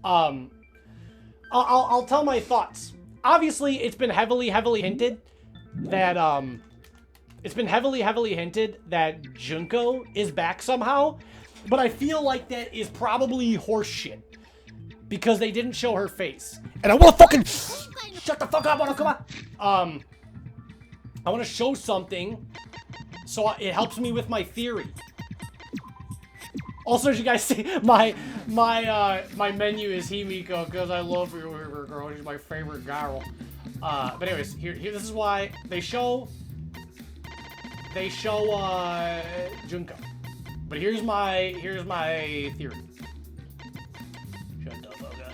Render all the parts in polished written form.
Um, I'll tell my thoughts. Obviously, it's been heavily hinted that Junko is back somehow, but I feel like that is probably horseshit because they didn't show her face. And I want to fucking shut the fuck up, Monokuma. I want to show something so it helps me with my theory. Also, as you guys see, my menu is Himiko because I love her girl. She's my favorite girl. But anyways, here this is why they show Junko. But here's my theory. Shut the fuck up.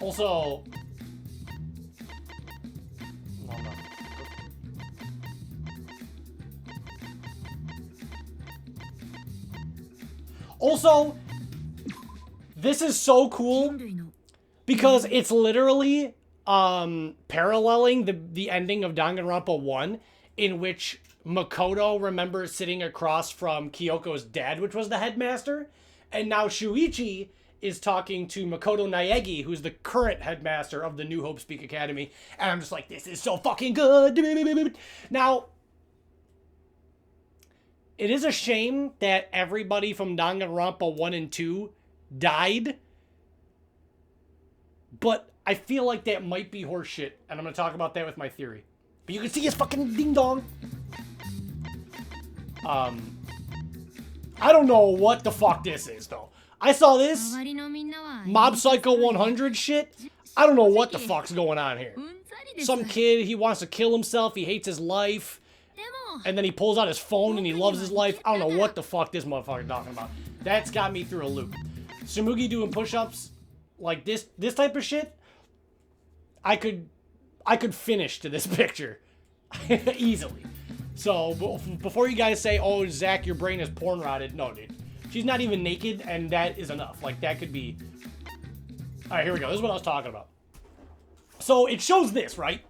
Also, no. Also, this is so cool because it's literally paralleling the ending of Danganronpa 1, in which Makoto remembers sitting across from Kyoko's dad, which was the headmaster, and now Shuichi is talking to Makoto Naegi, who's the current headmaster of the New Hope Speak Academy, and I'm just like, this is so fucking good. Now, it is a shame that everybody from Danganronpa 1 and 2 died, but I feel like that might be horseshit, and I'm going to talk about that with my theory. But you can see his fucking ding-dong. I don't know what the fuck this is, though. I saw this Mob Psycho 100 shit. I don't know what the fuck's going on here. Some kid, he wants to kill himself, he hates his life, and then he pulls out his phone and he loves his life. I don't know what the fuck this motherfucker's talking about. That's got me through a loop. Tsumugi doing push-ups, like this type of shit, I could finish to this picture easily. So before you guys say, oh, Zach, your brain is porn rotted, no, dude. She's not even naked, and that is enough. Like, that could be... All right, here we go. This is what I was talking about. So it shows this, right?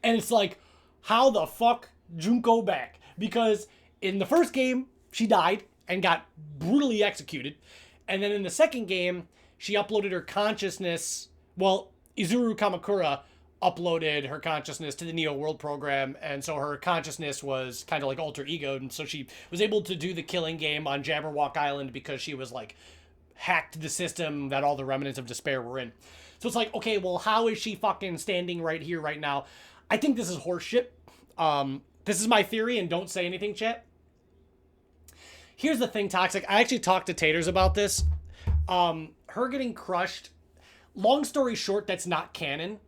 And it's like, how the fuck Junko back? Because in the first game, she died and got brutally executed. And then in the second game, she uploaded her consciousness. Well, Izuru Kamakura uploaded her consciousness to the Neo World program, and so her consciousness was kind of like alter ego, and so she was able to do the killing game on Jabberwock Island because she was like hacked the system that all the remnants of despair were in. So it's like, okay, well, how is she fucking standing right here, right now? I think this is horseshit. This is my theory, and don't say anything, chat. Here's the thing, Toxic. I actually talked to Taters about this. Her getting crushed, long story short, that's not canon.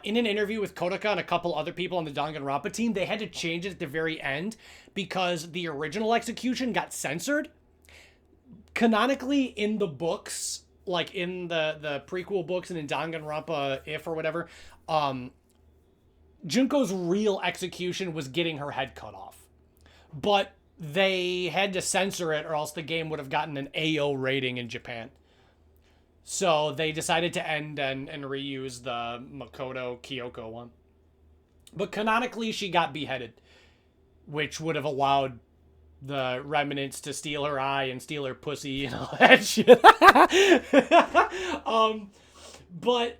In an interview with Kodaka and a couple other people on the Danganronpa team, they had to change it at the very end because the original execution got censored. Canonically, in the books, like in the prequel books and in Danganronpa If or whatever, Junko's real execution was getting her head cut off. But they had to censor it or else the game would have gotten an AO rating in Japan. So they decided to end and reuse the Makoto Kyoko one. But canonically, she got beheaded, which would have allowed the remnants to steal her eye and steal her pussy and all that shit. But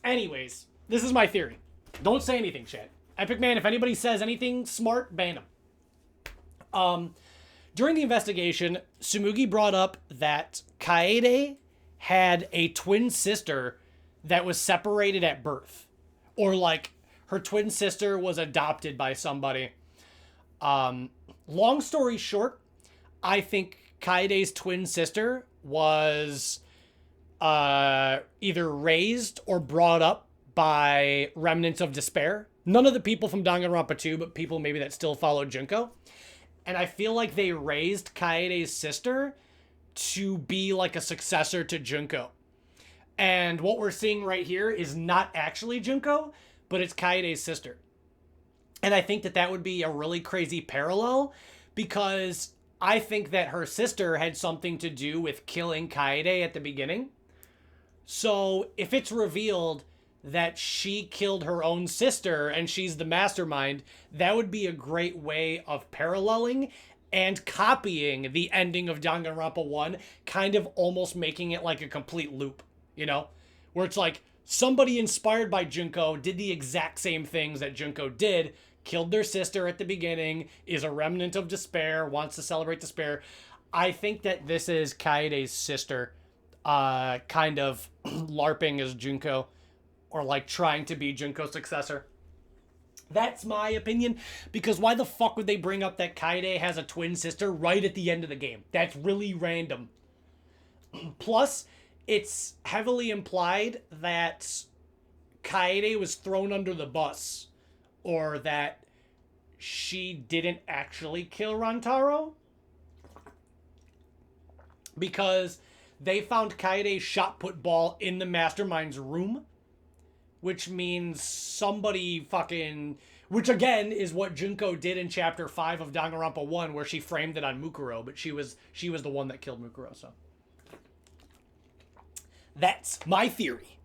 anyways, this is my theory. Don't say anything, chat. Epic Man, if anybody says anything smart, ban them. During the investigation, Tsumugi brought up that Kaede had a twin sister that was separated at birth. Or like her twin sister was adopted by somebody. Long story short, I think Kaede's twin sister was either raised or brought up by remnants of despair. None of the people from Danganronpa 2, but people maybe that still followed Junko. And I feel like they raised Kaede's sister to be like a successor to Junko. And what we're seeing right here is not actually Junko, but it's Kaede's sister. And I think that that would be a really crazy parallel because I think that her sister had something to do with killing Kaede at the beginning. So if it's revealed that she killed her own sister and she's the mastermind, that would be a great way of paralleling and copying the ending of Danganronpa 1, kind of almost making it like a complete loop, you know? Where it's like, somebody inspired by Junko did the exact same things that Junko did, killed their sister at the beginning, is a remnant of despair, wants to celebrate despair. I think that this is Kaede's sister, kind of LARPing as Junko, or like trying to be Junko's successor. That's my opinion, because why the fuck would they bring up that Kaede has a twin sister right at the end of the game? That's really random. Plus, it's heavily implied that Kaede was thrown under the bus, or that she didn't actually kill Rantaro, because they found Kaede's shot put ball in the Mastermind's room, which means somebody fucking... Which, again, is what Junko did in Chapter 5 of Danganronpa 1, where she framed it on Mukuro, but she was the one that killed Mukuro, so... That's my theory.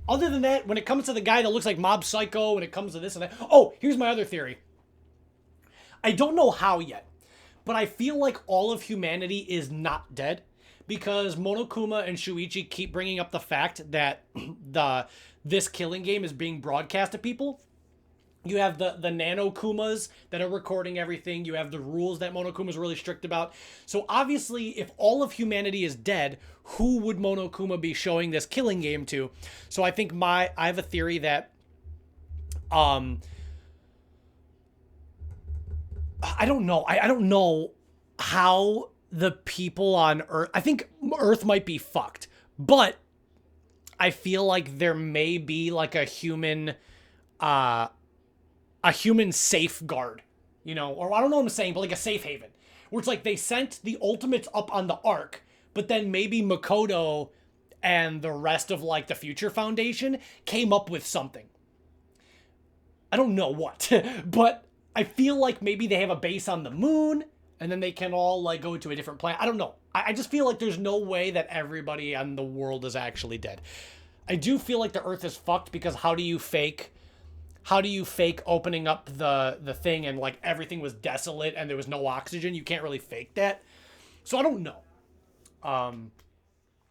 Other than that, when it comes to the guy that looks like Mob Psycho, when it comes to this and that... Oh, here's my other theory. I don't know how yet, but I feel like all of humanity is not dead, because Monokuma and Shuichi keep bringing up the fact that this killing game is being broadcast to people. You have the Nano Kumas that are recording everything. You have the rules that Monokuma is really strict about. So obviously, if all of humanity is dead, who would Monokuma be showing this killing game to? So I think I have a theory that I don't know. I don't know how the people on Earth... I think Earth might be fucked, but I feel like there may be like a human safeguard, you know, or I don't know what I'm saying, but like a safe haven, where it's like they sent the Ultimates up on the Ark, but then maybe Makoto and the rest of like the Future Foundation came up with something. I don't know what, but I feel like maybe they have a base on the moon, and then they can all like go to a different planet. I don't know. I just feel like there's no way that everybody on the world is actually dead. I do feel like the Earth is fucked, because how do you fake opening up the thing and like everything was desolate and there was no oxygen? You can't really fake that. So I don't know.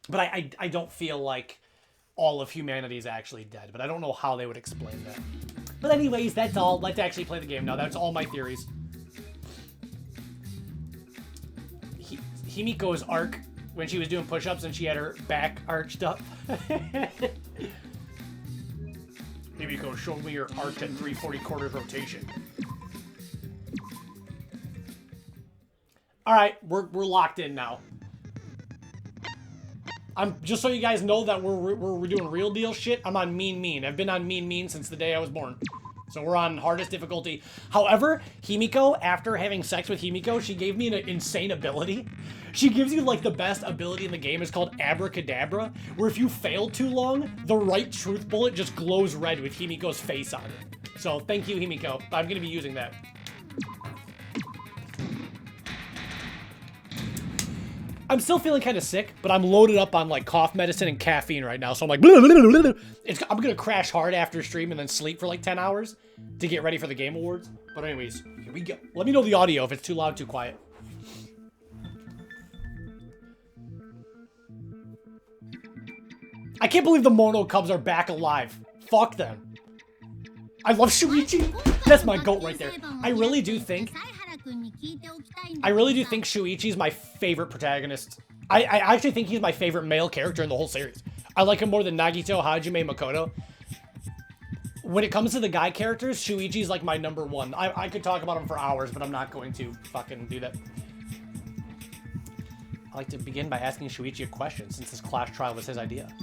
But I don't feel like all of humanity is actually dead, but I don't know how they would explain that. But anyways, that's all. Let's actually play the game now. That's all my theories. Himiko's arc, when she was doing push-ups and she had her back arched up. Himiko, show me your arc at 3/40 rotation. Alright, we're locked in now. I'm just so you guys know that we're doing real deal shit. I'm on mean. I've been on mean since the day I was born. So we're on hardest difficulty. However, Himiko, after having sex with Himiko, she gave me an insane ability. She gives you like the best ability in the game. It's called Abracadabra, where if you fail too long, the right truth bullet just glows red with Himiko's face on it. So thank you, Himiko. I'm gonna be using that. I'm still feeling kind of sick, but I'm loaded up on like cough medicine and caffeine right now. So I'm like, I'm gonna crash hard after stream and then sleep for like 10 hours to get ready for the Game Awards. But anyways, here we go. Let me know the audio if it's too loud, too quiet. I can't believe the Mono Cubs are back alive. Fuck them. I love Shuichi. That's my goat right there. I really do think Shuichi's my favorite protagonist. I actually think he's my favorite male character in the whole series. I like him more than Nagito, Hajime, Makoto. When it comes to the guy characters, Shuichi's like my number one. I could talk about him for hours, but I'm not going to fucking do that. I like to begin by asking Shuichi a question, since this class trial was his idea.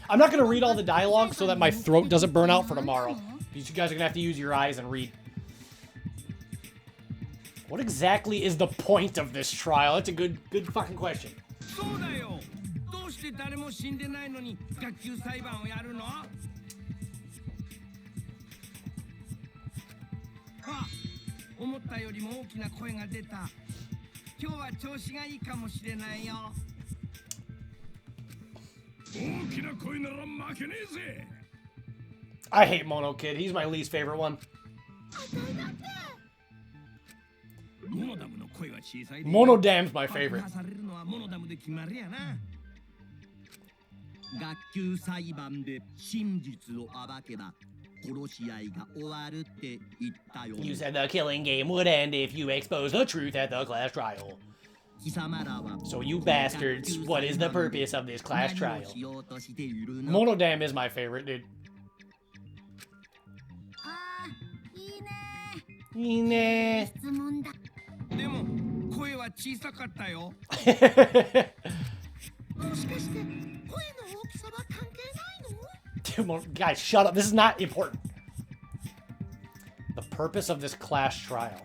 I'm not going to read all the dialogue so that my throat doesn't burn out for tomorrow. You guys are going to have to use your eyes and read. What exactly is the point of this trial? That's a good fucking question. I hate Mono Kid. He's my least favorite one. Monodam's my favorite. You said the killing game would end if you expose the truth at the class trial. So you bastards, what is the purpose of this class trial? Monodam is my favorite, dude. Guys, shut up. This is not important. The purpose of this class trial.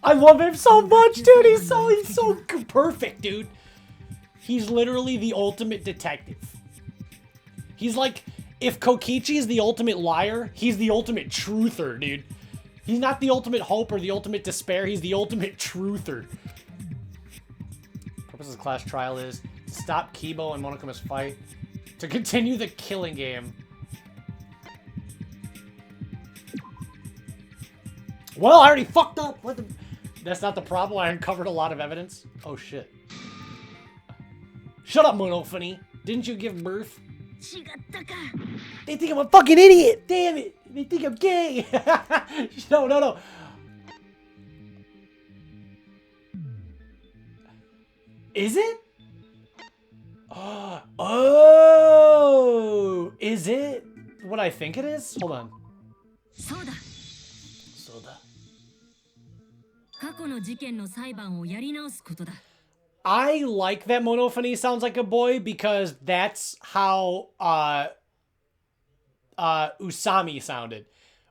I love him so much, dude. He's so perfect, dude. He's literally the ultimate detective. He's like, if Kokichi is the ultimate liar, he's the ultimate truther, dude. He's not the ultimate hope or the ultimate despair. He's the ultimate truther. The purpose of the class trial is to stop Kibo and Monokuma's fight, to continue the killing game. Well, I already fucked up. What the? That's not the problem. I uncovered a lot of evidence. Oh, shit. Shut up, Monofony. Didn't you give birth? They think I'm a fucking idiot. Damn it. They think I'm gay. No. Is it? Oh. Is it what I think it is? Hold on. Soda. I like that Monofony sounds like a boy because that's how Usami sounded.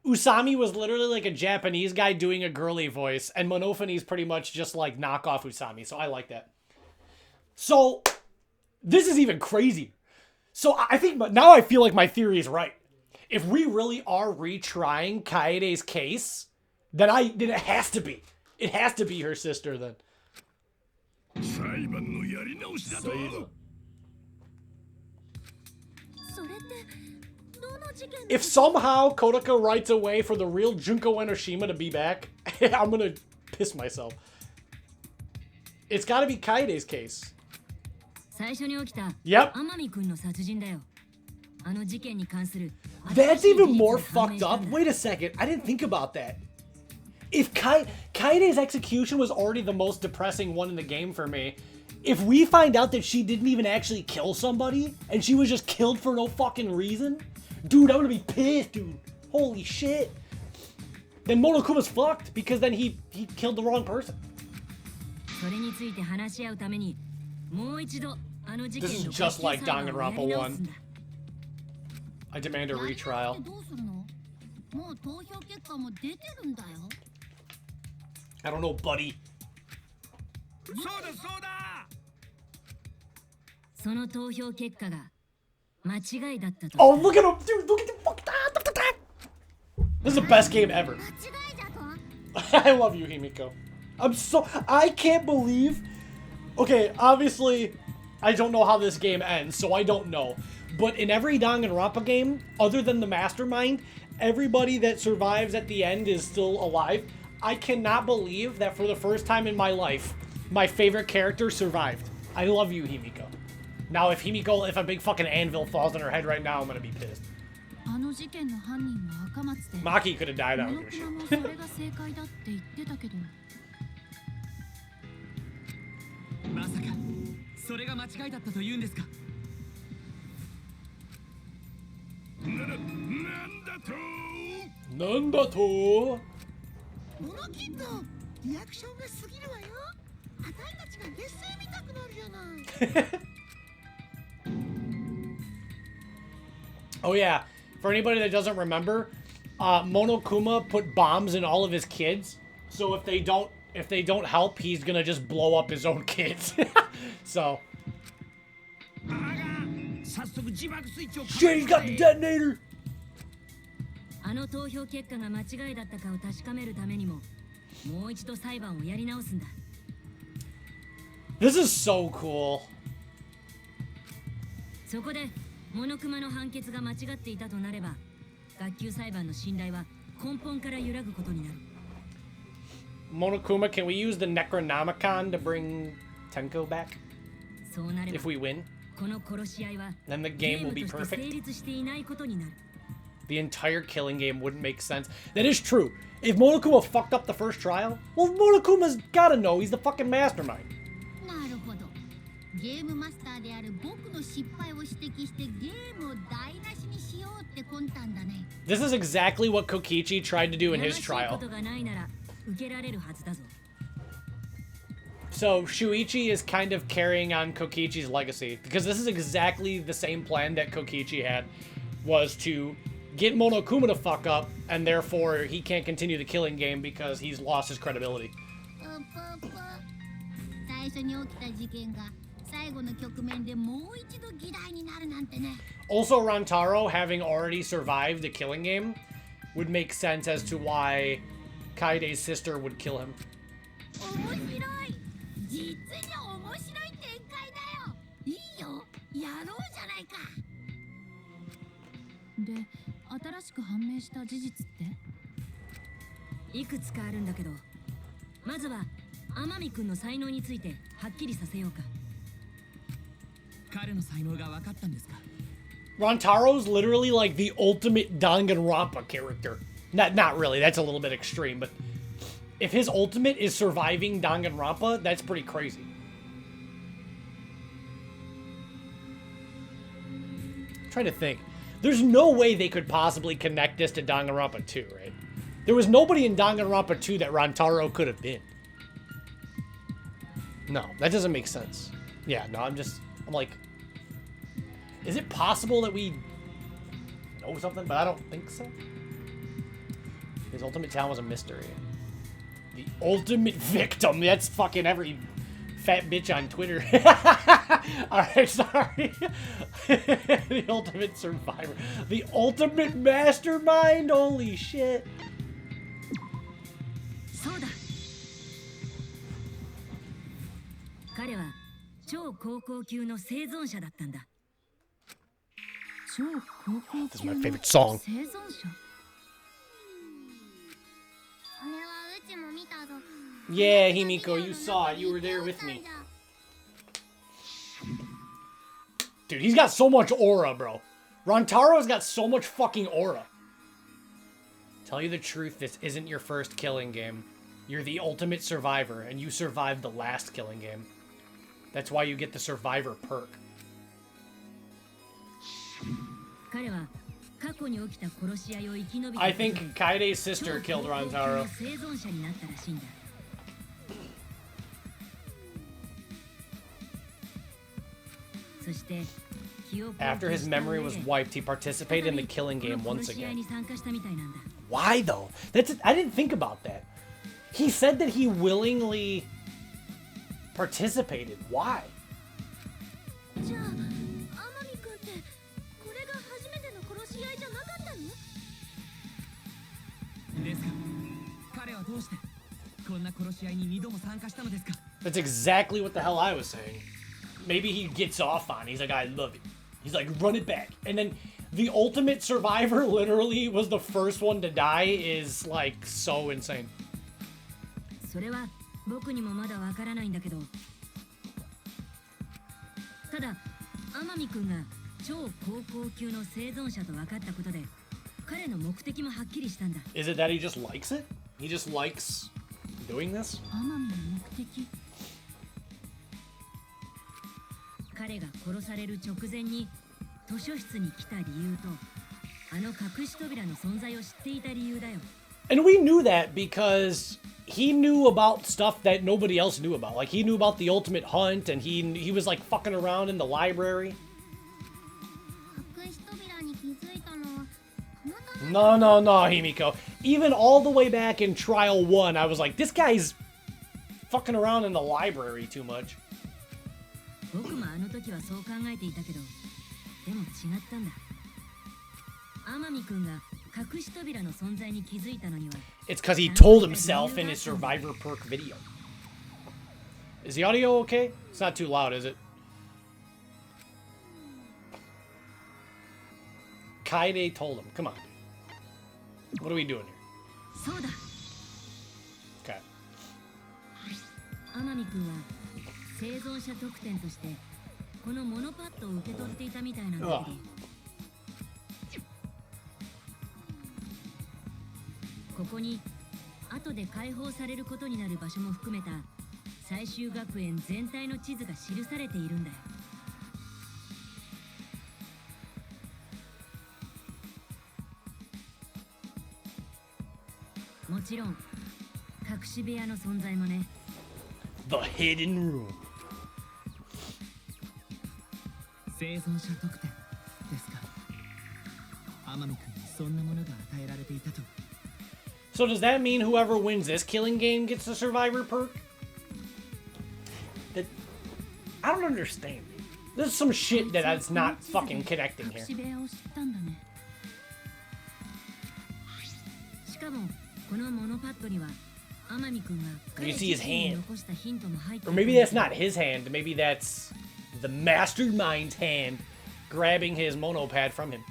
Usami was literally like a Japanese guy doing a girly voice, and Monofony's pretty much just like knockoff Usami, so I like that. So, this is even crazier. So I think, now I feel like my theory is right. If we really are retrying Kaede's case, then it has to be. It has to be her sister then. If somehow Kodaka writes a way for the real Junko Enoshima to be back, I'm gonna piss myself. It's gotta be Kaede's case. Yep. That's even more fucked up. Wait a second, I didn't think about that. If Kaede's execution was already the most depressing one in the game for me, if we find out that she didn't even actually kill somebody, and she was just killed for no fucking reason, dude, I'm gonna be pissed, dude. Holy shit. Then Monokuma's fucked, because then he killed the wrong person. This is just like Danganronpa 1. I demand a retrial. I don't know, buddy. Oh, look at him, dude! Look at the fuck! This is the best game ever. I love you, Himiko. I can't believe. Okay, obviously, I don't know how this game ends, so I don't know. But in every Danganronpa game, other than the Mastermind, everybody that survives at the end is still alive. I cannot believe that for the first time in my life, my favorite character survived. I love you, Himiko. Now, if a big fucking anvil falls on her head right now, I'm gonna be pissed. Maki could have died out of her shit. Nandato? Oh yeah, for anybody that doesn't remember, Monokuma put bombs in all of his kids, so if they don't help, he's gonna just blow up his own kids. So shit, he's got the detonator. This is so cool. Monokuma, can we use the Necronomicon to bring Tenko back? If we win, then the game will be perfect. The entire killing game wouldn't make sense. That is true. If Monokuma fucked up the first trial, well, Monokuma's gotta know he's the fucking mastermind. This is exactly what Kokichi tried to do in his trial. So Shuichi is kind of carrying on Kokichi's legacy, because this is exactly the same plan that Kokichi had, was to get Monokuma to fuck up, and therefore he can't continue the killing game because he's lost his credibility. Also, Rantaro, having already survived the killing game, would make sense as to why Kaide's sister would kill him. Rantaro's literally like the ultimate Danganronpa character. Not really, that's a little bit extreme, but if his ultimate is surviving Danganronpa, that's pretty crazy. I'm trying to think. There's no way they could possibly connect this to Danganronpa 2, right? There was nobody in Danganronpa 2 that Rantaro could have been. No, that doesn't make sense. Yeah, no, I'm like, is it possible that we know something? But I don't think so. His ultimate talent was a mystery. The ultimate victim. That's fucking every fat bitch on Twitter. Alright, sorry. The ultimate survivor. The ultimate mastermind? Holy shit. This is my favorite song. Yeah, Himiko, you saw it. You were there with me. Dude, he's got so much aura, bro. Rantaro's got so much fucking aura. Tell you the truth, this isn't your first killing game. You're the ultimate survivor, and you survived the last killing game. That's why you get the survivor perk. I think Kaide's sister killed Rantaro. After his memory was wiped, he participated in the killing game once again. Why though? I didn't think about that. He said that he willingly participated. Why? That's exactly what the hell I was saying. Maybe he gets off on it. He's like, I love it. He's like, run it back. And then the ultimate survivor literally was the first one to die is like so insane. Is it that he just likes it? He just likes doing this? And we knew that because he knew about stuff that nobody else knew about. Like, he knew about the ultimate hunt, and he was like fucking around in the library. No, Himiko. Even all the way back in Trial 1, I was like, this guy's fucking around in the library too much. It's because he told himself in his survivor perk video. Is the audio okay? It's not too loud, is it? Kaide told him. Come on. What are we doing here? Okay. ここに後で解放されることになる場所も含めた最終学園全体の地図が記されているんだよ。もちろん隠し部屋の存在もね。The hidden room. 生存者特典ですか。天海君にそんなものが与えられていたと。So does that mean whoever wins this killing game gets the survivor perk? That I don't understand. There's some shit that's not fucking connecting here. You see his hand. Or maybe that's not his hand. Maybe that's the Mastermind's hand grabbing his monopad from him.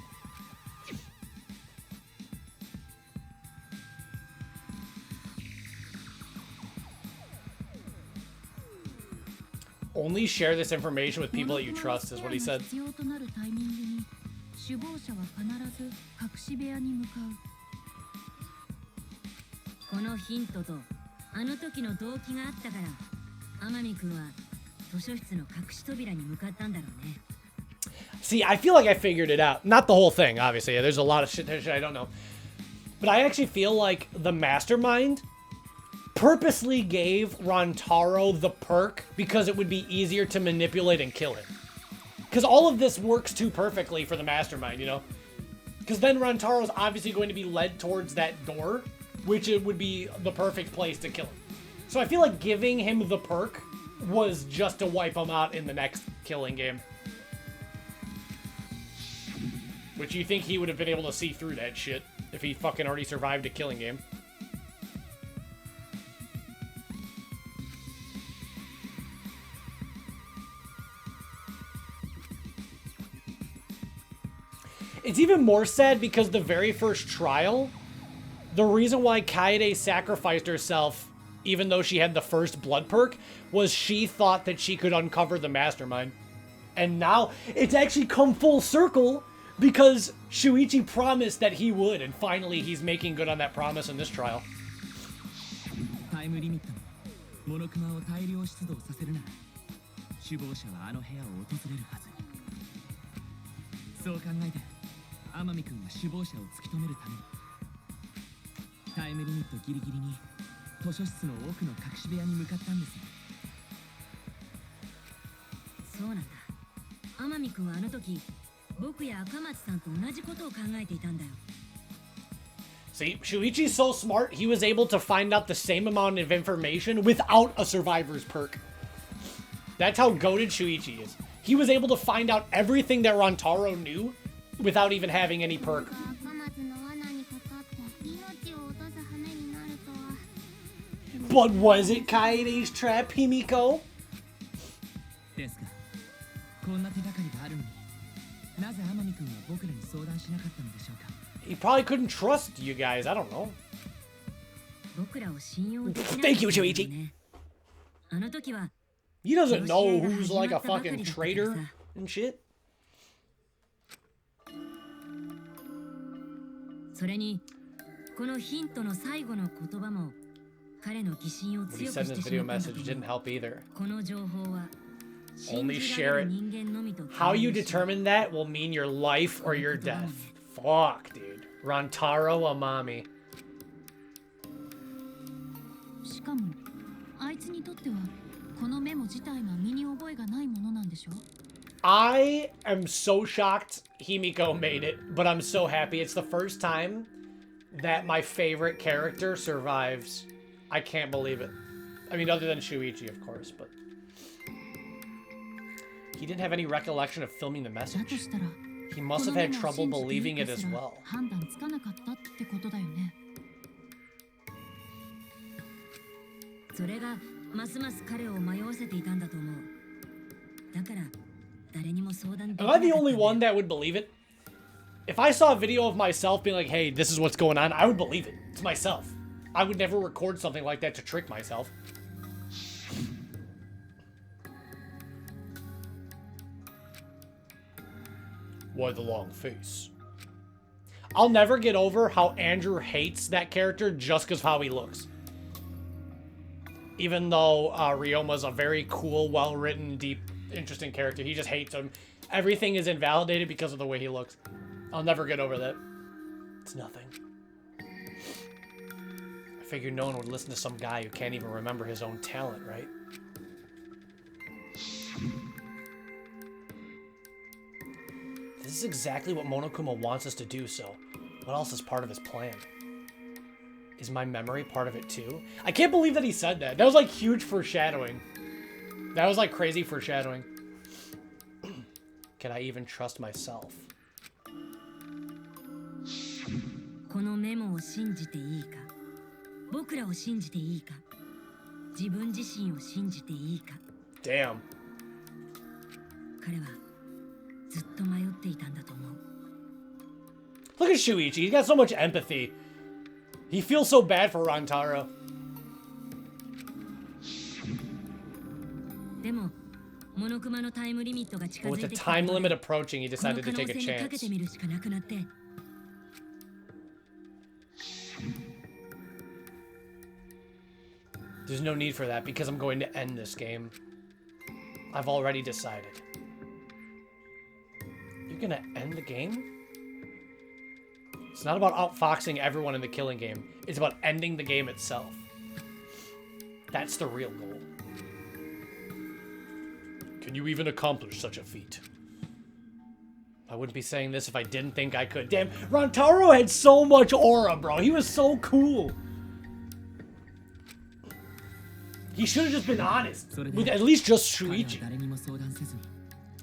Only share this information with people that you trust, is what he said. このヒントとあの時の動機があったから天海君は図書室の隠し扉に向かったんだろうね。 See, I feel like I figured it out. Not the whole thing, obviously. There's a lot of shit I don't know. But I actually feel like the Mastermind purposely gave Rantaro the perk because it would be easier to manipulate and kill him. Because all of this works too perfectly for the Mastermind, you know? Because then Rantaro's obviously going to be led towards that door, which it would be the perfect place to kill him. So I feel like giving him the perk was just to wipe him out in the next killing game. Which you think he would have been able to see through that shit if he fucking already survived a killing game. It's even more sad because the very first trial, the reason why Kaede sacrificed herself, even though she had the first blood perk, was she thought that she could uncover the Mastermind. And now it's actually come full circle because Shuichi promised that he would, and finally he's making good on that promise in this trial. タイムリミットのモノクマを大量出動させるなら首謀者はあの部屋を訪れるはず。そう考えて天海君が首謀者を突き止めるためにタイムリミットギリギリに図書室の奥の隠し部屋に向かったんですよ。そうなんだ。天海君はあの時僕や赤松さんと同じことを考えていたんだよ。 See, Shuichi's so smart, he was able to find out the same amount of information without a survivor's perk. That's how goated Shuichi is. He was able to find out everything that Rantaro knew without even having any perk. But was it Kaede's trap, Himiko? ですが、こんな手がかりがあるのに、なぜ天海君は僕らに相談しなかったのでしょうか。 He probably couldn't trust you guys, I don't know. Thank you, Shuichi. He doesn't know who's like a fucking traitor and shit. それにこのヒントの最後の言葉も彼の疑心を強くしてしまったんだと思う。この情報は Only share it. How you determine that will mean your life or your death. Fuck, dude. Rantaro Amami. しかもあいつにとってはこのメモ自体が身に覚えがないものなんでしょ。 I am so shocked Himiko made it, but I'm so happy. It's the first time that my favorite character survives. I can't believe it. I mean, other than Shuichi, of course, but... He didn't have any recollection of filming the message. He must have had trouble believing it as well. 判断つかなかったってことだよね。それがますます彼を迷わせていたんだと思う。だから誰にも相談できなかった。 Am I the only one that would believe it? If I saw a video of myself being like, hey, this is what's going on, I would believe it. It's myself. I would never record something like that to trick myself. Why the long face? I'll never get over how Andrew hates that character just because of how he looks. Even though Ryoma's a very cool, well-written, deep, interesting character, he just hates him. Everything is invalidated because of the way he looks. I'll never get over that. It's nothing. I figured no one would listen to some guy who can't even remember his own talent, right? This is exactly what Monokuma wants us to do, so what else is part of his plan? Is my memory part of it too? I can't believe that he said that. That was like huge foreshadowing. That was like crazy foreshadowing. Can I even trust myself? このメモを信じていいか、僕らを信じていいか、自分自身を信じていいか。 Damn. 彼はずっと迷っていたんだと思う。 Look at Shuichi. He's got so much empathy. He feels so bad for Rantaro. でも、モノクマのタイムリミットが近 But づ with い the てきた time ので、 limit approaching, he この decided 可 to 能 take a 性にかけ chance. てみるしかなくなって。There's no need for that because I'm going to end this game. I've already decided. You're gonna end the game? It's not about outfoxing everyone in the killing game. It's about ending the game itself. That's the real goal. Can you even accomplish such a feat? I wouldn't be saying this if I didn't think I could. Damn, Rantaro had so much aura, bro. He was so cool. He should have just been honest. With at least just Shuichi.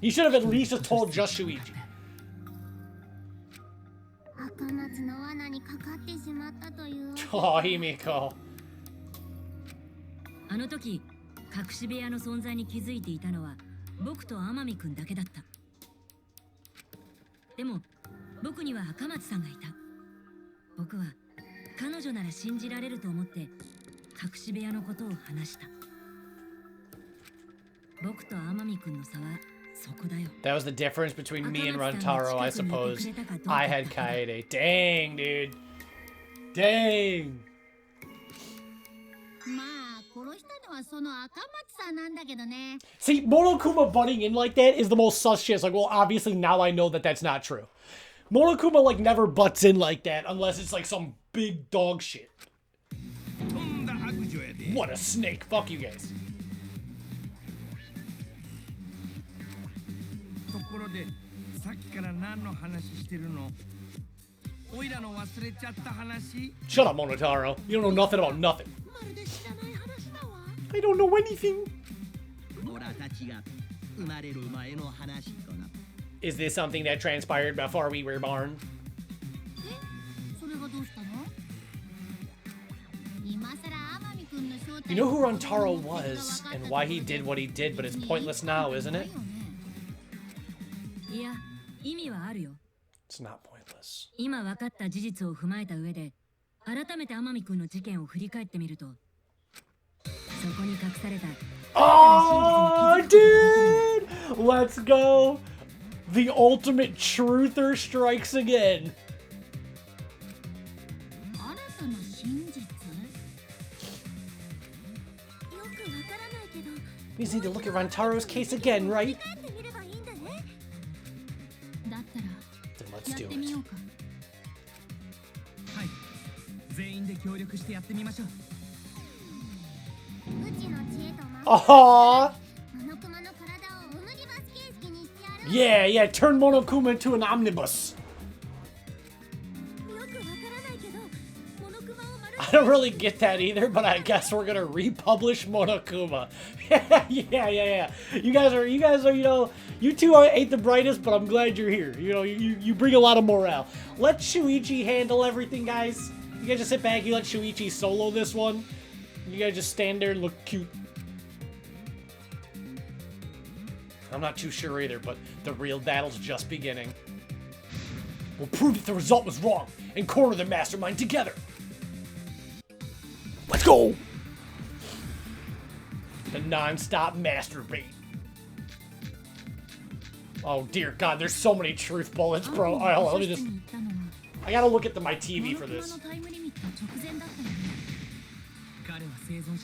He should have at least just told just Shuichi. 赤松の罠にかかってしまったという。 Oh, Himiko. あの時、隠し部屋の存在に気づいていたのは僕と天海くんだけだった。でも、僕には赤松さんがいた。僕は彼女なら信じられると思って隠し部屋のことを話した。僕と天海くんの差はそこだよ。 That was the difference between me and Rantaro, I suppose. I had Kaede. Dang, dude. Dang. まあ殺したのはその赤松さんなんだけどね。 See, Monokuma butting in like that is the most sus shit. It's like, well, obviously now I know that that's not true. Monokuma, like, never butts in like that unless it's like some big dog shit. What a snake. Fuck you guys. ところでさっきから何の話してるの？おいらの忘れちゃった話？ Shut up, Monotaro. You don't know nothing about nothing. まるで知らない話だわ。 I don't know anything. オラたちが生まれる前の話とな。 Is this something that transpired before we were born? え、それがどうしたの？今さら天海くんの正体。 You know who Rantaro was and why he did what he did, but it's pointless now, isn't it? いや、意味はあるよ。 It's not pointless. 今分かった事実を踏まえた上で、改めて天海くんの事件を振り返ってみると、そこに隠された。 Oh, dude! Let's go! The ultimate truther strikes again. 新たな真実？よくわからないけど。 We just need to look at Rantaro's case again, right? 振り返ってみればいいんだね。だったら Then let's やっ do てみよ it. うか。はい、全員で協力してやってみましょう。うちの知恵と魔 Aww! モノクマの体をオムニバス形式にしてやる。 Yeah, yeah, turn Monokuma into an omnibus. よくわからないけど、モノクマを丸 I don't really get that either, but I guess we're gonna republish Monokuma. yeah. You guys are, you know, you two ain't the brightest, but I'm glad you're here. You know, you bring a lot of morale. Let Shuichi handle everything, guys. You guys just sit back, you let Shuichi solo this one. You guys just stand there and look cute. I'm not too sure either, but the real battle's just beginning. We'll prove that the result was wrong and corner the Mastermind together. Let's go! The non-stop masturbate. Oh dear God, there's so many truth bullets, bro. All right, hold on, let me just. I gotta look at my TV for this.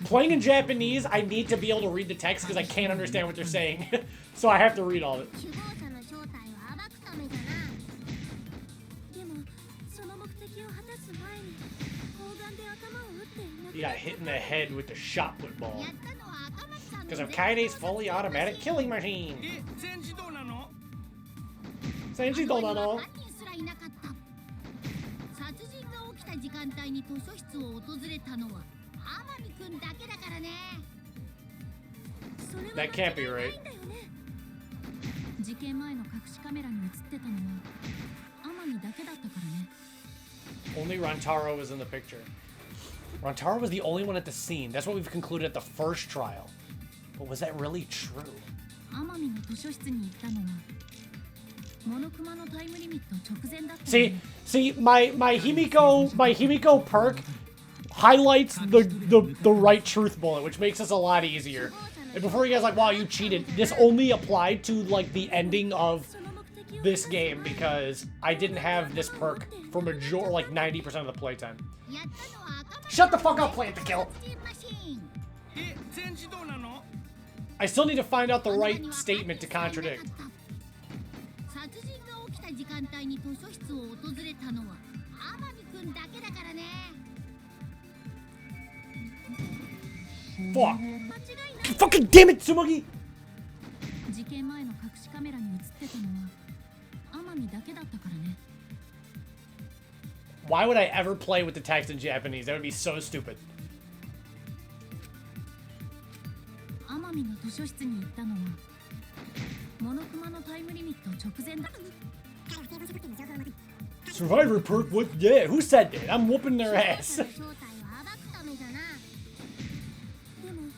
Playing in Japanese, I need to be able to read the text because I can't understand what they're saying. So I have to read all of it. 首謀者の正体を暴くためだな。でもその目的を果たす前に砲丸で頭を打っていなく He got hit in the head with the shot put ball. やったのは赤松さんの Because of Kaide's fully automatic killing machine. え、全自動なの？ Senji どうなの？犯人すらいなかった。殺人が起きた時間帯に図書室を訪れたのは天海くんだけだからね。それは That can't be right. 事件前の隠しカメラに映ってたのは天海だけだったからね。 Only Rantaro was in the picture. Rantaro was the only one at the scene. That's what we've concluded at the first trial. But was that really true? 天海の図書室に行ったのはモノクマのタイムリミット直前だった。 See, my Himiko perk highlights the right truth bullet, which makes this a lot easier. And before you guys are like, wow, you cheated. This only applied to like the ending of this game because I didn't have this perk for like 90% of the playtime. Shut the fuck up, Plant the Kill. え、全自動なの？ I still need to find out the right statement to contradict. 殺人が起きた時間帯に図書室を訪れたのは天海くんだけだからね。 Fuck. 間違いない。 Fucking damn it, Tsumugi! 事件前の隠しカメラに映ってたのは天海だけだったからね。 Why would I ever play with the text in Japanese? That would be so stupid. 天海の図書室に行ったのはモノクマのタイムリミット直前だ。 Survivor perk? What? Yeah, who said that? I'm whooping their ass. 正体を暴くためだな。でも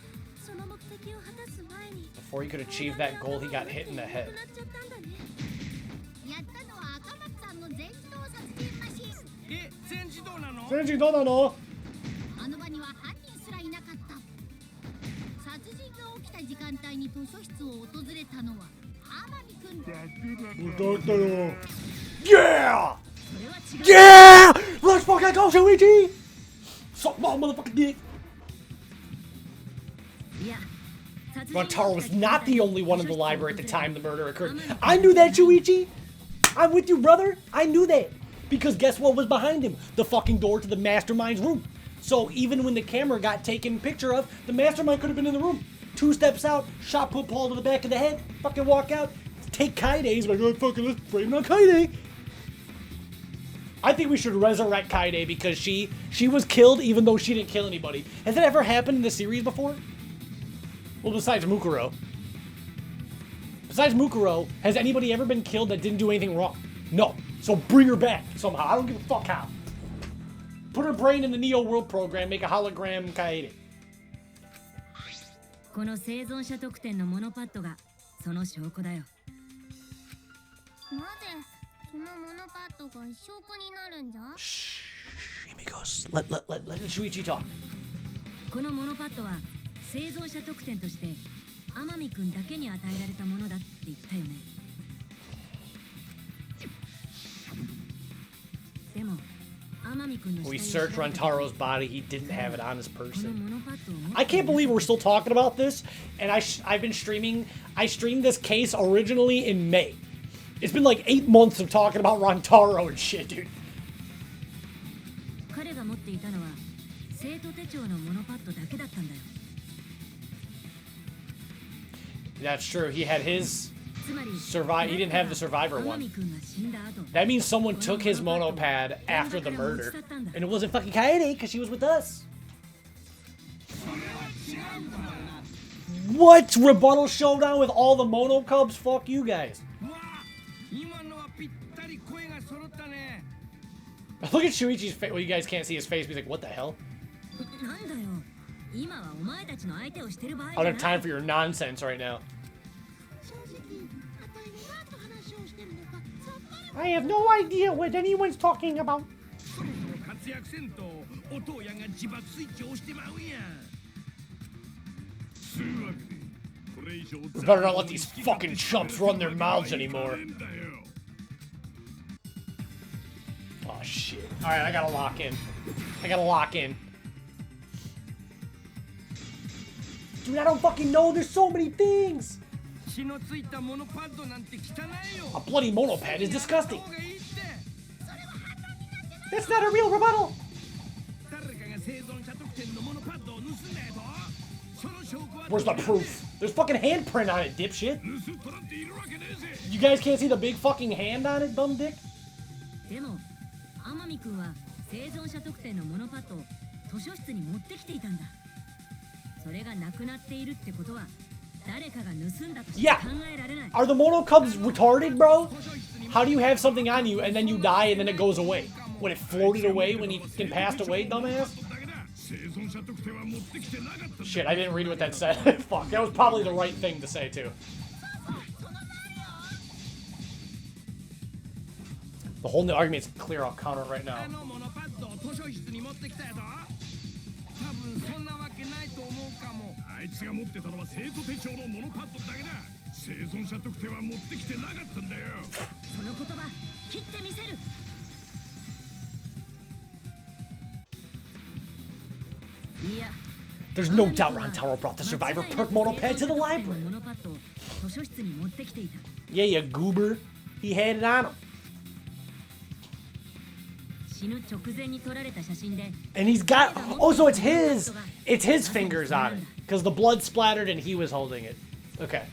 その目的を果たす前に Before he could achieve that goal, he got hit in the head. なっちゃったんだね。やったのは赤松さんの全自動殺人マシン。え、全自動なの？ Senji, どうなの？あの場には犯人すらいなかった。殺人が起きた時間帯に図書室を訪れたのは天海くん。 Yeah! Yeah! Let's fucking go, Shuichi! Suck my motherfucking dick! いや、殺人 Rantaro was not the only one in the library at the time the murder occurred. I knew that, Shuichi! I'm with you, brother! I knew that! Because guess what was behind him? The fucking door to the Mastermind's room. So even when the camera got taken picture of, the Mastermind could have been in the room. 2 steps out, shot put Paul to the back of the head, fucking walk out, take Kaide. He's like, oh, fucking, let's frame on Kaide. I think we should resurrect Kaide because she was killed even though she didn't kill anybody. Has that ever happened in the series before? Well, besides Mukuro. Besides Mukuro, has anybody ever been killed that didn't do anything wrong? No. So bring her back somehow. I don't give a fuck how. Put her brain in the Neo World program, make a hologram Kaede. この生存者特典のモノパッドがその証拠だよ。なぜそのモノパッドが証拠になるんじゃ？ Shh. Amigos. Let Shuichi talk. このモノパッドは生存者特典として天海くんだけに与えられたものだって言ったよね。でも天海くんの We 死体を searched 調べた Rantaro's body. He didn't have it on his この person. モノパッドを持って I can't believe we're still talking about this. And I've been streaming. I streamed this case originally in May. It's been like 8 months of talking about Rantaro and shit, dude. 彼が持っていたのは生徒手帳のモノパッドだけだったんだよ。 That's true. He had his つまり he didn't have the survivor 天 one. 海くんが死んだ後 That means someone took his monopad after the murder. And it wasn't fucking Kaede because she was with us. What? Rebuttal showdown with all the mono cubs? Fuck you guys. わあ、今のはぴったり声が揃ったね。 Look at Shuichi's face. Well, you guys can't see his face. He's like, what the hell? なんだよ。今はお前たちの相手をしてる場合 I じゃ don't な have い。 time for your nonsense right now. 正直、あたいに何の話をしてるのかさっぱり。 I have no idea what anyone's talking about. そろそろ活躍せんと、お父やが自爆スイッチを押してまうんや。そういうわけで、これ We better not let these fucking chumps run their mouths anymore. Oh shit. Alright, I gotta lock in. Dude, I don't fucking know. There's so many things. A bloody monopad is disgusting. That's not a real rebuttal. Where's the proof? There's fucking handprint on it, dipshit. You guys can't see the big fucking hand on it, dumb dick? でも、天海君は生存者特定のモノパッドを図書室に持ってきていたんだ。それがなくなっているってことは、誰かが盗んだとしか考えられない。Are the mono cubs retarded, bro? How do you have something on you and then you die and then it goes away? When it floated away when he fucking passed away, dumbass? Shit, I didn't read what that said. Fuck, that was probably the right thing to say, too. The whole new argument is clear. I'll counter it right now. There's no doubt Rantaro brought the survivor perk monopad to the library. Yeah, you goober. He had it on him. And he's got... Oh, so it's his! It's his fingers on it. Because the blood splattered and he was holding it. Okay.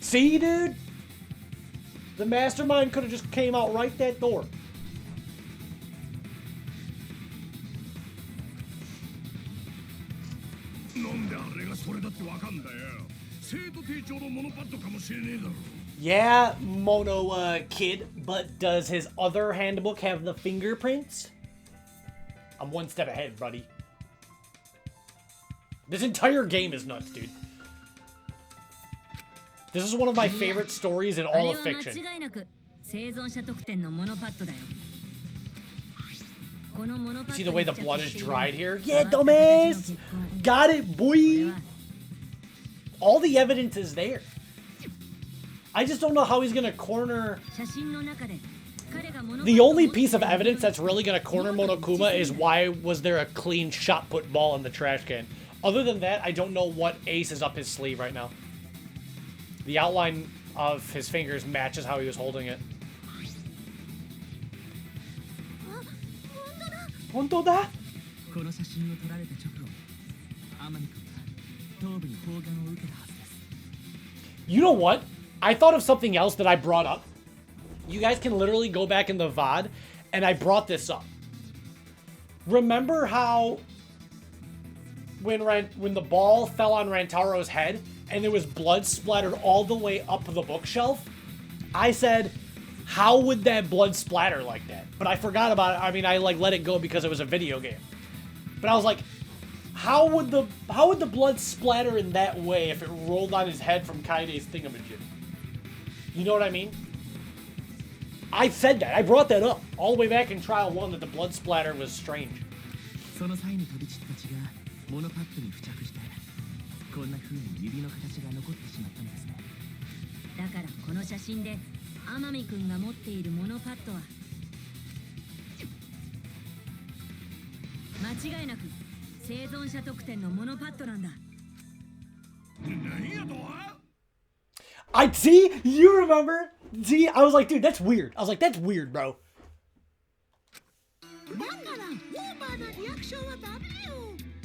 See, dude? The Mastermind could have just came out right that door. Yeah, Mono Kid, but does his other handbook have the fingerprints? I'm one step ahead, buddy. This entire game is nuts, dude. This is one of my favorite stories in all of fiction. See the way the blood is dried here? Yeah, dumbass! Got it, boy! All the evidence is there. I just don't know how he's gonna corner... The only piece of evidence that's really gonna corner Monokuma is why was there a clean shot put ball in the trash can. Other than that, I don't know what ace is up his sleeve right now. The outline of his fingers matches how he was holding it. You know what? I thought of something else that I brought up. You guys can literally go back in the VOD, and I brought this up. Remember how when the ball fell on Rantaro's head and there was blood splattered all the way up the bookshelf? I said, how would that blood splatter like that? But I forgot about it. I mean, I like let it go because it was a video game. But I was like, how would the blood splatter in that way if it rolled on his head from Kaide's thingamajig? You know what I mean? I said that. I brought that up all the way back in Trial 1 that the blood splatter was strange. I see, you remember? See, I was like, dude, that's weird. I was like, that's weird, bro.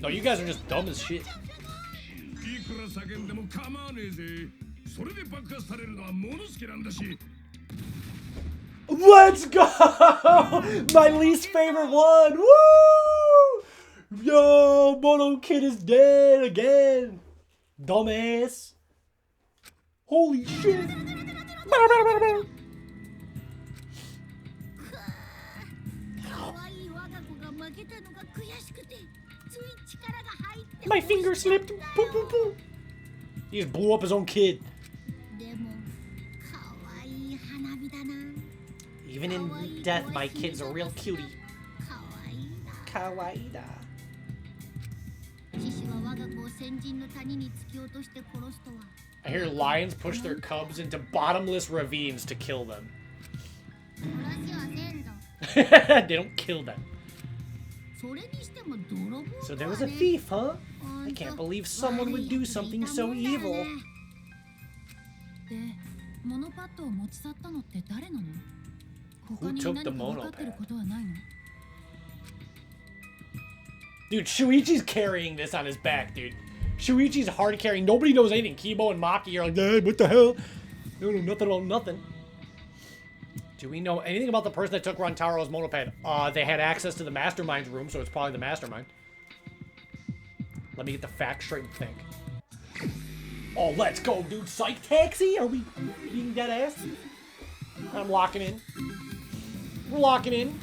No, you guys are just dumb as shit. Let's go! My least favorite one! Woo! Yo, Mono Kid is dead again! Dumbass. Holy shit! My finger slipped! Poo, poo, poo. He just blew up his own kid. Even in death, my kid's a real cutie. Kawaii da. I hear lions push their cubs into bottomless ravines to kill them. They don't kill them. So there was a thief, huh? I can't believe someone would do something so evil. Who took the monopad? Dude, Shuichi's carrying this on his back, dude. Shuichi's hard carrying. Nobody knows anything. Kibo and Maki are like, hey, what the hell? They don't know nothing about nothing. Do we know anything about the person that took Rantaro's monopad? They had access to the Mastermind's room, so it's probably the Mastermind. Let me get the facts straight and think. Oh, let's go, dude. Psych taxi? Are we being dead ass? I'm locking in. We're locking in.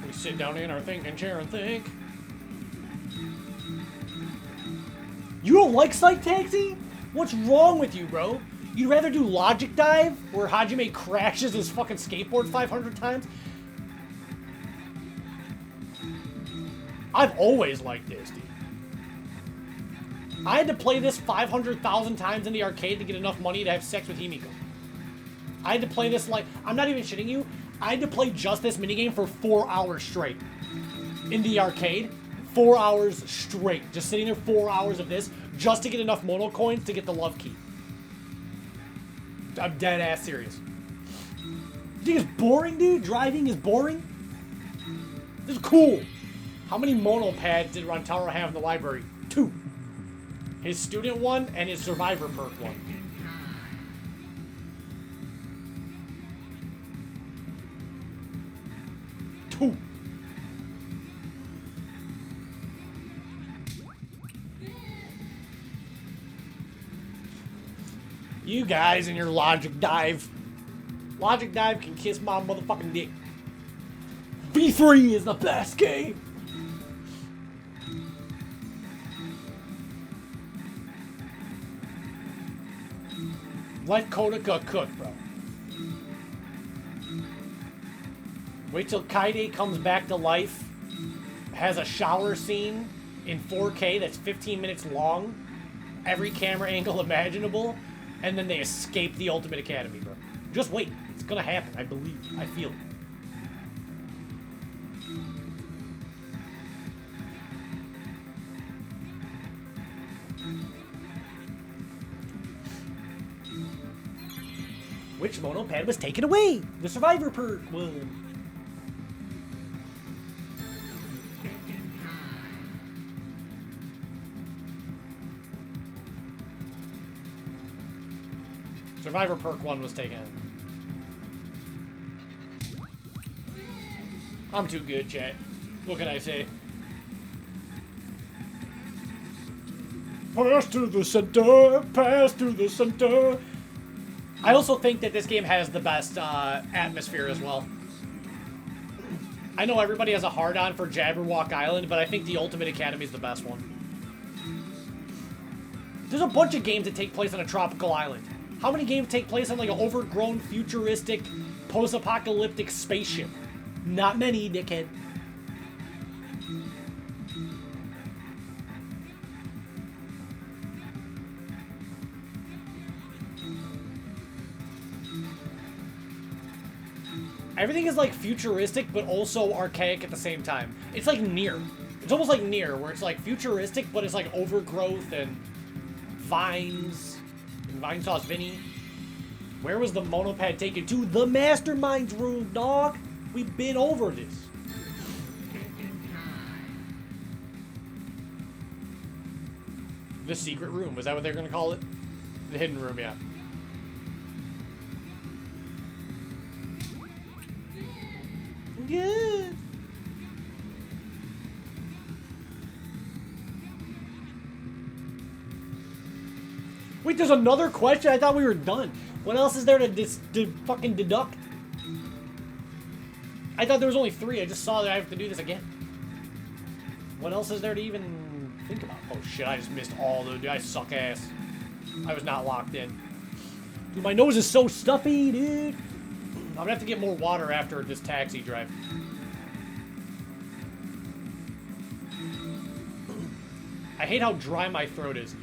We sit down in our thinking chair and think. You don't like Psych Taxi? What's wrong with you, bro? You'd rather do Logic Dive, where Hajime crashes his fucking skateboard 500 times? I've always liked this, dude. I had to play this 500,000 times in the arcade to get enough money to have sex with Himiko. I had to play this like... I'm not even shitting you. I had to play just this minigame for 4 hours straight. In the arcade. 4 hours straight. Just sitting there 4 hours of this just to get enough mono coins to get the love key. I'm dead ass serious. You think it's boring, dude? Driving is boring? This is cool. How many mono pads did Rantaro have in the library? 2. His student one and his survivor perk one. Two. You guys and your Logic Dive. Logic Dive can kiss my motherfucking dick. V3 is the best game. Let Kodaka cook, bro. Wait till Kaide comes back to life, has a shower scene in 4K that's 15 minutes long, every camera angle imaginable, and then they escape the Ultimate Academy, bro. Just wait. It's gonna happen. I believe. I feel it. Which monopad was taken away? The survivor perk one. Survivor perk 1 was taken. I'm too good, chat. What can I say? Pass to the center, pass to the center. I also think that this game has the best atmosphere as well. I know everybody has a hard-on for Jabberwock Island, but I think the Ultimate Academy is the best one. There's a bunch of games that take place on a tropical island. How many games take place on like an overgrown, futuristic, post-apocalyptic spaceship? Not many, dickhead. Everything is like futuristic, but also archaic at the same time. It's like Nier. It's almost like Nier, where it's like futuristic, but it's like overgrowth and vines. Vine Sauce Vinny. Where was the monopad taken to? The Mastermind's room, dog. We've been over this. The secret room. Was that what they're going to call it? The hidden room, yeah. Good. Wait, there's another question? I thought we were done. What else is there to fucking deduct? I thought there was only 3. I just saw that I have to do this again. What else is there to even think about. Oh shit, I just missed all those. Dude, I suck ass. I was not locked in. Dude, my nose is so stuffy, dude. I'm gonna have to get more water after this taxi drive. I hate how dry my throat is.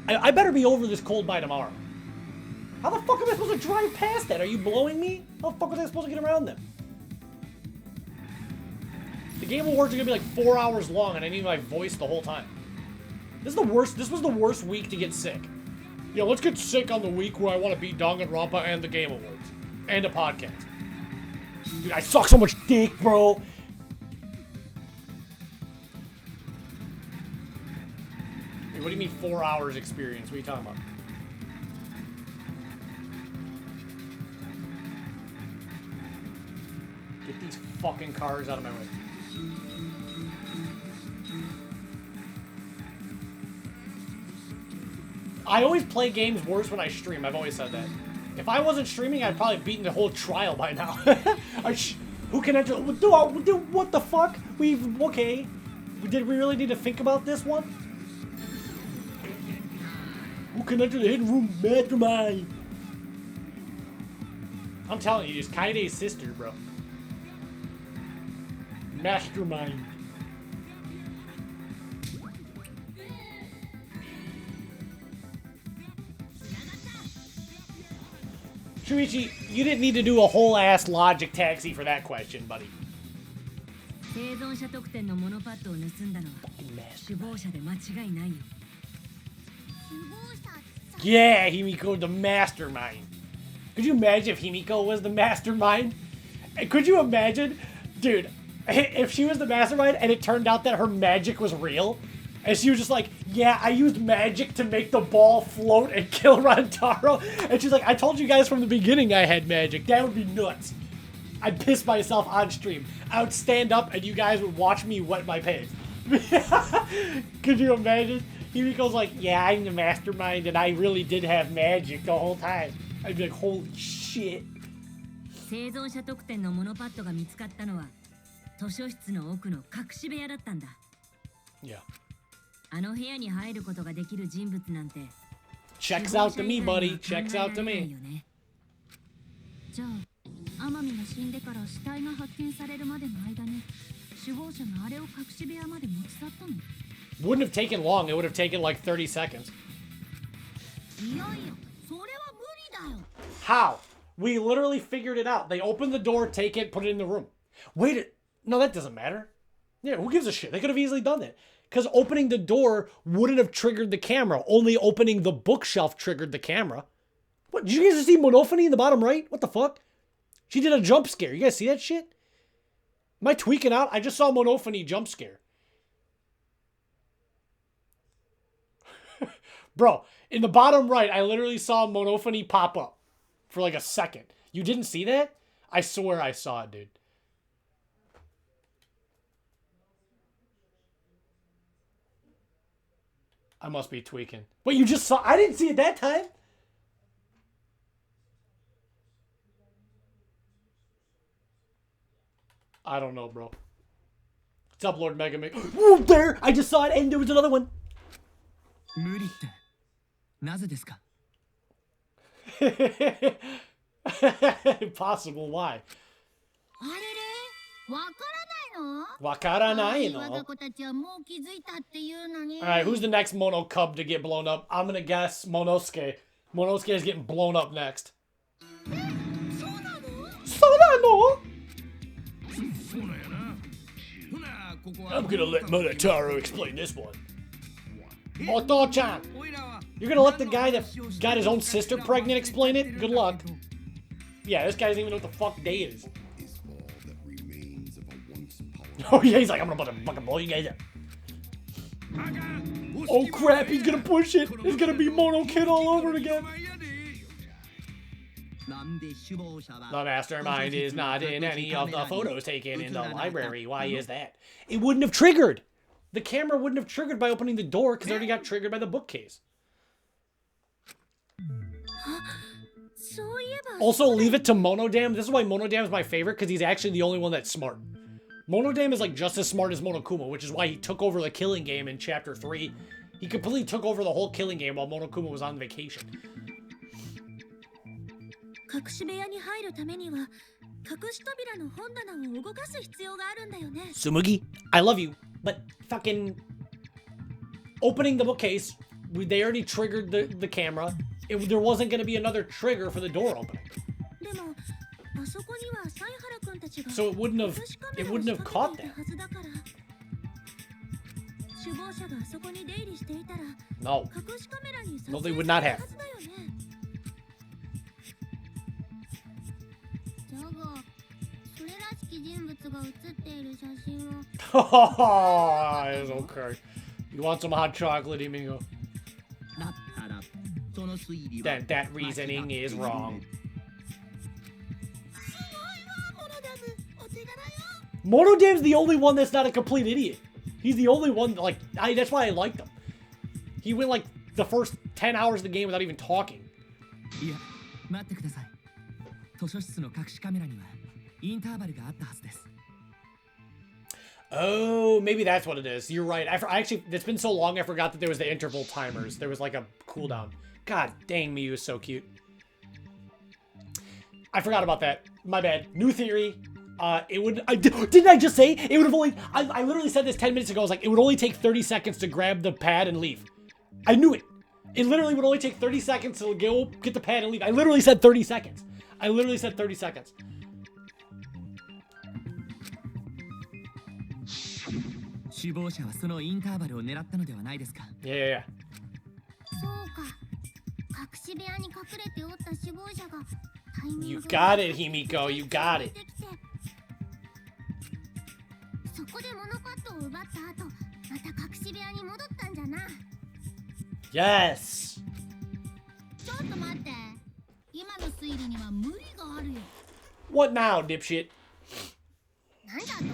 I better be over this cold by tomorrow. How the fuck am I supposed to drive past that? Are you blowing me? How the fuck was I supposed to get around them? The Game Awards are gonna be like 4 hours long and I need my voice the whole time. This is the worst. This was the worst week to get sick. Yo, let's get sick on the week where I want to beat Danganronpa and the Game Awards. And a podcast. Dude, I suck so much dick, bro. What do you mean 4 hours experience? What are you talking about? Get these fucking cars out of my way. I always play games worse when I stream. I've always said that. If I wasn't streaming, I'd probably beaten the whole trial by now. Who can enter? Dude, what the fuck? Okay. Did we really need to think about this one? Who can enter the hidden room? Mastermind. I'm telling you, it's Kaide's sister, bro. Mastermind. Shuichi, you didn't need to do a whole ass logic taxi for that question, buddy. Yeah, Himiko, the mastermind. Could you imagine if Himiko was the mastermind? Could you imagine, dude, if she was the mastermind and it turned out that her magic was real? And she was just like, yeah, I used magic to make the ball float and kill Rantaro. And she's like, I told you guys from the beginning I had magic. That would be nuts. I'd piss myself on stream. I would stand up and you guys would watch me wet my pants. Could you imagine? Himiko's like, yeah, I'm the mastermind and I really did have magic the whole time. I'd be like, holy shit. Yeah. Checks out to me, buddy. Checks out to me. Wouldn't have taken long. It would have taken like 30 seconds. How? We literally figured it out. They opened the door, take it, put it in the room. Wait, no, that doesn't matter. Yeah, who gives a shit? They could have easily done that. Because opening the door wouldn't have triggered the camera. Only opening the bookshelf triggered the camera. What, did you guys see Monophony in the bottom right? What the fuck? She did a jump scare. You guys see that shit? Am I tweaking out? I just saw Monophony jump scare. Bro, in the bottom right, I literally saw Monophony pop up for like a second. You didn't see that? I swear I saw it, dude. I must be tweaking. Wait, you just saw? I didn't see it that time. I don't know, bro. What's up, Lord Mega Man? Whoa, there! I just saw it, and there was another one. Impossible. Why? Wakaranai no. Alright, who's the next Mono Cub to get blown up? I'm gonna guess Monosuke. Monosuke is getting blown up next. Sonano? I'm gonna let Monotaro explain this one. Oto-chan! You're gonna let the guy that got his own sister pregnant explain it? Good luck. Yeah, this guy doesn't even know what the fuck day it is. Oh yeah, he's like, I'm gonna fucking blow you guys up. Oh crap, he's gonna push it. It's gonna be Mono Kid all over again. The mastermind is not in any of the photos taken in the library. Why is that? It wouldn't have triggered. The camera wouldn't have triggered by opening the door because it already got triggered by the bookcase. Also, leave it to Monodam. This is why Monodam is my favorite, because he's actually the only one that's smart. Monodame is like just as smart as Monokuma, which is why he took over the killing game in chapter 3. He completely took over the whole killing game while Monokuma was on vacation. 隠し部屋に入るためには隠し扉の本棚を動かす必要があるんだよね。 Sumugi, I love you, but fucking opening the bookcase, they already triggered the camera. There wasn't going to be another trigger for the door opening. でもあそこには犀原くんたちが So it wouldn't have caught that. はずだから首謀者があそこに出入りしていたら No. 隠しカメラに撮 No, 影 they さ would れ not る have. はずだよね。ジャガー、それらしき人物が写っている写真を Oh, it's okay. You want some hot chocolate, Emigo? だったらその推理は That reasoning is wrong. Monodame's the only one that's not a complete idiot. He's the only one, like, that's why I liked him. He went, like, the first 10 hours of the game without even talking. いや待ってください。図書室の隠しカメラにはインターバルがあったはずです。 Oh, maybe that's what it is. You're right. I actually, it's been so long I forgot that there was the interval timers. There was, like, a cooldown. God dang, Miyu is so cute. I forgot about that. My bad. New theory. Didn't I just say it would have only, I literally said this 10 minutes ago. I was like, it would only take 30 seconds to grab the pad and leave. I knew it. It literally would only take 30 seconds to go get the pad and leave. I literally said 30 seconds. I literally said 30 seconds. 首謀者はそのインターバルを狙ったのではないですか。 Yeah. そうか、隠し部屋に隠れておった首謀者がタイミン You グ got it, Himiko. You got it. そこでモノパッドを奪った後、また隠し部屋に戻ったんじゃな。 Yes. ちょっと待って、今の推理には無理があるよ。 What now, dipshit? なんだと？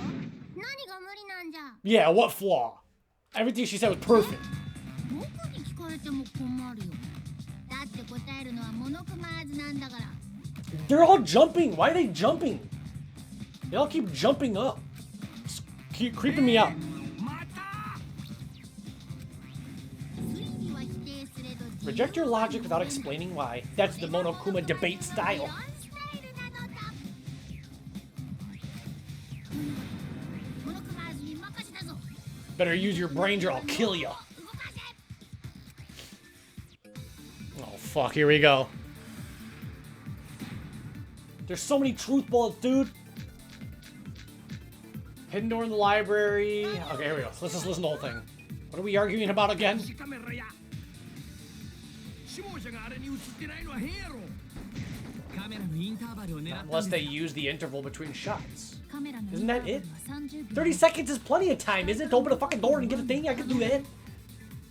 何が無理なんじゃ。 Yeah, what flaw? Everything she said was perfect. 僕に聞かれても困るよ。だって答えるのはモノクマーズなんだから。 They're all jumping. Why are they jumping? They all keep jumping up. It's keep creeping me out. 推理は否定すれど Reject your logic without explaining why. That's the Monokuma debate style. モノクマーズに任せたぞ。 Better use your brains or I'll kill you. 動かせ。 Oh, fuck. Here we go. There's so many truth bullets, dude. Hidden door in the library. Okay, here we go. Let's just listen to the whole thing. What are we arguing about again? カメラや首謀者があれに映ってないのは変やろ。カメラのインターバルを狙ったん Unless で they す。 use the interval between shots. カメラの Isn't that it? 30 30 seconds is plenty of time, isn't it? To open a fucking door and get a thing? I can do that.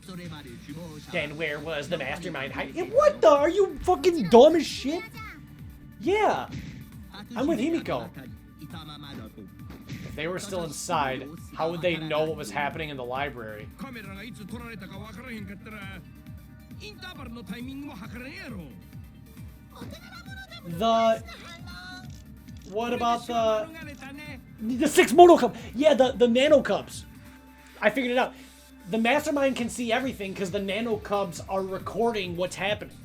それまで首謀者 Then where was the mastermind hiding? What the? Are you fucking dumb as shit? Yeah. I'm with Himiko. If they were still inside, how would they know what was happening in the library? カメラがいつ撮られたかわからへんかったらインターバルのタイミングも測れんやろ。 What about the 6 mono cubs? Yeah, the nano cubs. I figured it out. The mastermind can see everything because the nano cubs are recording what's happening.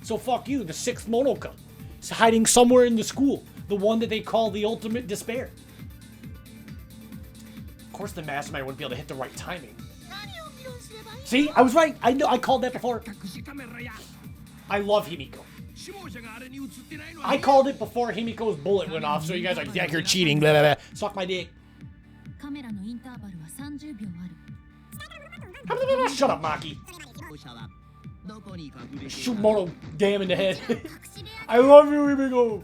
So fuck you, the 6th mono cub. It's hiding somewhere in the school. The one that they call the ultimate despair. Of course the mastermind wouldn't be able to hit the right timing. See, I was right. I know. I called that before. 隠しカメラや I love Himiko. 首謀者があれに映ってないのは I called it before Himiko's bullet went off, so you guys are like, yeah, you're cheating, blah, blah, blah. Suck my dick. カメラのインターバルは30秒ある。 Shut up, Maki. 首謀者はどこに隠れていた Shoot Mono damn in the head. 隠し部屋 I love you, Himiko.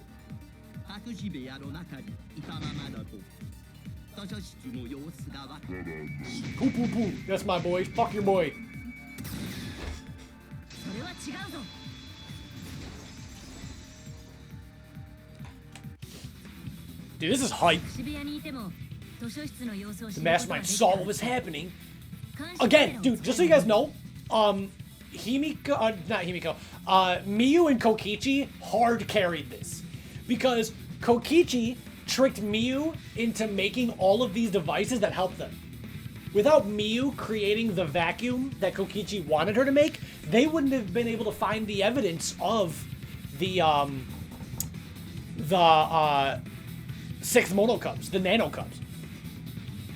隠し部屋の中にいたままだと図書室の様子がわかる Poo poo poo. That's my boy. Fuck your boy. それは違うぞ。 Dude, this is hype. 渋谷にいても図書室の様子を知 The ることが mastermind でき saw た what was happening. 監視カメラ Again, を dude, 使 just so you guys know, Himiko, not Himiko, Miyu and Kokichi hard carried this. Because Kokichi tricked Miyu into making all of these devices that help them. Without Miyu creating the vacuum that Kokichi wanted her to make, they wouldn't have been able to find the evidence of the sixth Mono Cubs, the Nano Cubs.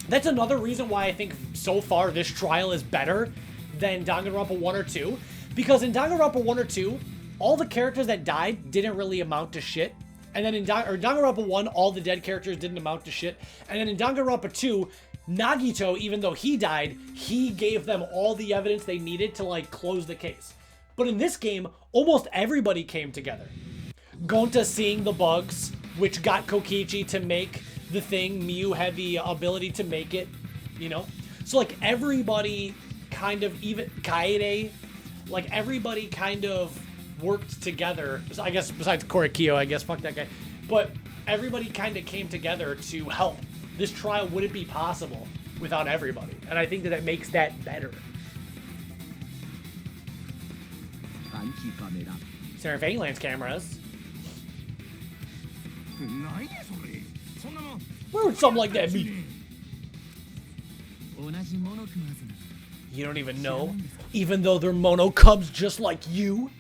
That's another reason why I think so far this trial is better than Danganronpa 1 or 2. Because in Danganronpa 1 or 2, all the characters that died didn't really amount to shit. And then in Danganronpa 1, all the dead characters didn't amount to shit. And then in Danganronpa 2, Nagito, even though he died, he gave them all the evidence they needed to, like, close the case. But in this game, almost everybody came together. Gonta seeing the bugs, which got Kokichi to make the thing. Miyu had the ability to make it, you know? So, like, everybody kind of, even Kaede, like, everybody kind of worked together. I guess, besides Korikyo, I guess, fuck that guy. But everybody kind of came together to help. This trial wouldn't be possible without everybody. And I think that that makes that better. Surveillance cameras. Where would something like that be? You don't even know? Even though they're Mono Cubs just like you?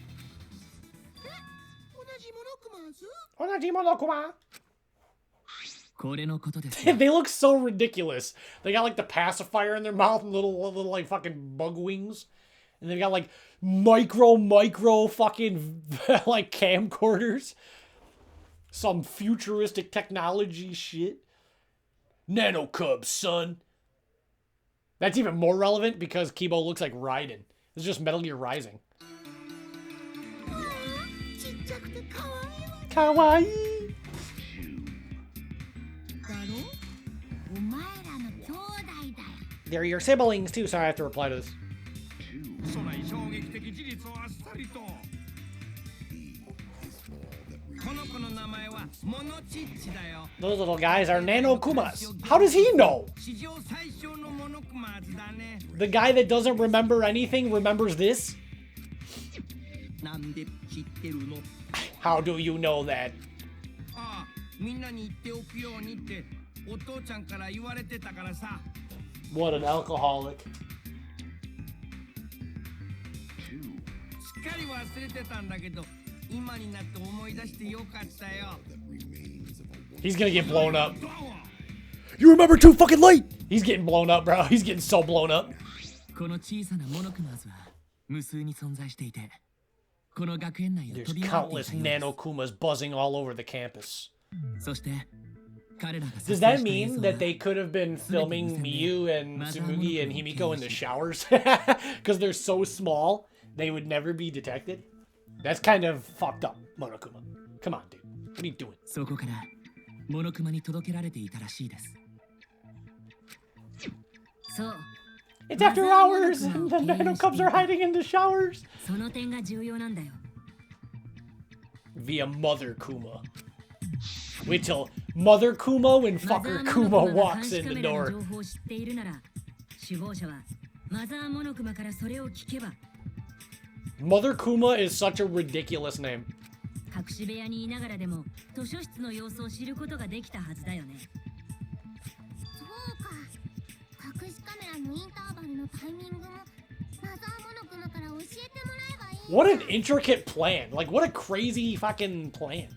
They look so ridiculous. They got like the pacifier in their mouth and little like fucking bug wings. And they've got like micro fucking like camcorders. Some futuristic technology shit. Nano Cubs, son. That's even more relevant because Kibo looks like Raiden. It's just Metal Gear Rising. Kawaii. They're your siblings too. Sorry, I have to reply to this. Those little guys are Nano Kumas. How does he know? The guy that doesn't remember anything remembers this? How do you know that? What an alcoholic. He's gonna get blown up. You remember too fucking late! He's getting blown up, bro. He's getting so blown up. There's countless Nano Kumas buzzing all over the campus. Does that mean that they could have been filming Miyu and Tsumugi and Himiko in the showers? Because they're so small, they would never be detected? That's kind of fucked up, Monokuma. Come on, dude. What are you doing? It's after hours, and the Nano Cubs are hiding in the showers. Via Mother Kuma. Wait till Mother Kuma when fucker Kuma walks in the door. Mother Kuma is such a ridiculous name. What an intricate plan. Like, what a crazy fucking plan.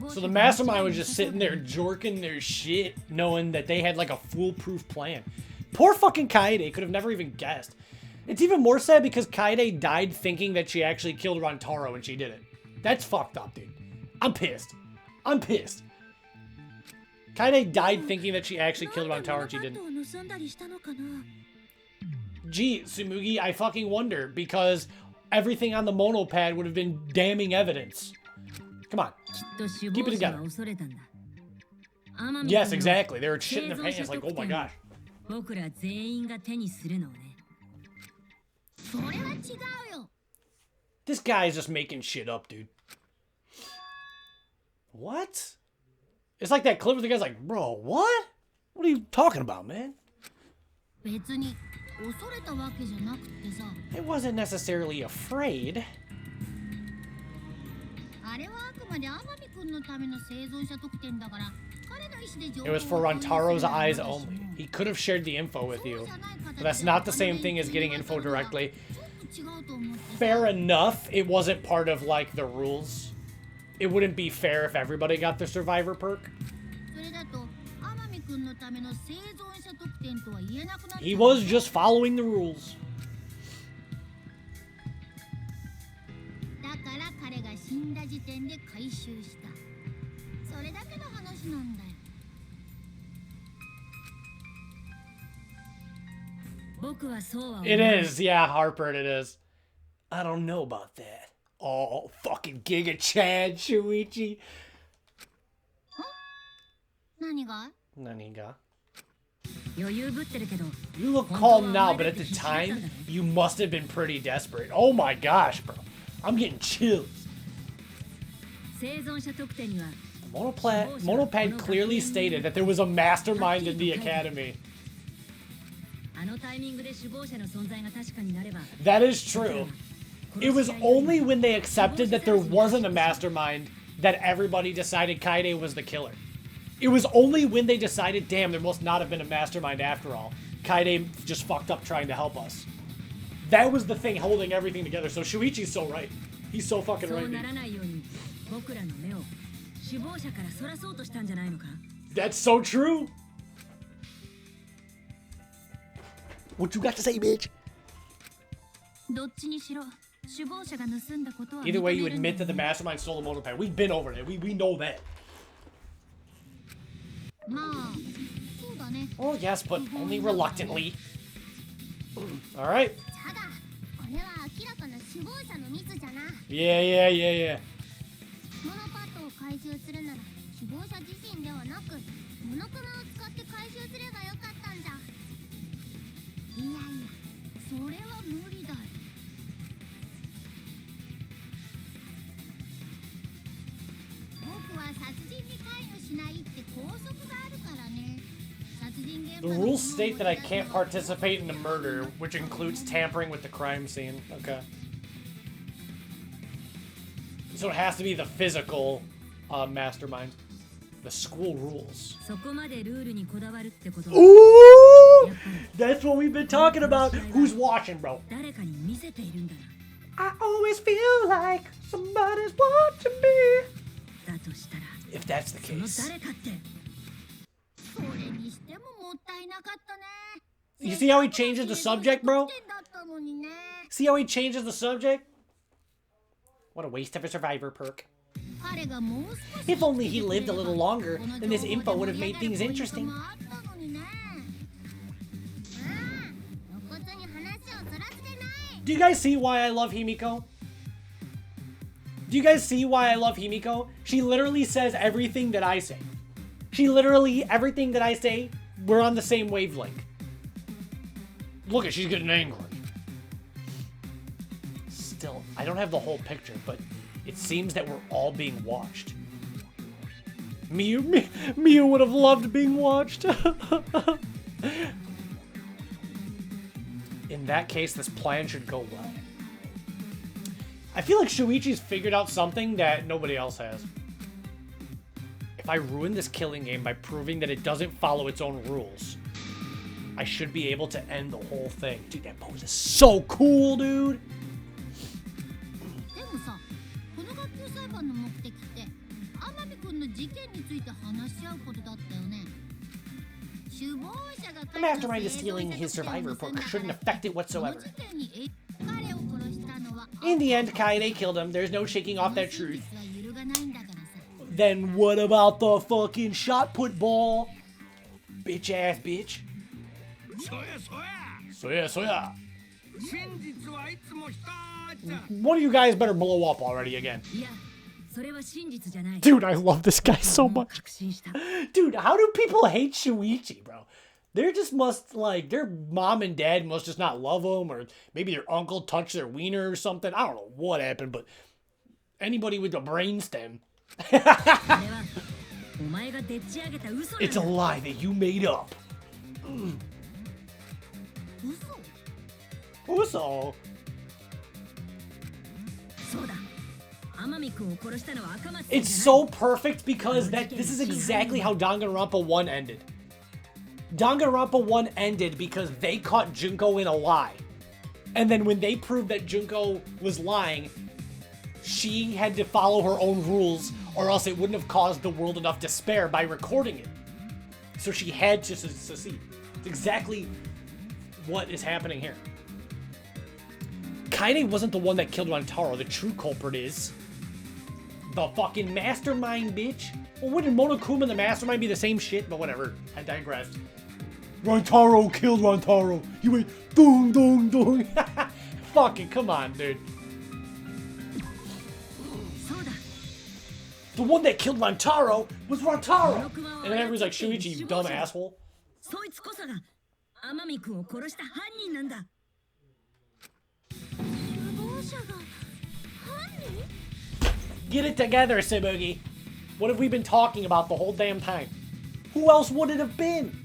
So the Mastermind was just sitting there jorking their shit, knowing that they had like a foolproof plan. Poor fucking Kaede could have never even guessed. It's even more sad because Kaede died thinking that she actually killed Rantaro and she didn't. That's fucked up, dude. I'm pissed. I'm pissed. Kaede died thinking that she actually killed Rantaro and she didn't. Gee, Tsumugi, I fucking wonder, because everything on the monopad would have been damning evidence. Come on. Keep it together. Yes, exactly. They were shitting their pants like, oh my gosh. This guy is just making shit up, dude. What? It's like that clip where the guy's like, bro, what? What are you talking about, man? 恐れたわけじゃなくってさ。 It wasn't necessarily afraid. あれはあくまで天海君のための生存者特典だから、彼の意思で情 It 報を was for Rantaro's 共有 eyes するのは only. He could have shared the info with you, but that's not the same thing as getting info directly. ちょっと違うと思ってさ。 Fair enough, it wasn't part of, like, the rules. It wouldn't be fair if everybody got the survivor perk. それだと天海君のための生存者特典とは言えなくなっちゃう。 He was just following the rules. だから彼が死んだ時点で回収した。それだけの話なんだよ。僕はそうは思う。 It is, yeah, Harper, it is. I don't know about that. Oh, fucking Giga Chad, Shuichi. 何が？ Naniga. 余裕ぶってるけど、 You look calm now, but at the time, you must have been pretty desperate. Oh my gosh, bro. I'm getting chills. 生存者特典には Monopad clearly stated that there was a mastermind in the academy. あのタイミングで首謀者の存在が確かになれば、 That is true. It was only when they accepted that there wasn't a mastermind that everybody decided Kaede was the killer. It was only when they decided, damn, there must not have been a mastermind after all. Kaede just fucked up trying to help us. That was the thing holding everything together. So Shuichi's so right. He's so fucking そう right. ならないように僕らの目を首謀者からそらそうとしたんじゃないのか。 That's so true. What you got to say, bitch? どっちにしろ首謀者が盗んだことは Either way, you 認めるんだ admit that the mastermind stole the monopad. We've been over it. We know that. まあ、そうだね。 Oh, yes, but only reluctantly. All right. ただ、これは明らかな首謀者のミスじゃな。 Yeah. モノパッドを回収するなら、首謀者自身ではなく、モノクマを使って回収すればよかったんじゃ。いやいや、それは無理だよ。僕は殺人に関与しないって拘束があるからね。殺人現 The 場の rules state that I can't participate in a murder, which includes tampering with the crime scene. Okay. So it has to be the physical mastermind. The school rules. そこまでルールにこだわるってことは Ooh! That's what we've been talking about. Who's watching, bro? 誰かに見せているんだ I always feel like somebody's watching me. な。だとしたら If that's the その case. 誰かってそれにしてももったいなかったね。 You see how he changes the subject, bro? 得点だったのにね。 See how he changes the subject? What a waste of a survivor perk. 彼がもう少し If only he lived a little longer, then this info would have made things interesting. もあったのにね。露骨に話をそらせてない。 Do you guys see why I love Himiko? Do you guys see why I love Himiko? She literally says everything that I say. She literally, everything that I say, we're on the same wavelength. Look at, she's getting angry. Still, I don't have the whole picture, but it seems that we're all being watched. Miyu would have loved being watched. In that case, this plan should go well. I feel like Shuichi's figured out something that nobody else has. If I ruin this killing game by proving that it doesn't follow its own rules, I should be able to end the whole thing. Dude, that pose is so cool, dude. でもさ、この学級裁判の目的って天海君の事件について話し合うことだったよね。首謀者が The mastermind is stealing his survivor perk shouldn't affect it この whatsoever. 事件に彼を殺したのは In the end, Kaede killed him. There's no shaking off that truth. は揺るがないんだからさ。 Then what about the fucking shot put ball? Bitch ass bitch. そや So yeah. 真実はいつも一つ。 One of you guys better blow up already again. いやそれは真実じゃない。 Dude, I love this guy so もう much. 確信した。 Dude, how do people hate Shuichi, bro? They just must, like, their mom and dad must just not love them, or maybe their uncle touched their wiener or something. I don't know what happened, but anybody with a brainstem. あれはお前がでっち上げた嘘 It's a lie that you made up. 嘘？ Uso. It's so perfect because this is exactly how Danganronpa 1 ended. Danganronpa 1 ended because they caught Junko in a lie. And then when they proved that Junko was lying, she had to follow her own rules or else it wouldn't have caused the world enough despair by recording it. So she had to succeed. It's exactly what is happening here. Kaede wasn't the one that killed Rantaro. The true culprit is the fucking Mastermind, bitch. Well, wouldn't Monokuma and the Mastermind be the same shit? But whatever. I digressed. Rantaro killed Rantaro. You went dong dong dong. Fucking come on, dude. The one that killed Rantaro was Rantaro. And then everybody's like, Shuichi, you dumb asshole. Get it together, Sabugi. What have we been talking about the whole damn time? Who else would it have been?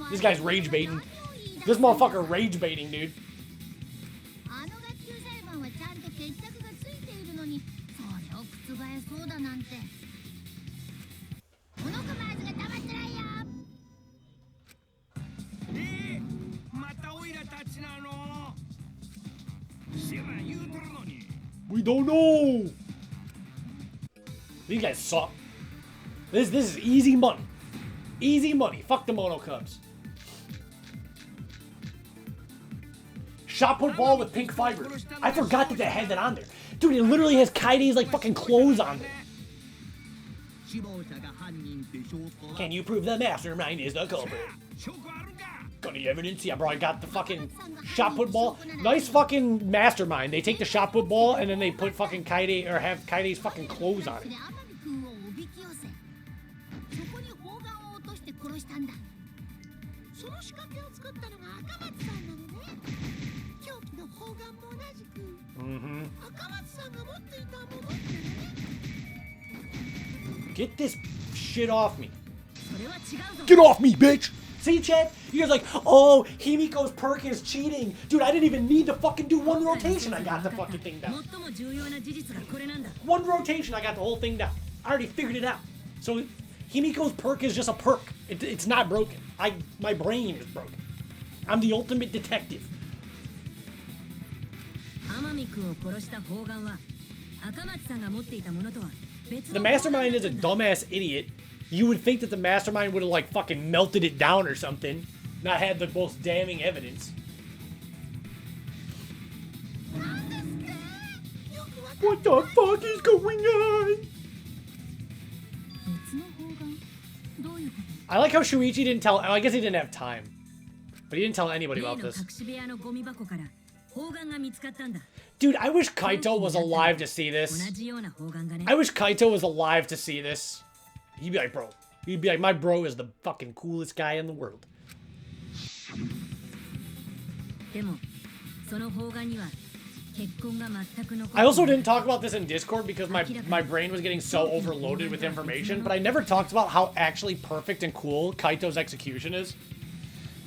This guy's rage baiting. This motherfucker rage baiting, dude. We don't know. These guys suck. This is easy money. Easy money. Fuck the Mono Cubs. Shot put ball with pink fiber. I forgot that they had that on there. Dude, it literally has Kaide's like fucking clothes on there. Can you prove the Mastermind is the culprit? Got any evidence? Yeah, bro, I got the fucking shot put ball. Nice fucking Mastermind. They take the shot put ball and then they put fucking Kaede, or have Kaide's fucking clothes on it. Mm-hmm. Get this shit off me. Get off me, bitch! See, Chad? You guys like, oh, Himiko's perk is cheating. Dude, I didn't even need to fucking do one rotation. I got the fucking thing down. One rotation, I got the whole thing down. I already figured it out. So, Himiko's perk is just a perk. It's not broken. My brain is broken. I'm the ultimate detective. The Mastermind is a dumbass idiot. You would think that the Mastermind would have like fucking melted it down or something. Not had the most damning evidence. What the fuck is going on? I like how Shuichi didn't tell. I guess he didn't have time. But he didn't tell anybody about this. Dude, I wish Kaito was alive to see this. I wish Kaito was alive to see this. He'd be like, bro. He'd be like, my bro is the fucking coolest guy in the world. I also didn't talk about this in Discord because my brain was getting so overloaded with information, but I never talked about how actually perfect and cool Kaito's execution is.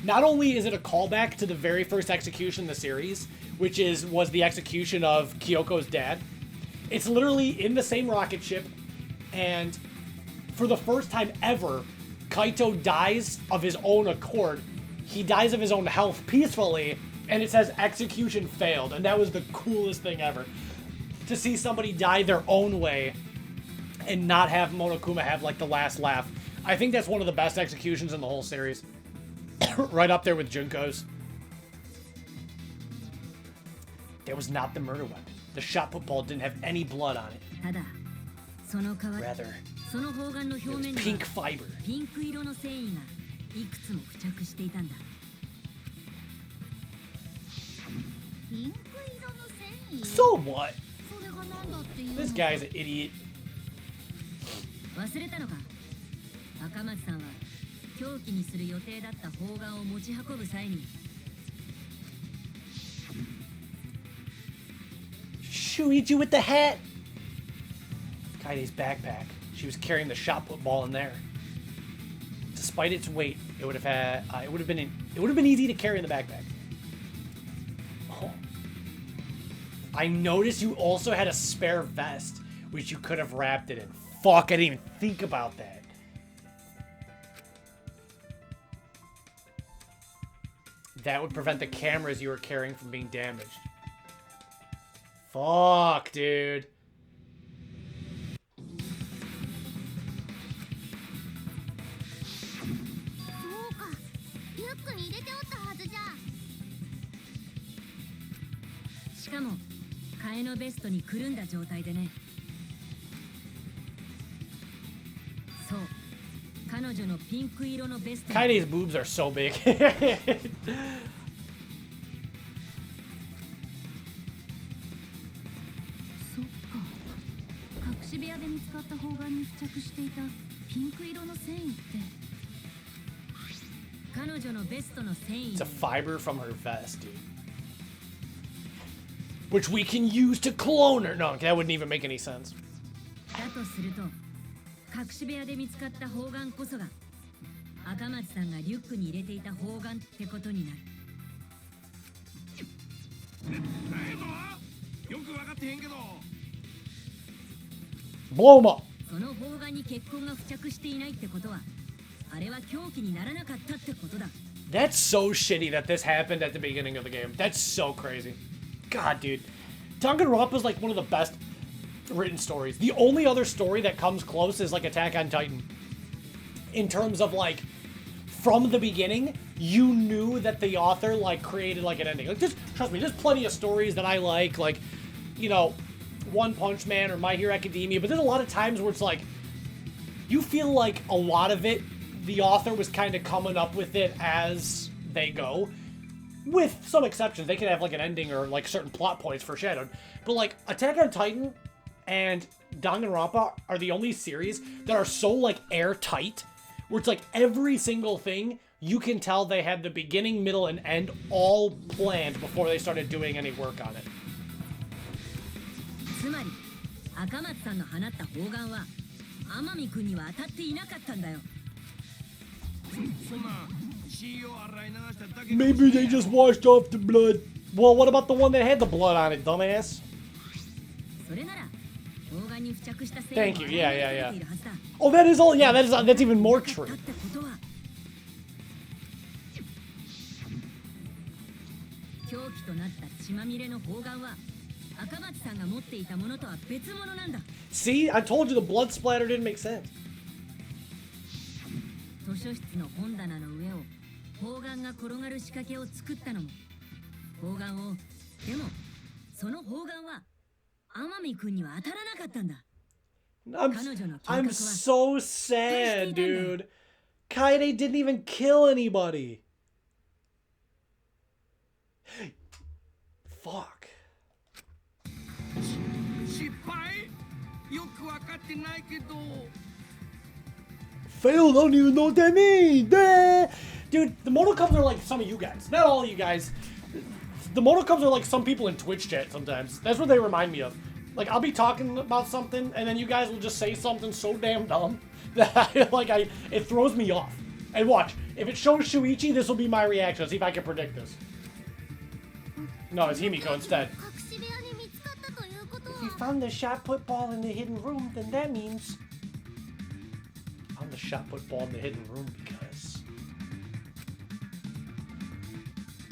Not only is it a callback to the very first execution in the series, which was the execution of Kyoko's dad, it's literally in the same rocket ship, and for the first time ever, Kaito dies of his own accord. He dies of his own health peacefully, and it says execution failed, and that was the coolest thing ever. To see somebody die their own way and not have Monokuma have like the last laugh. I think that's one of the best executions in the whole series. Right up there with Junko's. That was not the murder weapon. The shot put ball didn't have any blood on it. Rather, it was pink fiber. So what? This guy's an idiot. Shuichi with the hat. Kaide's backpack. She was carrying the shot put ball in there. Despite its weight, It would have had. It would have been easy to carry in the backpack. Oh. I noticed you also had a spare vest, which you could have wrapped it in. Fuck! I didn't even think about that. That would prevent the cameras you were carrying from being damaged. Fuck, dude. Kaide's boobs are so big. 隠し部屋で見つかった方眼に付着していたピンク色の繊維って。彼女のベストの繊維。 It's a fiber from her vest, dude. Which we can use to clone her. No, that wouldn't even make any sense. だとすると、隠し部屋で見つかった方眼こそが赤松さんがリュックに入れていた方眼ってことになる。よくわかってへんけど。 Blow him up. その方眼に血痕が付着していないってことは、あれは凶器にならなかったってことだ。 That's so shitty that this happened at the beginning of the game. That's so crazy. God, dude. Danganronpa is like one of the best written stories. The only other story that comes close is like Attack on Titan. In terms of like, from the beginning, you knew that the author like created like an ending. Like, just trust me, there's plenty of stories that I like, you know, One Punch Man or My Hero Academia, but there's a lot of times where it's like, you feel like a lot of it, the author was kind of coming up with it as they go. With some exceptions, they can have like an ending or like certain plot points foreshadowed. But like Attack on Titan and Danganronpa are the only series that are so like airtight, where it's like every single thing, you can tell they had the beginning, middle, and end all planned before they started doing any work on it. つまり赤松さんの放った砲丸は天海君には当たっていなかったんだよ。 Maybe they just washed off the blood. Well, what about the one that had the blood on it, dumbass? Thank you. Yeah. Oh, that is all. Yeah, that's even more true. See, I told you the blood splatter didn't make sense. 図書室の本棚の上を砲丸が転がる仕掛けを作ったのも砲丸をでもその砲丸は天海君には当たらなかったんだ。 I'm so sad, dude. Kaede didn't even kill anybody. Fuck. Failed, I don't even know what that means. Dude, the Motocoms are like some of you guys. Not all of you guys. The Motocoms are like some people in Twitch chat sometimes. That's what they remind me of. Like, I'll be talking about something, and then you guys will just say something so damn dumb that it throws me off. And watch, if it shows Shuichi, this will be my reaction. Let's see if I can predict this. No, it's Himiko instead. If you found the shot put ball in the hidden room, then that means... Found the shot put ball in the hidden room because...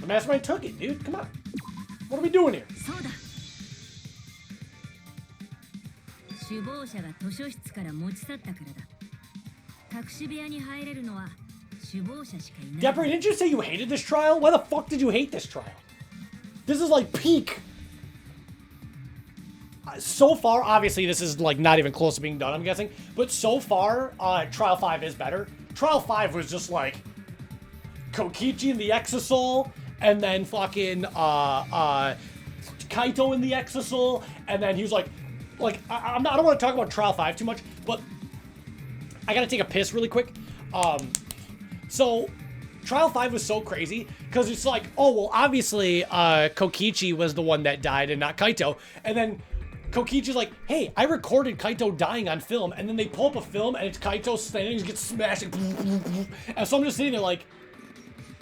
The Mastermind took it, dude. Come on. What are we doing here? 首謀者が図書室から持ち去ったからだ。隠し部屋に入れるのは首謀者しかいない。 Depri, didn't you say you hated this trial? Why the fuck did you hate this trial? This is like peak. So far, obviously this is like not even close to being done, I'm guessing. But so far, Trial 5 is better. Trial 5 was just like Kokichi in the Exisol, and then fucking Kaito in the Exisol, and then he was like I don't want to talk about Trial 5 too much, but I gotta take a piss really quick. So Trial 5 was so crazy because it's like, oh well, obviously Kokichi was the one that died and not Kaito, and then Kokichi's like, hey, I recorded Kaito dying on film, and then they pull up a film, and it's Kaito standing, he gets smashed, and so I'm just sitting there like,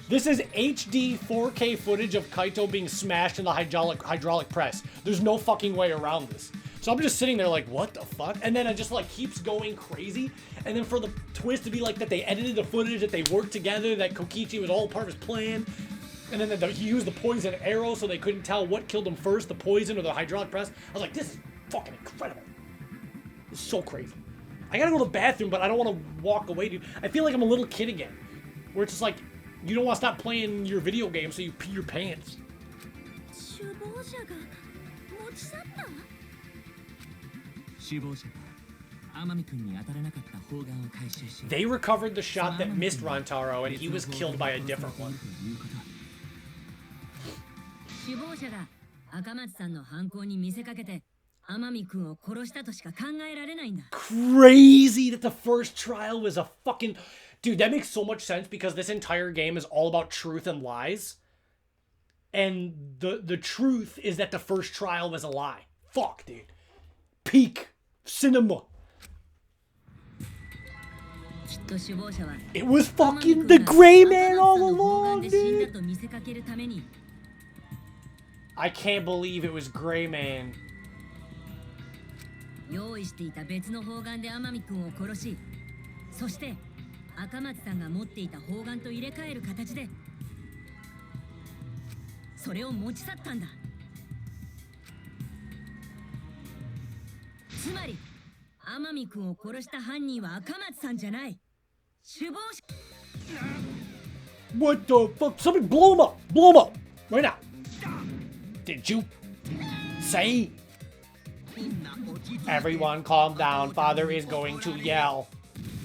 this is HD 4K footage of Kaito being smashed in the hydraulic press. There's no fucking way around this. So I'm just sitting there like, what the fuck? And then it just like keeps going crazy, and then for the twist to be like that they edited the footage, that they worked together, that Kokichi was all part of his plan. And then he used the poison arrow so they couldn't tell what killed him first, the poison or the hydraulic press. I was like, this is fucking incredible. It's so crazy. I gotta go to the bathroom, but I don't want to walk away, dude. I feel like I'm a little kid again. Where it's just like, you don't want to stop playing your video game, so you pee your pants. They recovered the shot that missed Rantaro, and he was killed by a different one. Crazy that the first trial was a fucking... Dude, that makes so much sense because this entire game is all about truth and lies. And the truth is that the first trial was a lie. Fuck, dude. Peak cinema. It was fucking the gray man all along, dude. I can't believe it was Gray Man. What the fuck? Somebody blow him up! Blow him up! Right now! Did you say? Everyone calm down. Father is going to yell.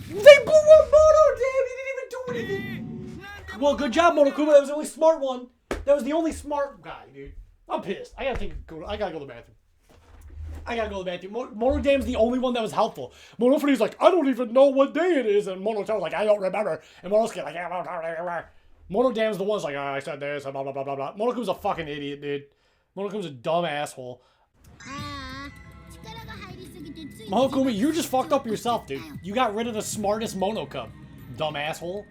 They blew up Mono! Damn, he didn't even do anything! Well, good job, Monokuma. That was the only smart one. That was the only smart guy, dude. I'm pissed. I gotta go to the bathroom. I gotta go to the bathroom. Monodam's the only one that was helpful. Monofuni's like, I don't even know what day it is. And Monotail's like, I don't remember. And Monosuke's like, I don't remember. Monodam's the one's like, oh, I said this, blah, blah, blah, blah, blah. Monokuma's a fucking idiot, dude. Monokuma's a dumb asshole. Monokuma, you just fucked up yourself, dude. You got rid of the smartest Monokuma. Dumb asshole.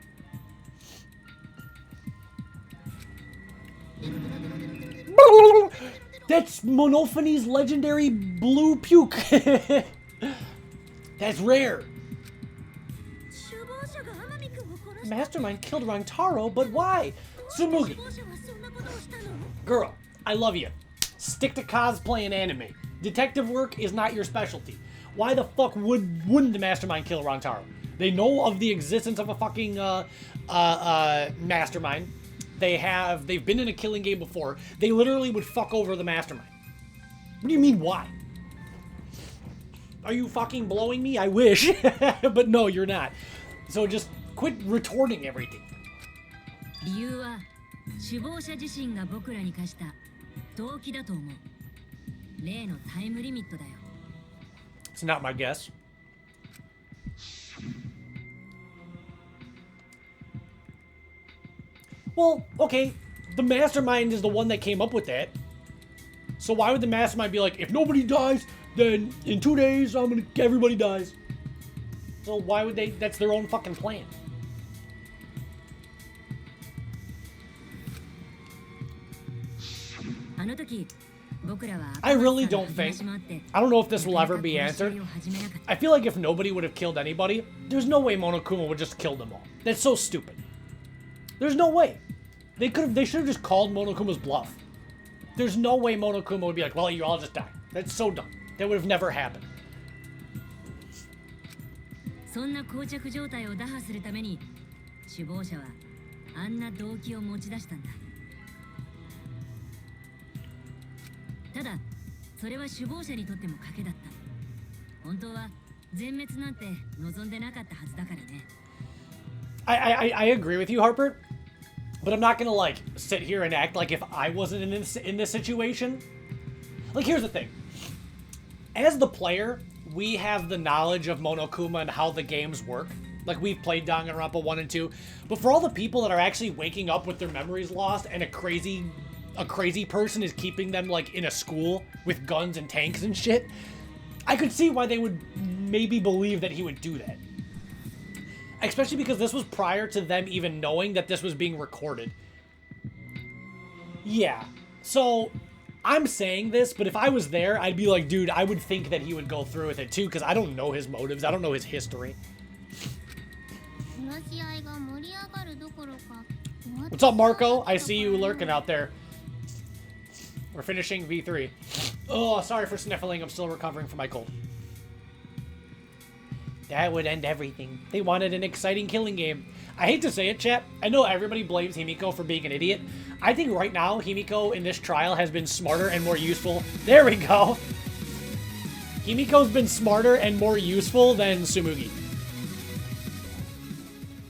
That's Monophanie's legendary blue puke. That's rare. Mastermind killed Rantaro, but why? Tsumugi. Girl, I love you. Stick to cosplay and anime. Detective work is not your specialty. Why the fuck wouldn't the Mastermind kill Rantaro? They know of the existence of a fucking Mastermind. They've been in a killing game before. They literally would fuck over the Mastermind. What do you mean, why? Are you fucking blowing me? I wish. But no, you're not. So just quit retorting everything. It's not my guess. Well, okay, the Mastermind is the one that came up with that. So why would the Mastermind be like, if nobody dies, then in 2 days, everybody dies. So why would they, that's their own fucking plan. I really don't think, I don't know if this will ever be answered. I feel like if nobody would have killed anybody, there's no way Monokuma would just kill them all. That's so stupid. There's no way. They should have just called Monokuma's bluff. There's no way Monokuma would be like, well, you all just die. That's so dumb. That would have never happened. I agree with you, Harper. But I'm not gonna, like, sit here and act like if I wasn't in this situation. Like, here's the thing. As the player, we have the knowledge of Monokuma and how the games work. Like, we've played Danganronpa 1 and 2. But for all the people that are actually waking up with their memories lost and a crazy a crazy person is keeping them, like, in a school with guns and tanks and shit, I could see why they would maybe believe that he would do that. Especially because this was prior to them even knowing that this was being recorded. Yeah. So, I'm saying this, but if I was there, I'd be like, dude, I would think that he would go through with it too, because I don't know his motives. I don't know his history. What's up, Marco? I see you lurking out there. We're finishing V3. Oh, sorry for sniffling. I'm still recovering from my cold. That would end everything. They wanted an exciting killing game. I hate to say it, chat. I know everybody blames Himiko for being an idiot. I think right now, Himiko in this trial has been smarter and more useful. There we go. Himiko's been smarter and more useful than Tsumugi.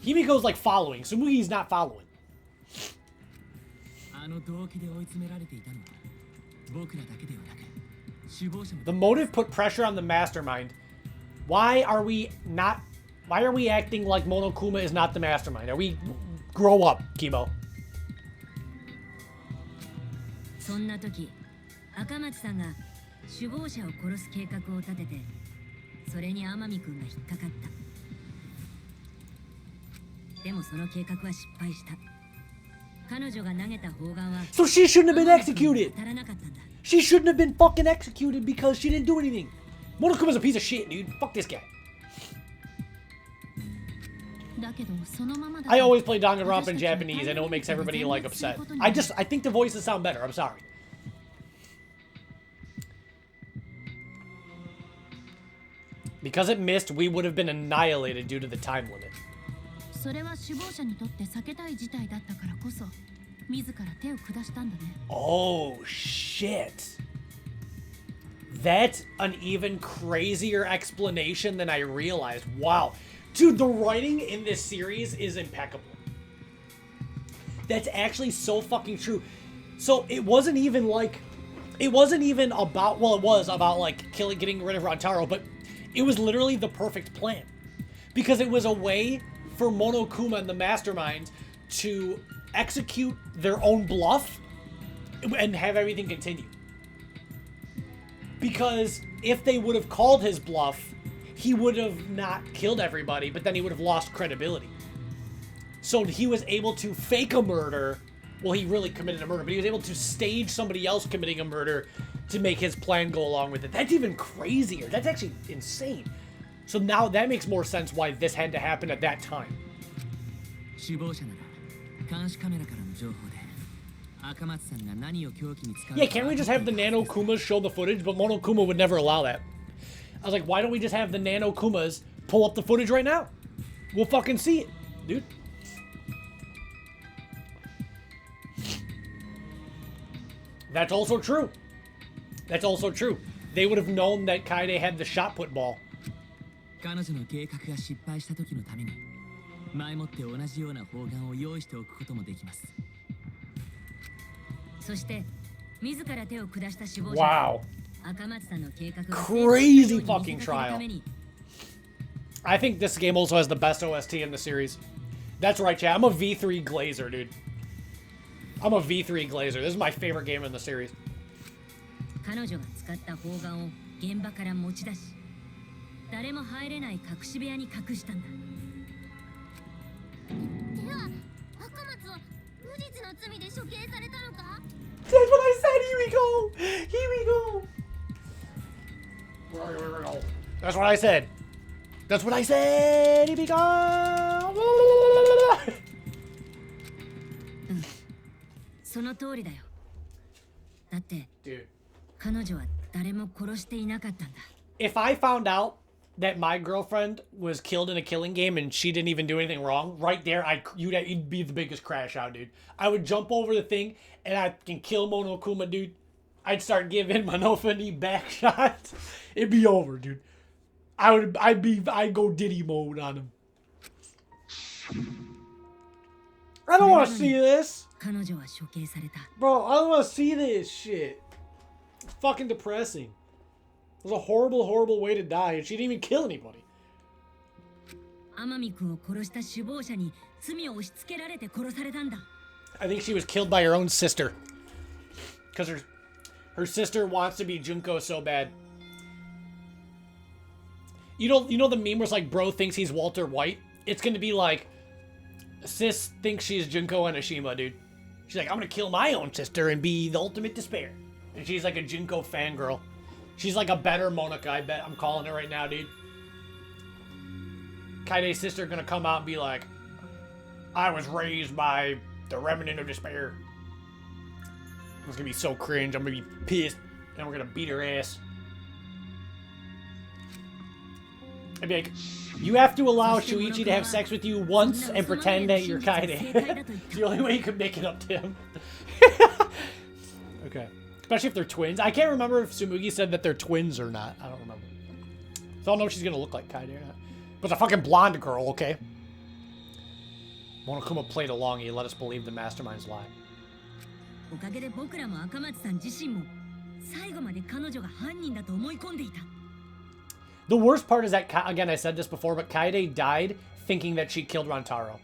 Himiko's like following. Tsumugi's not following. The motive put pressure on the mastermind. Why are we acting like Monokuma is not the mastermind? Are we... Grow up, Kibo. そんな時、赤松さんが首謀者を殺す計画を立てて、それに天海くんが引っかかった。でもその計画は失敗した。彼女が投げた砲丸は So she shouldn't have been executed. She shouldn't have been fucking executed because she didn't do anything. Monokuma's a piece of shit, dude. Fuck this guy. I always play Danganronpa in Japanese. I know it makes everybody, like, upset. I think the voices sound better. I'm sorry. Because it missed, we would have been annihilated due to the time limit. Oh, shit. That's an even crazier explanation than I realized. Wow. Dude, the writing in this series is impeccable. That's actually so fucking true. So it wasn't even like... It wasn't even about... Well, it was about, like, getting rid of Rantaro, but it was literally the perfect plan. Because it was a way for Monokuma and the Mastermind to execute their own bluff and have everything continue. Because if they would have called his bluff, he would have not killed everybody, but then he would have lost credibility. So he was able to fake a murder. Well, he really committed a murder, but he was able to stage somebody else committing a murder to make his plan go along with it. That's even crazier. That's actually insane. So now that makes more sense why this had to happen at that time. Yeah, can't we just have the Nano Kumas show the footage? But Monokuma would never allow that. I was like, why don't we just have the Nano Kumas pull up the footage right now? We'll fucking see it, dude. That's also true. That's also true. They would have known that Kaede had the shot put ball. Wow. Crazy fucking trial. I think this game also has the best OST in the series. That's right, chat. I'm a V3 Glazer, dude. I'm a V3 Glazer. This is my favorite game in the series. That's what I said! Here we go! Here we go! That's what I said! That's what I said! Here we go! Dude. If I found out that my girlfriend was killed in a killing game and she didn't even do anything wrong, right there, you'd be the biggest crash out, dude. I would jump over the thing and I can kill Monokuma, dude. I'd start giving Monofani back shots. It'd be over, dude. I'd go Diddy mode on him. I don't want to see this. Bro, I don't want to see this shit. It's fucking depressing. It was a horrible, horrible way to die, and she didn't even kill anybody. I think she was killed by her own sister. Because her sister wants to be Junko so bad. You know the meme where it's like, bro thinks he's Walter White? It's going to be like, sis thinks she's Junko Enoshima, dude. She's like, I'm going to kill my own sister and be the ultimate despair. And she's like a Junko fangirl. She's like a better Monica, I bet. I'm calling it right now, dude. Kaide's sister going to come out and be like, I was raised by the remnant of despair. It's going to be so cringe. I'm going to be pissed. And we're going to beat her ass. I'd be like, you have to allow Shuichi to have sex with you once and pretend that you're Kaide. It's the only way you could make it up to him. Okay. Especially if they're twins. I can't remember if Tsumugi said that they're twins or not. I don't remember. So I don't know if she's going to look like Kaide or not. But the fucking blonde girl, okay? Monokuma played along. He let us believe the Mastermind's lie. The worst part is that, again, I said this before, but Kaede died thinking that she killed Rantaro.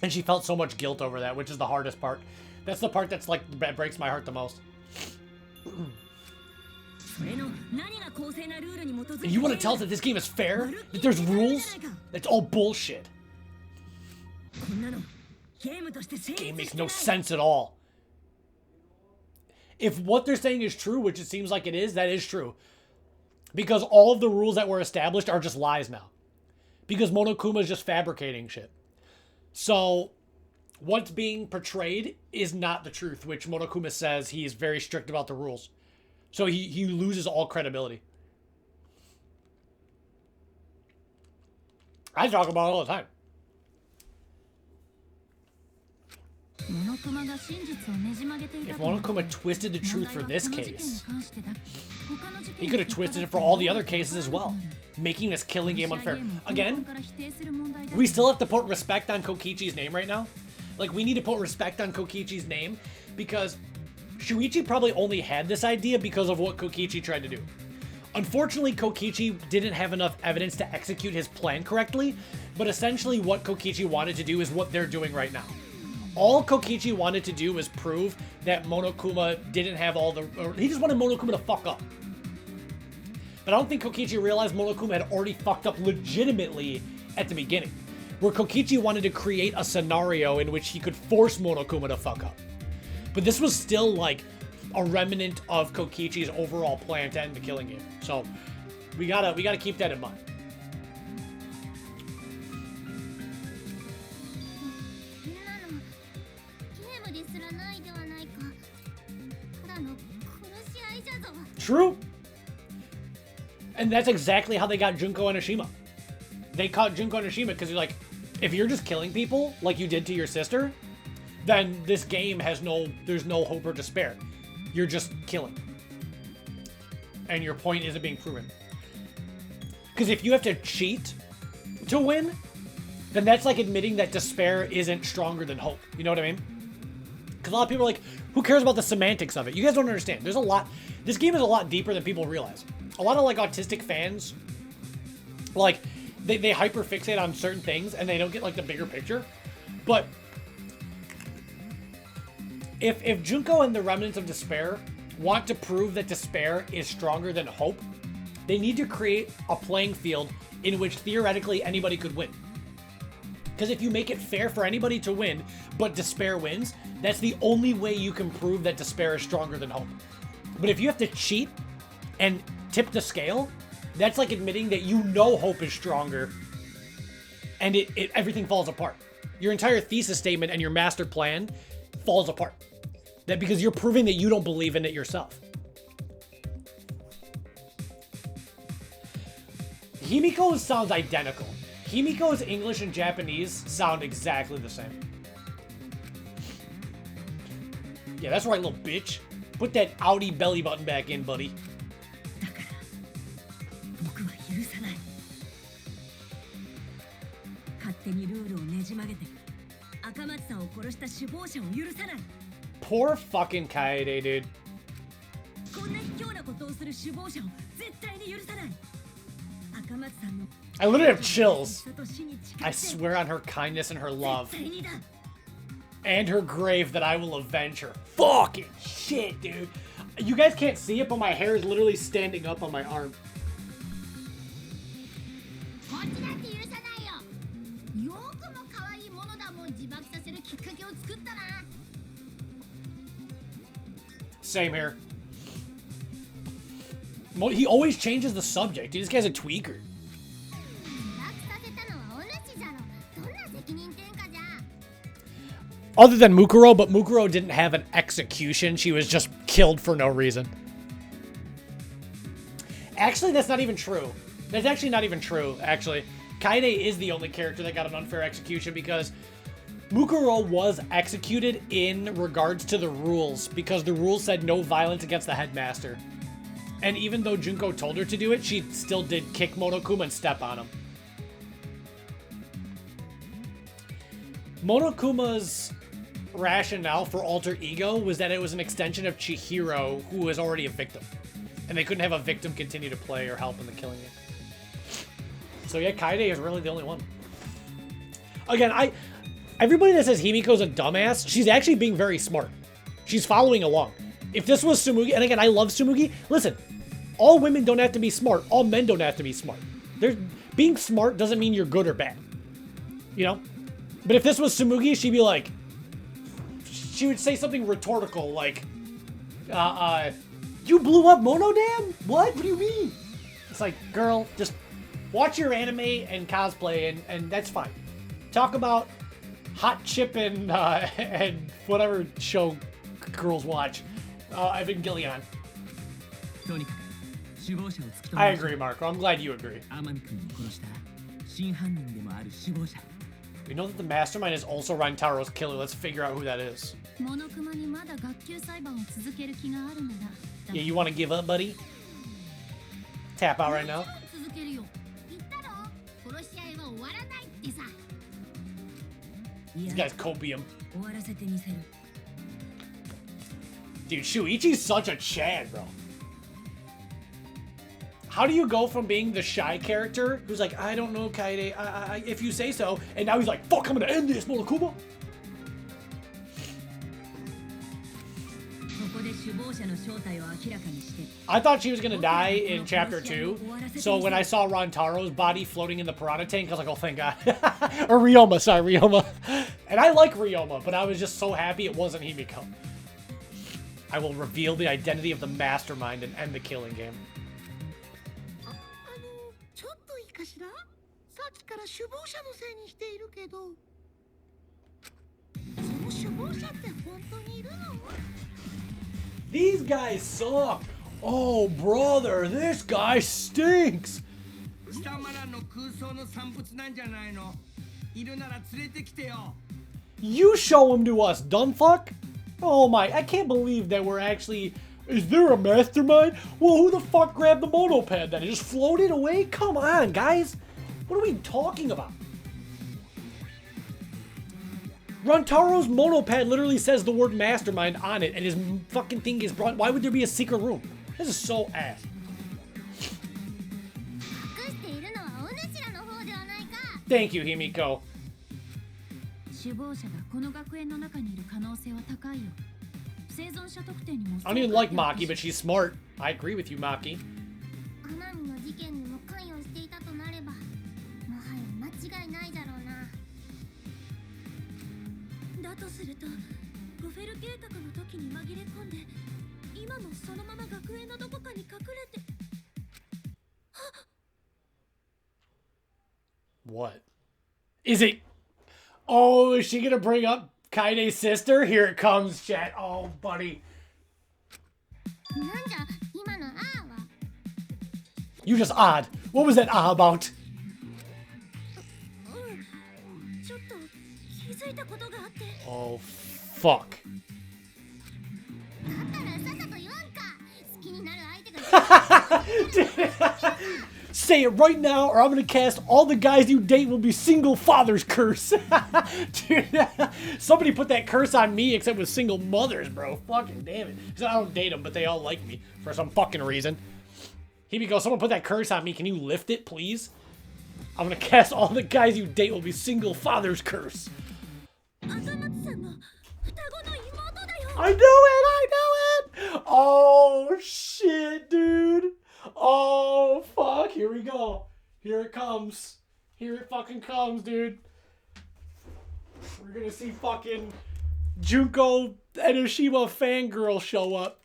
And she felt so much guilt over that, which is the hardest part. That's the part that's like, that breaks my heart the most. And you want to tell us that this game is fair? That there's rules? That's all bullshit. This game makes no sense at all. If what they're saying is true, which it seems like it is, that is true. Because all of the rules that were established are just lies now. Because Monokuma is just fabricating shit. So, what's being portrayed is not the truth, which Monokuma says he is very strict about the rules. So he loses all credibility. I talk about it all the time. If Monokuma twisted the truth for this case, he could have twisted it for all the other cases as well, making this killing game unfair. Again, we still have to put respect on Kokichi's name right now. Like, we need to put respect on Kokichi's name because Shuichi probably only had this idea because of what Kokichi tried to do. Unfortunately, Kokichi didn't have enough evidence to execute his plan correctly, but essentially what Kokichi wanted to do is what they're doing right now. All Kokichi wanted to do was prove that Monokuma didn't have all the... he just wanted Monokuma to fuck up. But I don't think Kokichi realized Monokuma had already fucked up legitimately at the beginning. Where Kokichi wanted to create a scenario in which he could force Monokuma to fuck up. But this was still like a remnant of Kokichi's overall plan to end the killing game. So we gotta keep that in mind. True. And that's exactly how they got Junko Enoshima. They caught Junko Enoshima because you're like, if you're just killing people like you did to your sister, then this game has there's no hope or despair. You're just killing. And your point isn't being proven. Because if you have to cheat to win, then that's like admitting that despair isn't stronger than hope. You know what I mean? Because a lot of people are like, who cares about the semantics of it? You guys don't understand. There's a lot. This game is a lot deeper than people realize. A lot of like autistic fans, like they hyper fixate on certain things and they don't get like the bigger picture. But if Junko and the remnants of despair want to prove that despair is stronger than hope, they need to create a playing field in which theoretically anybody could win. Because if you make it fair for anybody to win, but despair wins, that's the only way you can prove that despair is stronger than hope. But if you have to cheat and tip the scale, that's like admitting that you know hope is stronger and everything falls apart. Your entire thesis statement and your master plan falls apart. That because you're proving that you don't believe in it yourself. Himiko's sounds identical. Himiko's English and Japanese sound exactly the same. Yeah, that's right, little bitch. Put that Audi belly button back in, buddy. Poor fucking Kaede, dude. I literally have chills. I swear on her kindness and her love. And her grave that I will avenge her. Fucking shit, dude. You guys can't see it, but my hair is literally standing up on my arm. Same here. He always changes the subject. Dude, this guy's a tweaker. Other than Mukuro, but Mukuro didn't have an execution. She was just killed for no reason. Actually, that's not even true. That's actually not even true, actually. Kaede is the only character that got an unfair execution because Mukuro was executed in regards to the rules because the rules said no violence against the headmaster. And even though Junko told her to do it, she still did kick Monokuma and step on him. Monokuma's rationale for alter ego was that it was an extension of Chihiro, who was already a victim. And they couldn't have a victim continue to play or help in the killing game. So yeah, Kaede is really the only one. Again, everybody that says Himiko's a dumbass, she's actually being very smart. She's following along. If this was Tsumugi, and again, I love Tsumugi, listen, all women don't have to be smart. All men don't have to be smart. Being smart doesn't mean you're good or bad. You know? But if this was Tsumugi, she'd be like, she would say something rhetorical like, you blew up Monodam? What? What do you mean? It's like, girl, just watch your anime and cosplay and that's fine. Talk about Hot Chip and whatever show girls watch. Evangelion. I agree, Marco. I'm glad you agree. We know that the Mastermind is also Rantaro's killer. Let's figure out who that is. Yeah, you want to give up, buddy? Tap out right now. This guy's copium. Dude, Shuichi's such a Chad, bro. How do you go from being the shy character who's like, I don't know, Kaede, if you say so, and now he's like, fuck, I'm gonna end this, Monokuma? I thought she was gonna die in chapter 2, so when I saw Rantaro's body floating in the piranha tank, I was like, oh, thank God. Or Ryoma, sorry, Ryoma. And I like Ryoma, but I was just so happy it wasn't Himiko. I will reveal the identity of the Mastermind and end the killing game. These guys suck. Oh, brother, this guy stinks. You show him to us, dumb fuck. Oh my, I can't believe that we're actually... Is there a mastermind? Well, who the fuck grabbed the monopad then? It just floated away? Come on, guys. What are we talking about? Rantaro's monopad literally says the word mastermind on it, and his fucking thing is brought... Why would there be a secret room? This is so ass. Thank you, Himiko. I don't even like Maki, but she's smart. I agree with you, Maki. What? Is it... Oh, is she gonna bring up Kaide's sister? Here it comes, chat. Oh, buddy. You just odd. What was that ah about? Oh, fuck. Say it right now, or I'm gonna cast all the guys you date will be single fathers curse. Dude, somebody put that curse on me except with single mothers, bro. Fucking damn it. Because I don't date them, but they all like me for some fucking reason. Himiko, someone put that curse on me. Can you lift it, please? I'm gonna cast all the guys you date will be single fathers curse. I knew it! Oh, shit, dude. Oh, fuck. Here we go. Here it comes. Here it fucking comes, dude. We're gonna see fucking Junko Enoshima fangirl show up.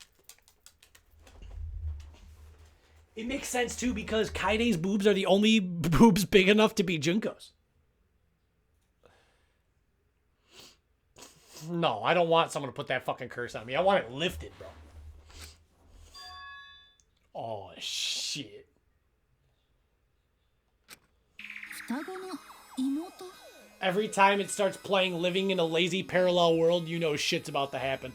It makes sense, too, because Kaide's boobs are the only boobs big enough to be Junko's. No, I don't want someone to put that fucking curse on me. I want it lifted, bro. Oh, shit. Every time it starts playing Living in a Lazy Parallel World, you know shit's about to happen.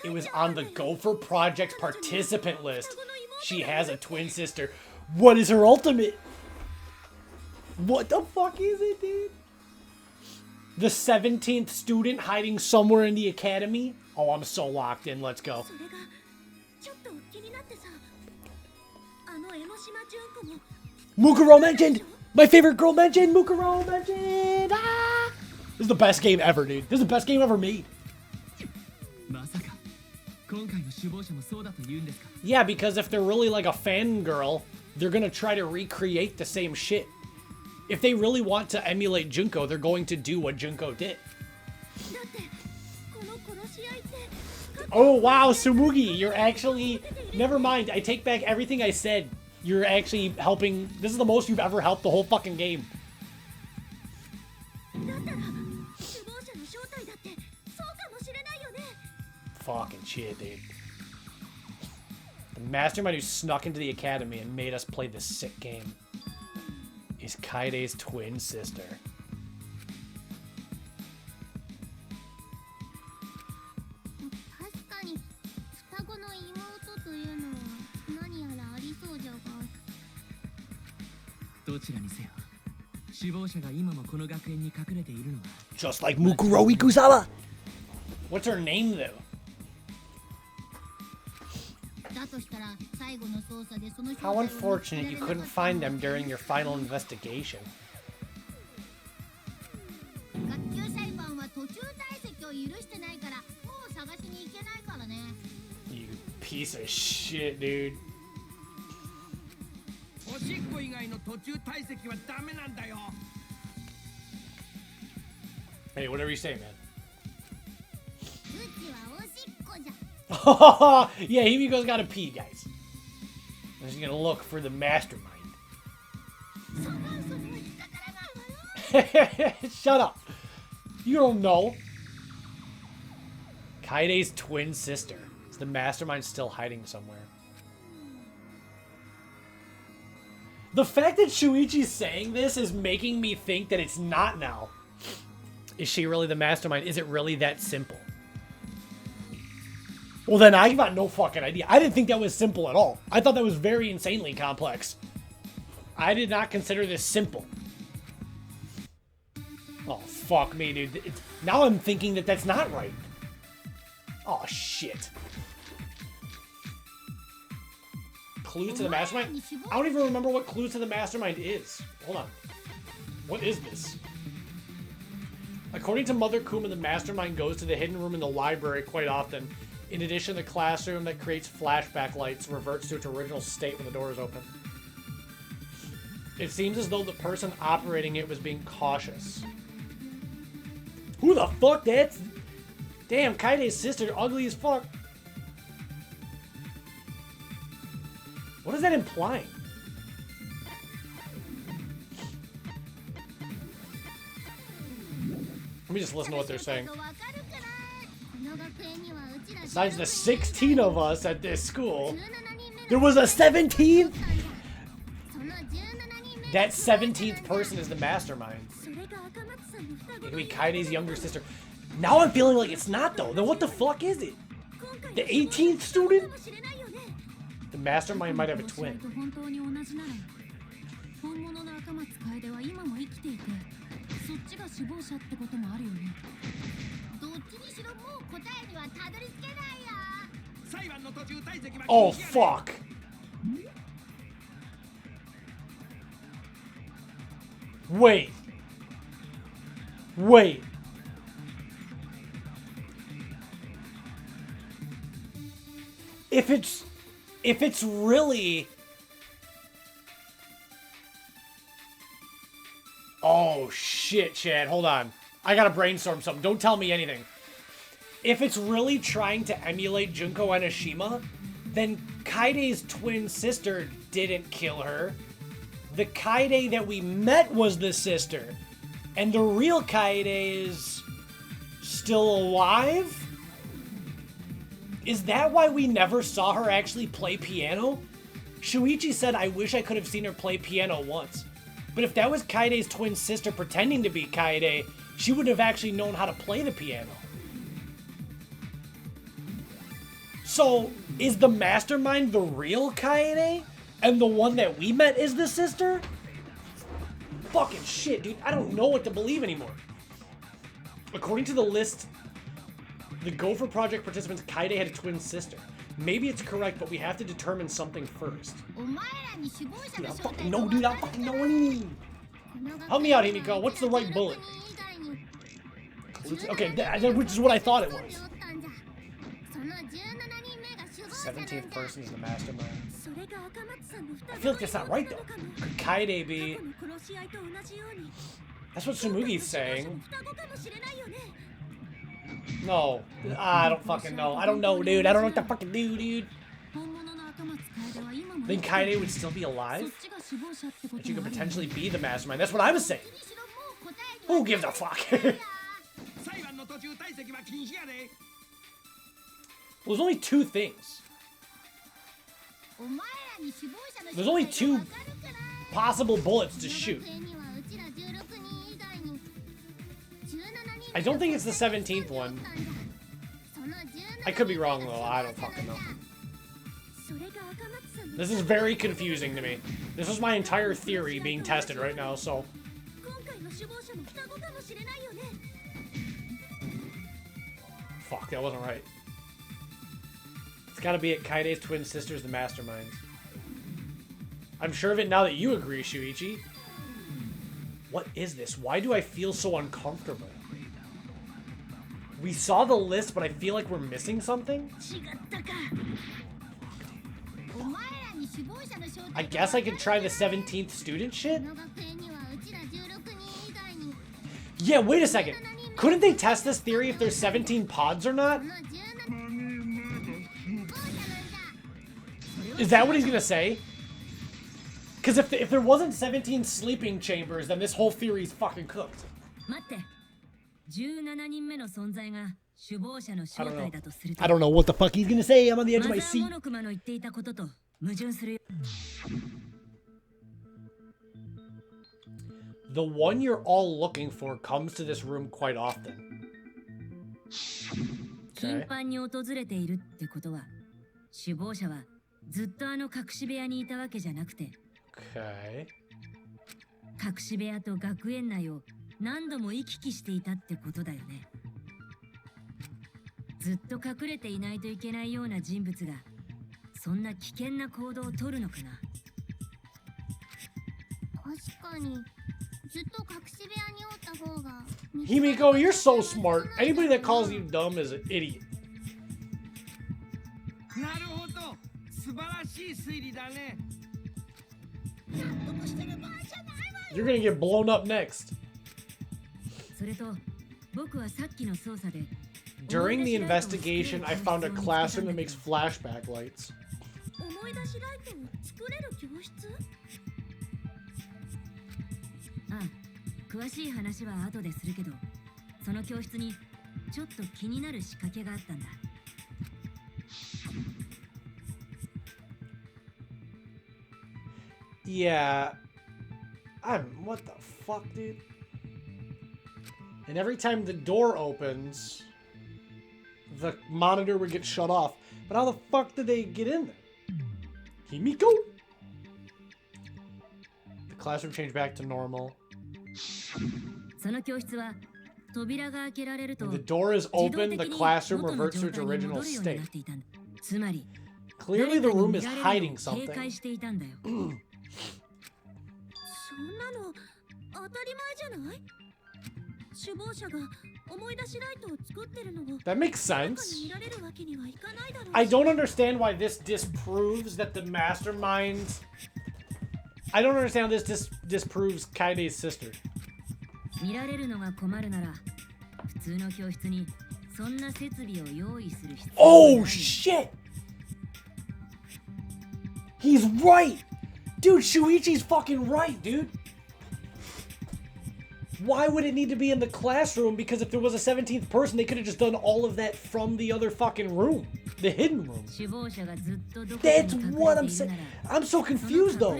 It was on the Gopher Project's participant list. She has a twin sister. What is her ultimate? What the fuck is it, dude? The 17th student hiding somewhere in the academy? Oh, I'm so locked in. Let's go. Mukuro mentioned! My favorite girl mentioned! Mukuro mentioned! Ah! This is the best game ever, dude. This is the best game ever made. Yeah, because if they're really like a fangirl, they're gonna try to recreate the same shit. If they really want to emulate Junko, they're going to do what Junko did. Oh, wow, Sumugi, you're actually... Never mind, I take back everything I said. You're actually helping... This is the most you've ever helped the whole fucking game. Fucking shit, dude. The mastermind who snuck into the academy and made us play this sick game is Kaide's twin sister. Just like Mukuro Ikusawa. What's her name though? How unfortunate you couldn't find them during your final investigation. You piece of shit, dude. Hey, whatever you say, man. Yeah, Himiko's gotta pee, guys. She's gonna look for the mastermind. Shut up. You don't know. Kaide's twin sister. Is the mastermind still hiding somewhere? The fact that Shuichi's saying this is making me think that it's not now. Is she really the mastermind? Is it really that simple? Well, then I got no fucking idea. I didn't think that was simple at all. I thought that was very insanely complex. I did not consider this simple. Oh, fuck me, dude. Now I'm thinking that that's not right. Oh, shit. Clues to the Mastermind? I don't even remember what Clues to the Mastermind is. Hold on. What is this? According to Mother Kuma, the Mastermind goes to the hidden room in the library quite often. In addition, the classroom that creates flashback lights reverts to its original state when the door is open. It seems as though the person operating it was being cautious. Who the fuck that's... Damn, Kaide's sister, ugly as fuck. What is that implying? Let me just listen to what they're saying. Besides the 16 of us at this school, there was a 17th? That 17th person is the mastermind. It could be Kaide's younger sister. Now I'm feeling like it's not, though. Then what the fuck is it? The 18th student? The mastermind might have a twin. Oh, fuck. Wait. Wait. if it's really... Oh, shit, Chad. Hold on. I gotta brainstorm something. Don't tell me anything. If it's really trying to emulate Junko Enoshima, then Kaide's twin sister didn't kill her. The Kaide that we met was the sister. And the real Kaide is still alive? Is that why we never saw her actually play piano? Shuichi said, I wish I could have seen her play piano once. But if that was Kaide's twin sister pretending to be Kaide, she would have actually known how to play the piano. So, is the Mastermind the real Kaede? And the one that we met is the sister? Fucking shit, dude. I don't know what to believe anymore. According to the list, the Gopher Project participants, Kaede had a twin sister. Maybe it's correct, but we have to determine something first. Dude, I don't fucking know, dude. I don't fucking know what you mean. Help me out, Himiko. What's the right bullet? Okay, which is what I thought it was. 17th person is the Mastermind. I feel like that's not right, though. Could Kaede be... That's what Tsumugi's saying. No. I don't fucking know. I don't know, dude. I don't know what to fucking do, dude. Then Kaede would still be alive? But you could potentially be the Mastermind. That's what I was saying. Who gives a fuck? Well, there's only two things. There's only two possible bullets to shoot. I don't think it's the 17th one. I could be wrong, though. I don't fucking know. This is very confusing to me. This is my entire theory being tested right now, so... Fuck, that wasn't right. It's gotta be at Kaide's twin sisters, the Masterminds. I'm sure of it now that you agree, Shuichi. What is this? Why do I feel so uncomfortable? We saw the list, but I feel like we're missing something? I guess I could try the 17th student shit? Yeah, wait a second. Couldn't they test this theory if there's 17 pods or not? Is that what he's gonna say? Because if there wasn't 17 sleeping chambers, then this whole theory's fucking cooked. I don't know what the fuck he's gonna say. I'm on the edge of my seat. The one you're all looking for comes to this room quite often. Okay. Okay. 隠し部屋と学園内を何度も行き来していたってことだよね。ずっと隠れていないといけないような人物がそんな危険な行動を取るのかな。確かにずっと隠し部屋におった方が。Himiko, you're so smart. Anybody that calls you dumb is an idiot. なるほど、素晴らしい推理だね。 You're gonna get blown up next. During the investigation, I found a classroom that makes flashback lights. Yeah. What the fuck, dude? And every time the door opens, the monitor would get shut off. But how the fuck did they get in there? Himiko? The classroom changed back to normal. When the door is open, the classroom reverts to its original state. Clearly the room is hiding something. That makes sense. I don't understand why this disproves that the mastermind... I don't understand how this disproves Kaide's sister. Oh, shit! He's right! Dude, Shuichi's fucking right, dude! Why would it need to be in the classroom? Because if there was a 17th person, they could have just done all of that from the other fucking room. The hidden room. That's what I'm saying. I'm so confused, though.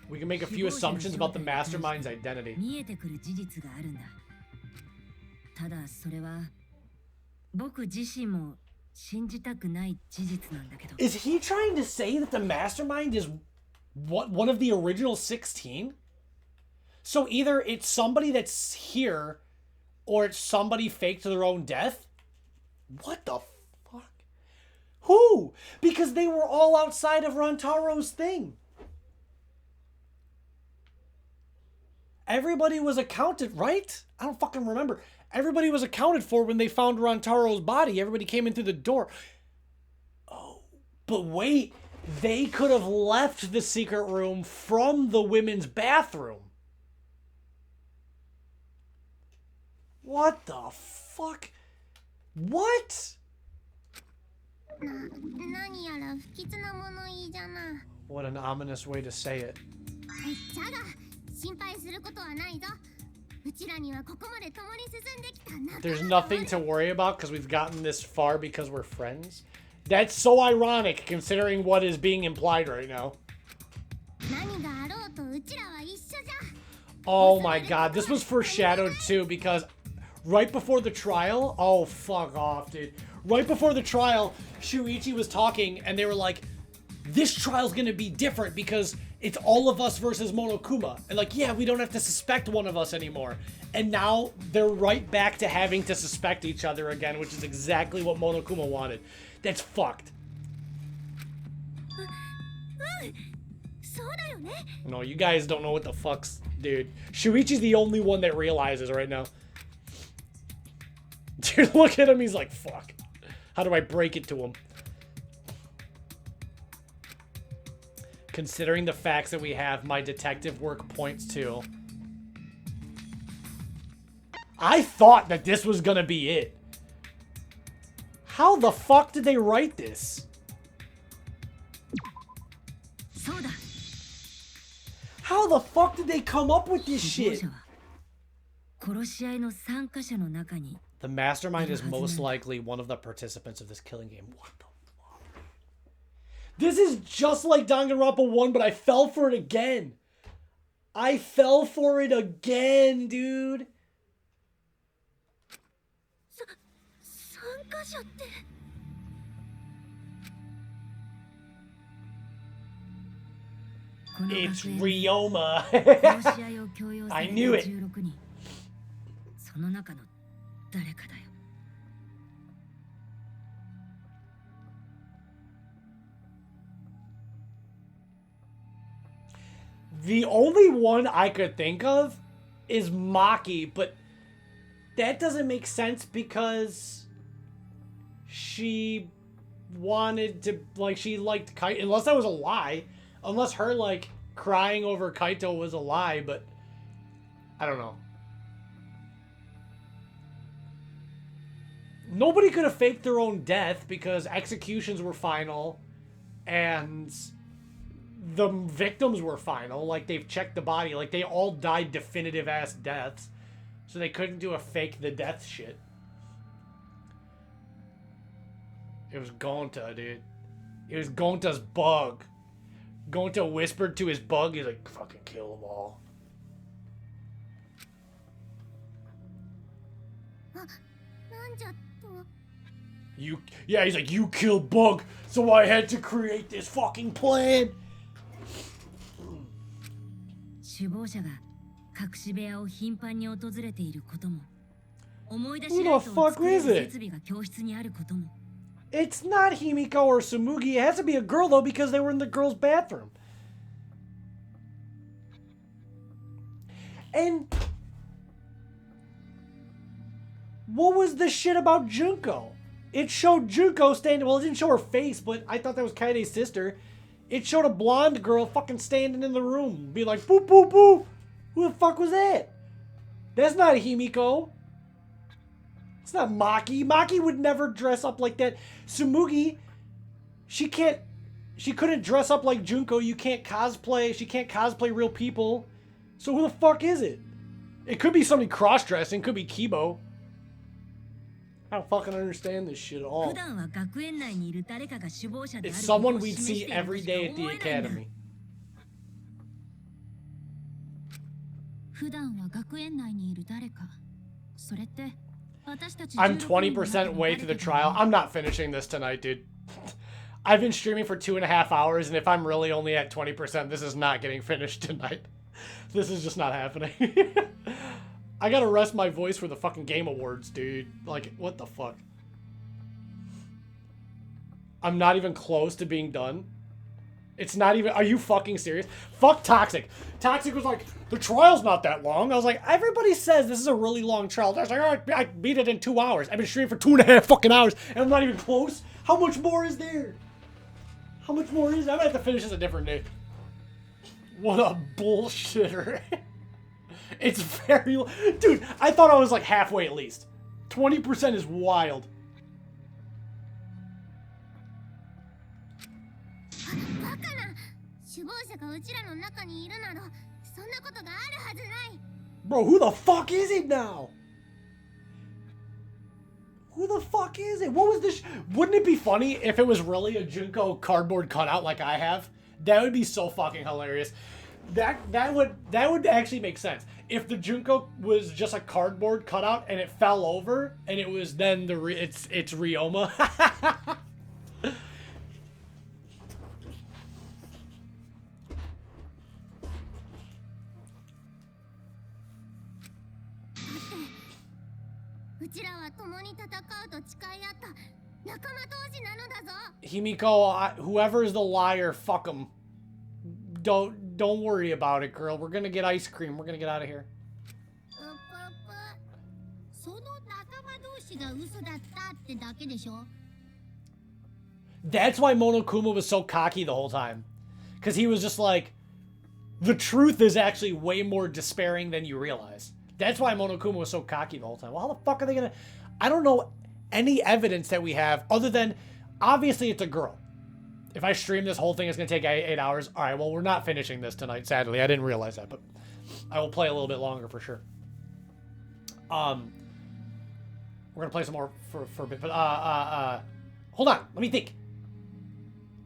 We can make a few assumptions about the mastermind's identity. Is he trying to say that the mastermind is one of the original 16? So either it's somebody that's here or it's somebody faked their own death? What the fuck? Who? Because they were all outside of Rantaro's thing. Everybody was accounted, right? I don't fucking remember. Everybody was accounted for when they found Rantaro's body. Everybody came in through the door. Oh, but wait. They could have left the secret room from the women's bathroom. What the fuck? What? What an ominous way to say it. There's nothing to worry about because we've gotten this far because we're friends. That's so ironic considering what is being implied right now. Oh my god, this was foreshadowed too because right before the trial, oh fuck off, dude. Right before the trial, Shuichi was talking and they were like, this trial's gonna be different because it's all of us versus Monokuma. And like, yeah, we don't have to suspect one of us anymore. And now they're right back to having to suspect each other again, which is exactly what Monokuma wanted. That's fucked. No, you guys don't know what the fuck's... Dude, Shuichi's the only one that realizes right now. Dude, look at him. He's like, fuck. How do I break it to him? Considering the facts that we have, my detective work points to... I thought that this was gonna be it. How the fuck did they write this? How the fuck did they come up with this shit? The mastermind is most likely one of the participants of this killing game. What the fuck? This is just like Danganronpa 1, but I fell for it again. I fell for it again, dude. It's Ryoma. I knew it. The only one I could think of is Maki, but that doesn't make sense because she wanted to, like, she liked Kaito, unless that was a lie. Unless her, like, crying over Kaito was a lie, but I don't know. Nobody could have faked their own death because executions were final and the victims were final. Like, they've checked the body. Like, they all died definitive-ass deaths. So they couldn't do a fake the death shit. It was Gonta, dude. It was Gonta's bug. Gonta whispered to his bug, he's like, fucking kill them all. Yeah, he's like, you killed Bug, so I had to create this fucking plan. Who the fuck is it? It's not Himiko or Tsumugi. It has to be a girl, though, because they were in the girls' bathroom. And what was the shit about Junko? It showed Junko standing... Well, it didn't show her face, but I thought that was Kaede's sister. It showed a blonde girl fucking standing in the room. Be like, boo, boo, boo. Who the fuck was that? That's not Himiko. It's not Maki. Maki would never dress up like that. Tsumugi, she couldn't dress up like Junko. You can't cosplay. She can't cosplay real people. So who the fuck is it? It could be somebody cross-dressing. Could be Kibo. I don't fucking understand this shit at all. It's someone we'd see every day at the academy. I'm 20% way through the trial. I'm not finishing this tonight, dude. I've been streaming for 2.5 hours, and if I'm really only at 20%, this is not getting finished tonight. This is just not happening. I gotta rest my voice for the fucking Game Awards, dude. Like, what the fuck? I'm not even close to being done. It's not even... Are you fucking serious? Fuck Toxic. Toxic was like, the trial's not that long. I was like, everybody says this is a really long trial. I was like, oh, I beat it in 2 hours. I've been streaming for 2.5 fucking hours, and I'm not even close. How much more is there? How much more is there? I'm gonna have to finish this a different day. What a bullshitter. It's very... Dude, I thought I was like halfway at least. 20% is wild. Bro, who the fuck is it now? Who the fuck is it? What was this? Wouldn't it be funny if it was really a Junko cardboard cutout like I have? That would be so fucking hilarious. That would actually make sense. If the Junko was just a cardboard cutout and it fell over and it was then it's Ryoma. Himiko, whoever is the liar, fuck him. Don't worry about it, girl. We're gonna get ice cream. We're gonna get out of here. That's why Monokuma was so cocky the whole time. Because he was just like, the truth is actually way more despairing than you realize. That's why Monokuma was so cocky the whole time. Well, how the fuck are they gonna... I don't know any evidence that we have other than, obviously it's a girl. If I stream this whole thing, it's gonna take 8 hours. All right, well, we're not finishing this tonight, sadly. I didn't realize that, but I will play a little bit longer for sure. We're gonna play some more for a bit, but hold on, let me think.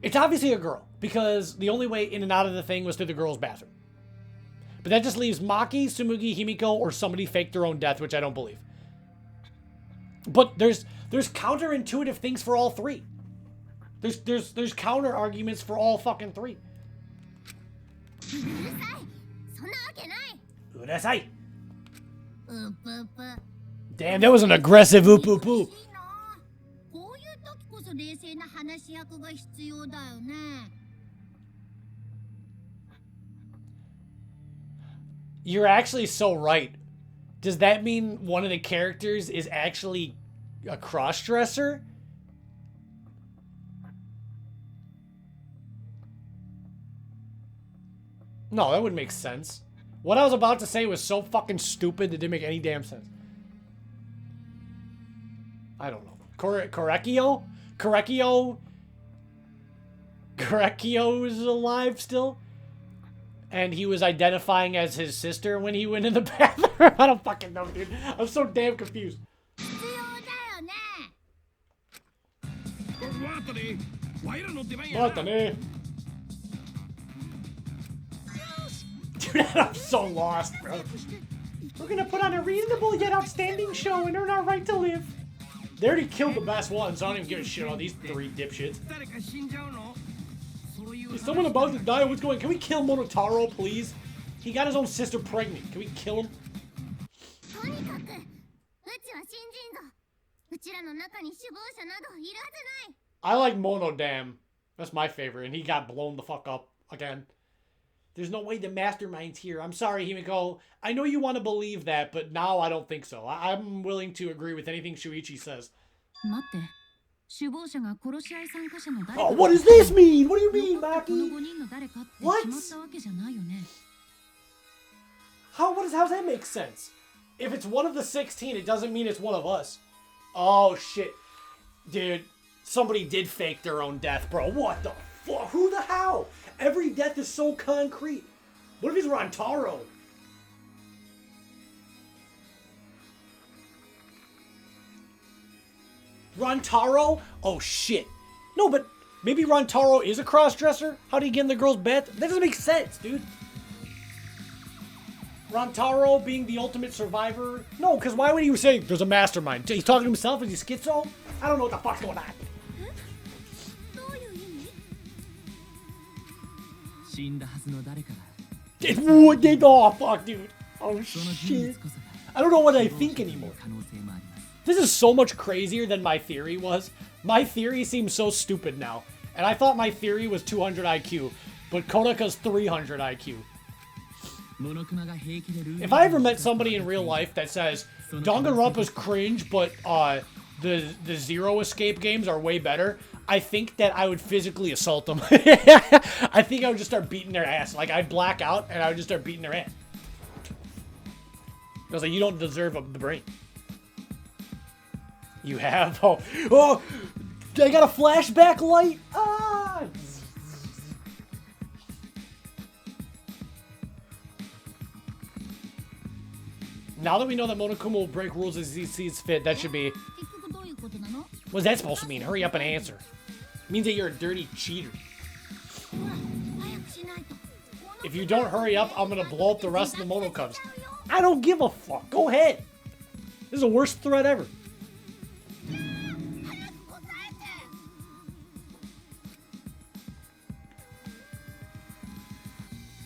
It's obviously a girl, because the only way in and out of the thing was through the girls' bathroom. But that just leaves Maki, Tsumugi, Himiko, or somebody faked their own death, which I don't believe. But there's counterintuitive things for all three. There's counter arguments for all fucking three. Damn, that was an aggressive oop-oop-oop. You're actually so right. Does that mean one of the characters is actually a cross-dresser? No, that wouldn't make sense. What I was about to say was so fucking stupid it didn't make any damn sense. I don't know. Korekio? Korekio is alive still? And he was identifying as his sister when he went in the bathroom? I don't fucking know, dude. I'm so damn confused. Dude, I'm so lost, bro. We're gonna put on a reasonable yet outstanding show and earn our right to live. They already killed the best one, so I don't even give a shit on these three dipshits. Is someone about to die? What's going on? Can we kill Monotaro, please? He got his own sister pregnant. Can we kill him? うちらの中に首謀者などいるはずない。 I like Monodam. That's my favorite, and he got blown the fuck up again. There's no way the Mastermind's here. I'm sorry, Himiko. I know you want to believe that, but now I don't think so. I'm willing to agree with anything Shuichi says. 待って。首謀者が殺し合い参加者の誰か。 Oh, what does this mean? What do you mean, この Maki? 5人の誰かって決まったわけじゃないよね。How does that make sense? If it's one of the 16, it doesn't mean it's one of us. Oh, shit. Dude, somebody did fake their own death, bro. What the fuck? Who the hell? Every death is so concrete. What if he's Rantaro? Rantaro? Oh, shit. No, but maybe Rantaro is a cross-dresser? How do you get in the girl's bed? That doesn't make sense, dude. Rantaro being the ultimate survivor? No, because why would he say there's a mastermind? He's talking to himself? Is he schizo? I don't know what the fuck's going on. どういう意味？死んだはずの誰かが Oh, fuck, dude. Oh, shit. I don't know what I think anymore. 可能性もあります。 This is so much crazier than my theory was. My theory seems so stupid now. And I thought my theory was 200 IQ, but Konaka's 300 IQ. If I ever met somebody in real life that says, Danganronpa's cringe, but the Zero Escape games are way better, I think that I would physically assault them. I think I would just start beating their ass. Like, I'd black out, and I would just start beating their ass. I was like, you don't deserve the brain. You have? Oh, I got a flashback light. Ah! Now that we know that Monokuma will break rules as he sees fit, that should be... 結局どういうことなの？ What's that supposed to mean? Hurry up and answer. It means that you're a dirty cheater. ほら、早くしないと。 If you don't hurry up, I'm gonna blow up the rest of the Monokubs. I don't give a fuck. Go ahead. This is the worst threat ever.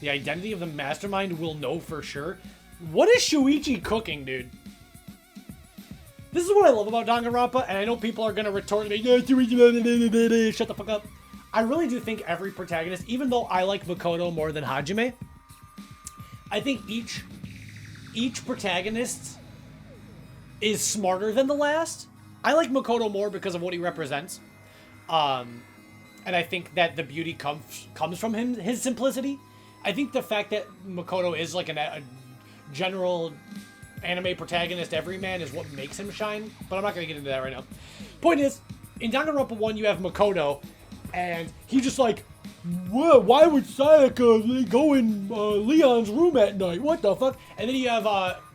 The identity of the mastermind will know for sure. What is Shuichi cooking, dude? This is what I love about Danganronpa, and I know people are gonna retort me, shut the fuck up. I really do think every protagonist, even though I like Makoto more than Hajime, I think each protagonist is smarter than the last. I like Makoto more because of what he represents. And I think that the beauty comes from his simplicity. I think the fact that Makoto is like a general anime protagonist everyman is what makes him shine, but I'm not going to get into that right now. Point is, in Danganronpa 1, you have Makoto, and he's just like, why would Sayaka go in Leon's room at night? What the fuck? And then you have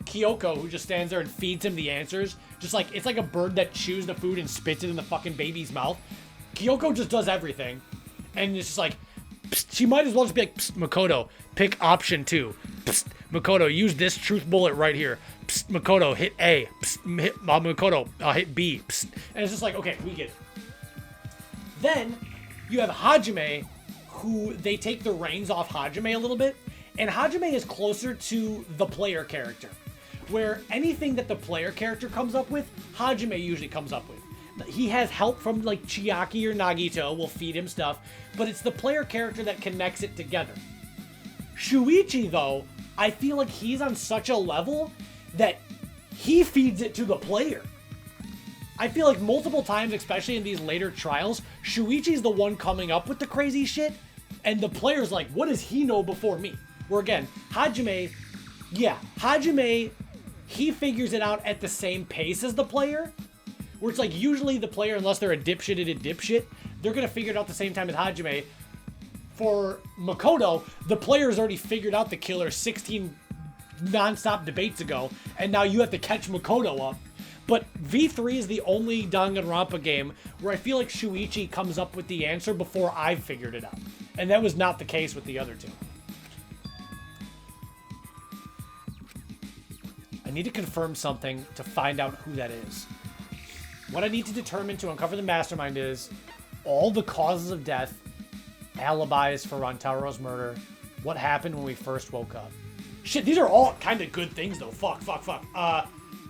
Kyoko, who just stands there and feeds him the answers. Just like, it's like a bird that chews the food and spits it in the fucking baby's mouth. Kyoko just does everything. And it's just like, psst, she might as well just be like, psst, Makoto, pick option 2. Psst, Makoto, use this truth bullet right here. Psst, Makoto, hit A. Psst, hit, Makoto, hit B. Psst. And it's just like, okay, we get it. Then, you have Hajime, who they take the reins off Hajime a little bit. And Hajime is closer to the player character. Where anything that the player character comes up with, Hajime usually comes up with. He has help from like Chiaki or Nagito, will feed him stuff, but it's the player character that connects it together. Shuichi, though, I feel like he's on such a level that he feeds it to the player. I feel like multiple times, especially in these later trials, Shuichi's the one coming up with the crazy shit, and the player's like, what does he know before me? Where again, Hajime, he figures it out at the same pace as the player, where it's like usually the player, unless they're a dipshit, they're gonna figure it out the same time as Hajime. For Makoto, the player's already figured out the killer 16 non-stop debates ago, and now you have to catch Makoto up. But V3 is the only Danganronpa game where I feel like Shuichi comes up with the answer before I've figured it out. And that was not the case with the other two. I need to confirm something to find out who that is. What I need to determine to uncover the mastermind is all the causes of death, alibis for Rantaro's murder, what happened when we first woke up. Shit, these are all kind of good things, though. Fuck.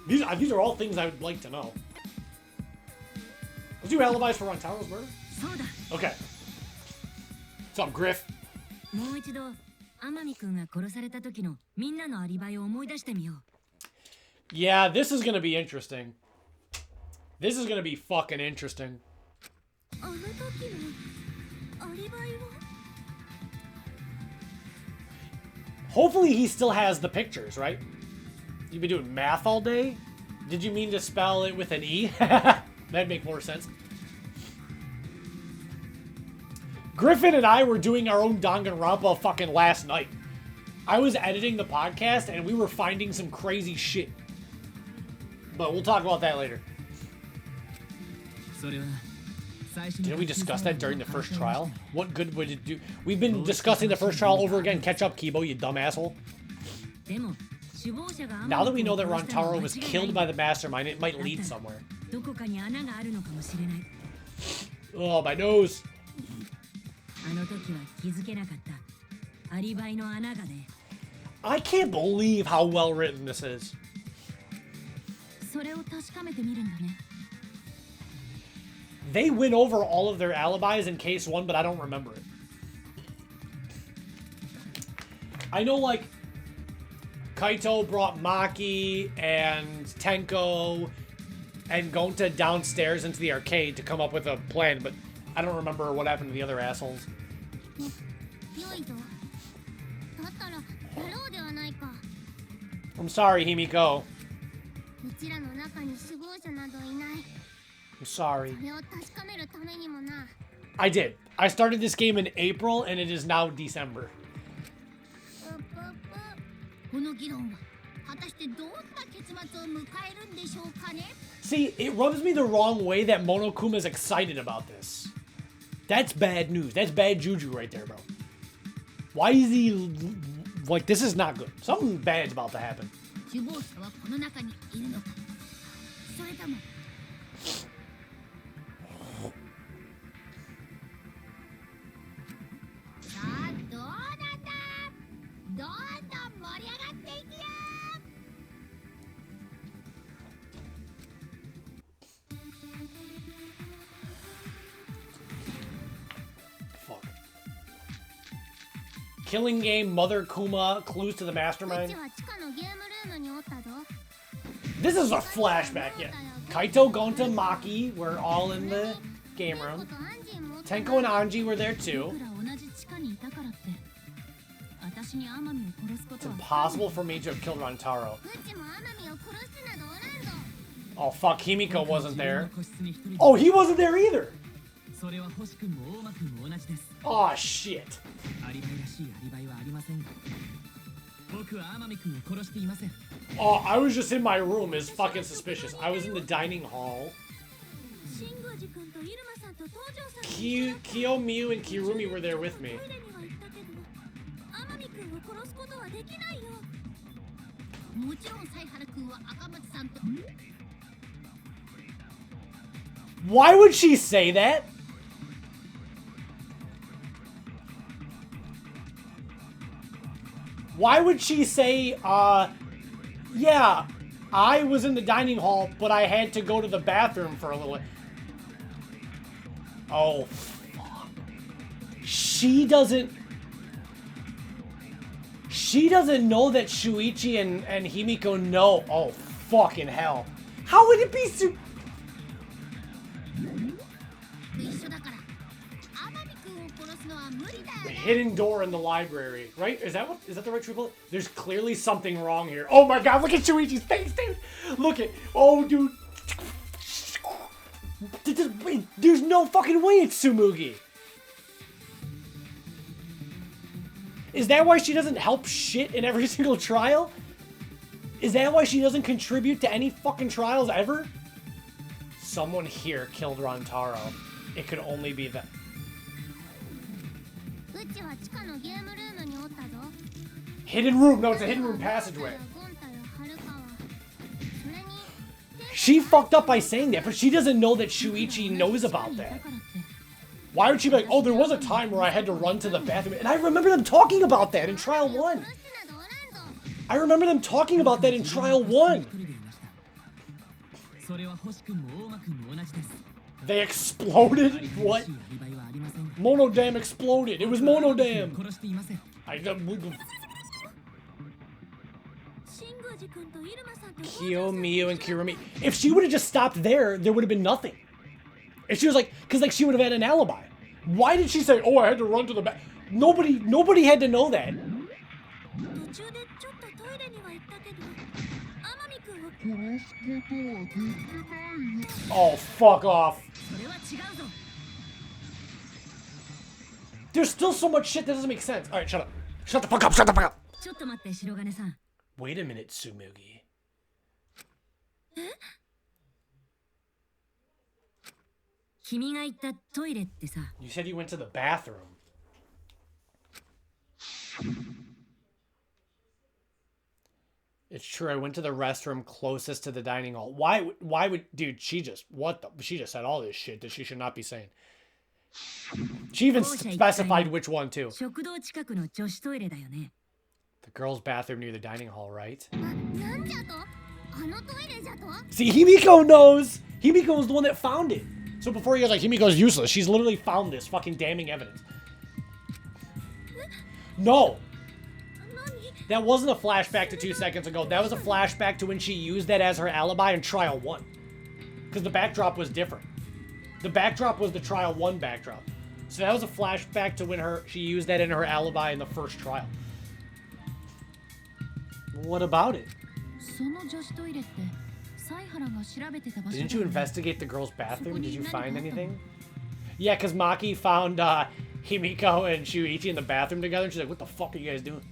These are all things I would like to know. Let's do alibis for Rantaro's murder? そうだ。 Okay. What's up, Griff? もう一度天海君が殺された時のみんなのアリバイを思い出してみよう。 Yeah, this is gonna be interesting. This is gonna be fucking interesting. あの時のアリバイは Hopefully he still has the pictures, right? You've been doing math all day? Did you mean to spell it with an E? That'd make more sense. Griffin and I were doing our own Danganronpa fucking last night. I was editing the podcast and we were finding some crazy shit. But we'll talk about that later. Didn't we discuss that during the first trial? What good would it do? We've been discussing the first trial over again. Catch up, Kibo, you dumb asshole. Now that we know that Rantaro was killed by the Mastermind, it might lead somewhere. Oh, my nose. I can't believe how well written this is. They went over all of their alibis in case 1, but I don't remember it. I know, like, Kaito brought Maki and Tenko and Gonta downstairs into the arcade to come up with a plan, but I don't remember what happened to the other assholes. I'm sorry, Himiko. I'm sorry. I did. I started this game in April, and it is now December. See, it rubs me the wrong way that Monokuma's excited about this. That's bad news. That's bad juju right there, bro. Why is he... Like, this is not good. Something bad's about to happen. Fuck. Killing game, Mother Kuma, clues to the Mastermind. This is a flashback, yeah. Kaito, Gonta, Maki were all in the game room. Tenko and Anji were there too. It's impossible for me to have killed Rantaro. Oh fuck, Himiko wasn't there. Oh, he wasn't there either! Oh shit. Oh, I was just in my room is fucking suspicious. I was in the dining hall. Kiyomiyu and Kirumi were there with me. Why would she say that? Why would she say, yeah, I was in the dining hall, but I had to go to the bathroom for a little bit. Oh, fuck. She doesn't know that Shuichi and Himiko know. Oh, fucking hell. How would it be so... The hidden door in the library, right? Is that the right triple? There's clearly something wrong here. Oh my god, look at Shuichi's face, dude! Look at... Oh, dude. There's no fucking way it's Tsumugi. Is that why she doesn't help shit in every single trial? Is that why she doesn't contribute to any fucking trials ever? Someone here killed Rantaro. It could only be that. Hidden room. No, it's a hidden room passageway. She fucked up by saying that, but she doesn't know that Shuichi knows about that. Why would she be like, oh, there was a time where I had to run to the bathroom. And I remember them talking about that in Trial 1. I remember them talking about that in Trial 1. They exploded? What? Monodam exploded. It was Monodam. Kyo, Mio, and Kirumi. If she would have just stopped there, there would have been nothing. If she was like, because like she would have had an alibi. Why did she say, "Oh, I had to run to the back"? Nobody had to know that. Oh, fuck off. There's still so much shit that doesn't make sense. Alright, shut up. Shut the fuck up, shut the fuck up. Wait a minute, Tsumugi. You said you went to the bathroom. It's true, I went to the restroom closest to the dining hall. Why would, dude, she just said all this shit that she should not be saying. She even specified which one, too. The girls' bathroom near the dining hall, right? See, Himiko knows! Himiko was the one that found it. So before you guys like, Himiko's useless, she's literally found this fucking damning evidence. No! That wasn't a flashback to 2 seconds ago. That was a flashback to when she used that as her alibi in Trial 1. Because the backdrop was different. The backdrop was the Trial 1 backdrop. So that was a flashback to when she used that in her alibi in the first trial. What about it? Didn't you investigate the girls' bathroom? Did you find anything? Yeah, because Maki found Himiko and Shuichi in the bathroom together. And she's like, what the fuck are you guys doing?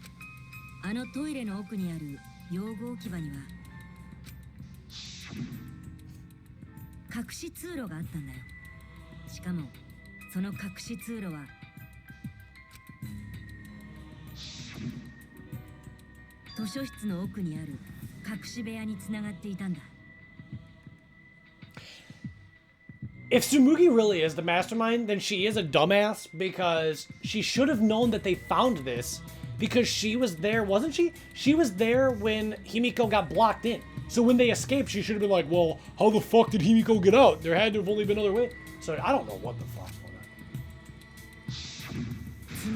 If Tsumugi really is the mastermind, then she is a dumbass because she should have known that they found this because she was there, wasn't she? She was there when Himiko got blocked in. So when they escaped, she should have been like, well, how the fuck did Himiko get out? There had to have only been another way. So I don't know what the fuck's going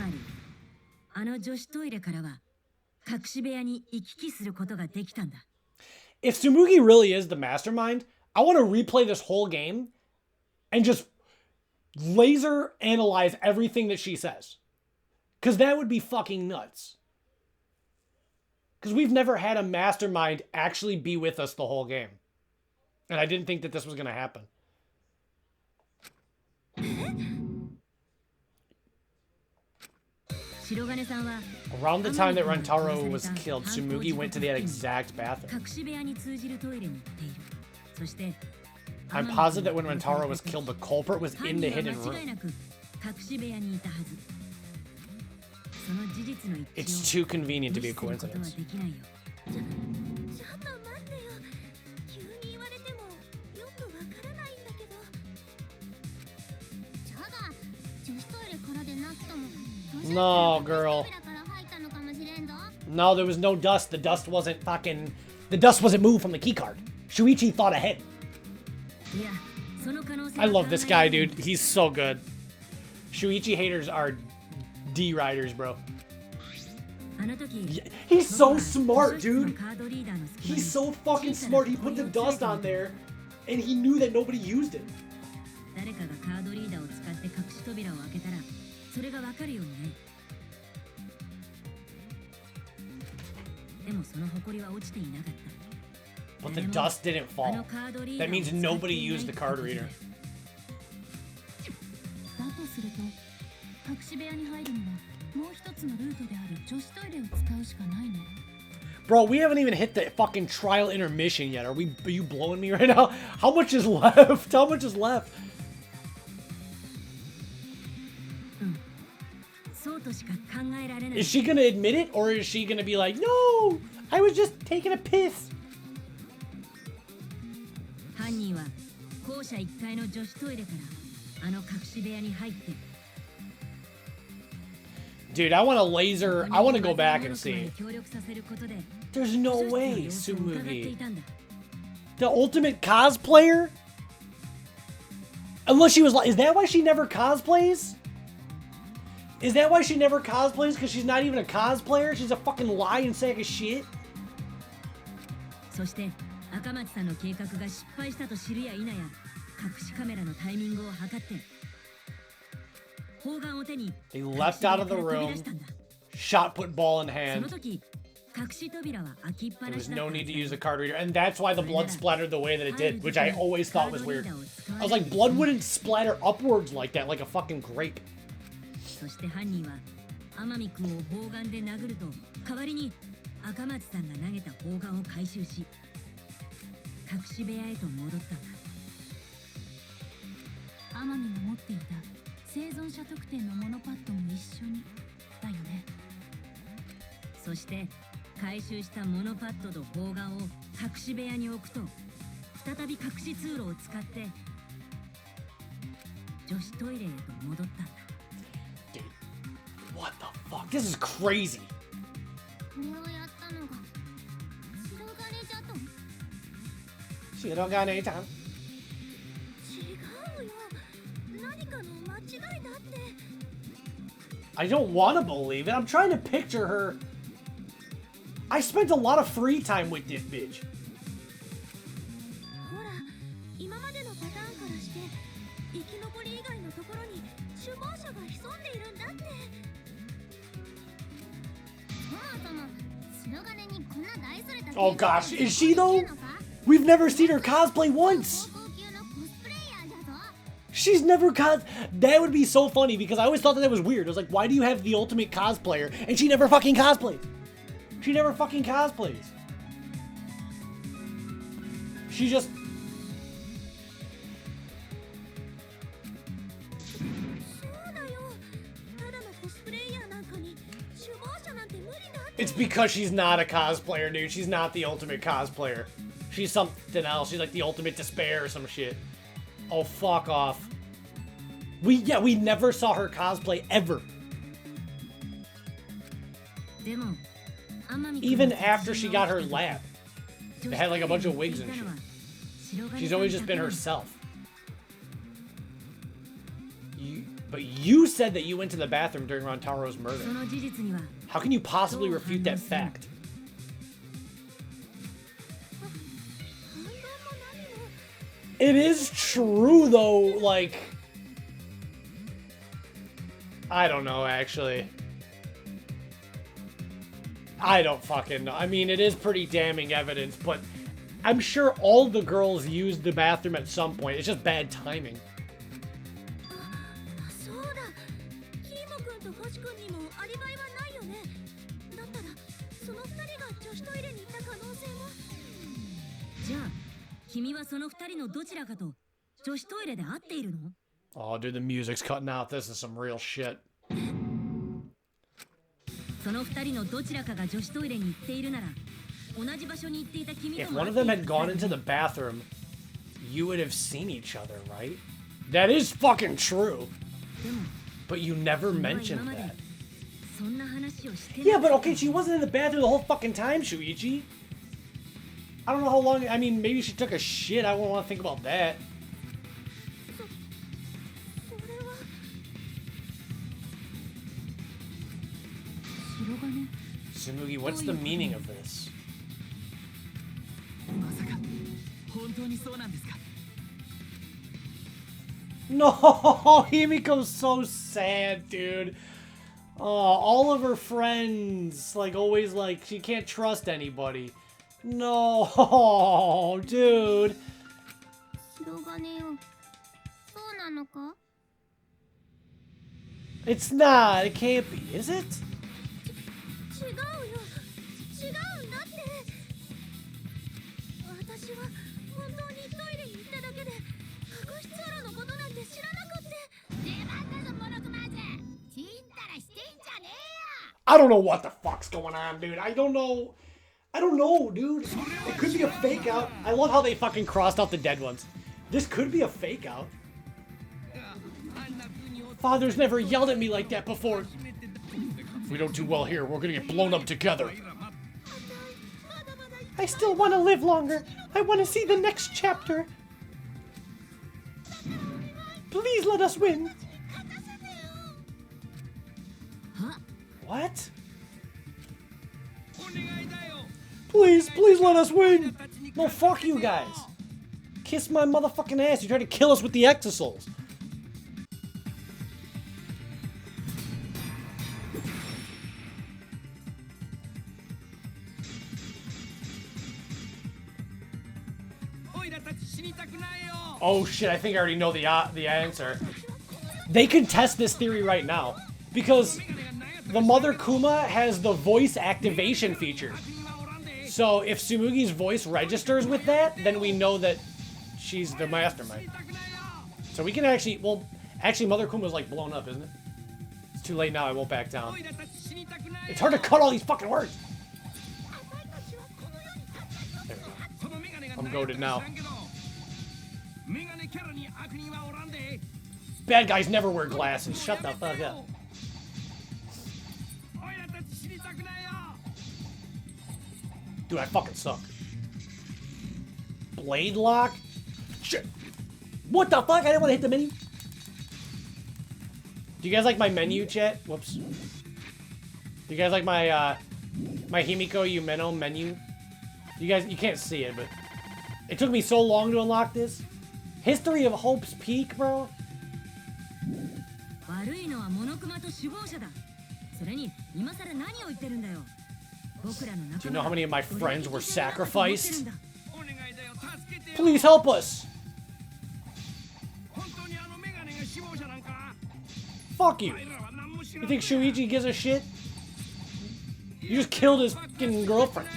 on. If Tsumugi really is the mastermind, I want to replay this whole game and just laser analyze everything that she says. Because that would be fucking nuts. Because we've never had a mastermind actually be with us the whole game. And I didn't think that this was going to happen. Around the time that Rantaro was killed, Tsumugi went to that exact bathroom. I'm positive that when Rantaro was killed, the culprit was in the hidden room. It's too convenient to be a coincidence. No, girl. No, there was no dust. The dust wasn't moved from the keycard. Shuichi thought ahead. I love this guy, dude. He's so good. Shuichi haters are D-riders, bro. Yeah, he's so smart, dude. He's so fucking smart. He put the dust on there, and he knew that nobody used it. But the dust didn't fall. That means nobody used the card reader. Bro, we haven't even hit the fucking trial intermission yet. Are you blowing me right now? How much is left? How much is left? Is she gonna admit it, or is she gonna be like, no, I was just taking a piss? Dude, I want to go back and see. There's no way, Tsumugi. The ultimate cosplayer? Unless she was like, is that why she never cosplays? Is that why she never cosplays? Because she's not even a cosplayer? She's a fucking lying sack of shit? そして赤松さんの計画が失敗したと知るや否や隠しカメラのタイミングを測って砲丸を手に They left out of the room, shot put ball in そ hand. の時隠し扉は開きっぱ There な was しだ no った need to use a card reader, and that's why the blood splattered the way that it did, which I always thought was weird. I was like, blood wouldn't splatter upwards like that, like a fucking grape. そして犯人は天海君を砲丸で殴ると代わりに赤松さんが投げた砲丸を回収し隠し部屋へと戻ったんだ。天海が持っていた生存者特典のモノパッドも一緒にだよね。そして回収したモノパッドと砲丸を隠し部屋に置くと再び隠し通路を使って女子トイレへと戻ったんだ。 Dude, what the fuck? This is crazy. これをやったのが白金じゃと。She don't got any time. 違うよ。何かの間違いだって。 I don't want to believe it. I'm trying to picture her. I spent a lot of free time with this bitch. ほら、今までのパターンからして生き残り以外のところに首謀者が潜んでいるんだって。そもそも白金にこんな大それた Oh gosh, is she though? We've never seen her cosplay once. 高級のコスプレイヤーだぞ。 She's never That would be so funny because I always thought that was weird. I was like, why do you have the ultimate cosplayer and she never fucking cosplays? She never fucking cosplays. She just... そうだよ。ただのコスプレイヤーなんかに首謀者なんて無理だって。 It's because she's not a cosplayer, dude. She's not the ultimate cosplayer. She's something else. She's like the ultimate despair or some shit. Oh, fuck off. We never saw her cosplay ever. でも Even after she got her lab. They had like a bunch of wigs and shit. She's always just been herself. But you said that you went to the bathroom during Rantaro's murder. How can you possibly refute that fact? It is true though, like... I don't know, actually. I don't fucking know. I mean, it is pretty damning evidence, but I'm sure all the girls used the bathroom at some point. It's just bad timing. そうだ。キーモ君と星君にもアリバイはないよね。だったらその二人が女子トイレに行った可能性も。じゃあ君はその二人のどちらかと女子トイレで会っているの？ Oh, dude, the music's cutting out. This is some real shit. その二人のどちらかが女子トイレに行っているなら、同じ場所に行っていた君と If も one of them had gone into the bathroom, you would have seen each other, right? That is fucking true. But you never mentioned that. そんな話をしてない。 Yeah, but okay, she wasn't in the bathroom the whole fucking time, Shuichi. I don't know how long. I mean, maybe she took a shit. I wouldn't want to think about that. それは。 白金 Tsumugi, what's the meaning of this? まさか本当にそうなんですか？ No, Himiko's so sad, dude. All of her friends, like, always, like, she can't trust anybody. No, dude. 白金よ。そうなのか？ It's not. It can't be, is it? 違うよ。違うんだって。私は本当にトイレに行っただけで隠し通路のことなんて知らなくって。出番だぞモノクマーズ。ちんたらしてんじゃねえよ。 I don't know what the fuck's going on, dude. I don't know. I don't know, dude. It could be a fake out. I love how they fucking crossed out the dead ones. This could be a fake out. Father's never yelled at me like that before. If we don't do well here, we're gonna get blown up together. I still want to live longer. I want to see the next chapter. Please let us win. What? Please, please let us win. No, fuck you guys. Kiss my motherfucking ass. You tried to kill us with the Exosouls. Oh shit, I think I already know the answer. They can test this theory right now. Because the Mother Kuma has the voice activation feature. So if Tsumugi's voice registers with that, then we know that she's the mastermind. So we can actually, well, actually Mother Kuma's like blown up, isn't it? It's too late now, I won't back down. It's hard to cut all these fucking words. There we go. I'm goated now. Bad guys never wear glasses. Shut the fuck up. Dude, I fucking suck. Blade lock? Shit. What the fuck? I didn't want to hit the menu. Do you guys like my menu, chat? Whoops. Do you guys like my, my Himiko Yumeno menu? You guys, you can't see it, but it took me so long to unlock this. History of Hope's Peak, bro. Do you know how many of my friends were sacrificed? Please help us! Fuck you! You think Shuichi gives a shit? You just killed his fucking girlfriend.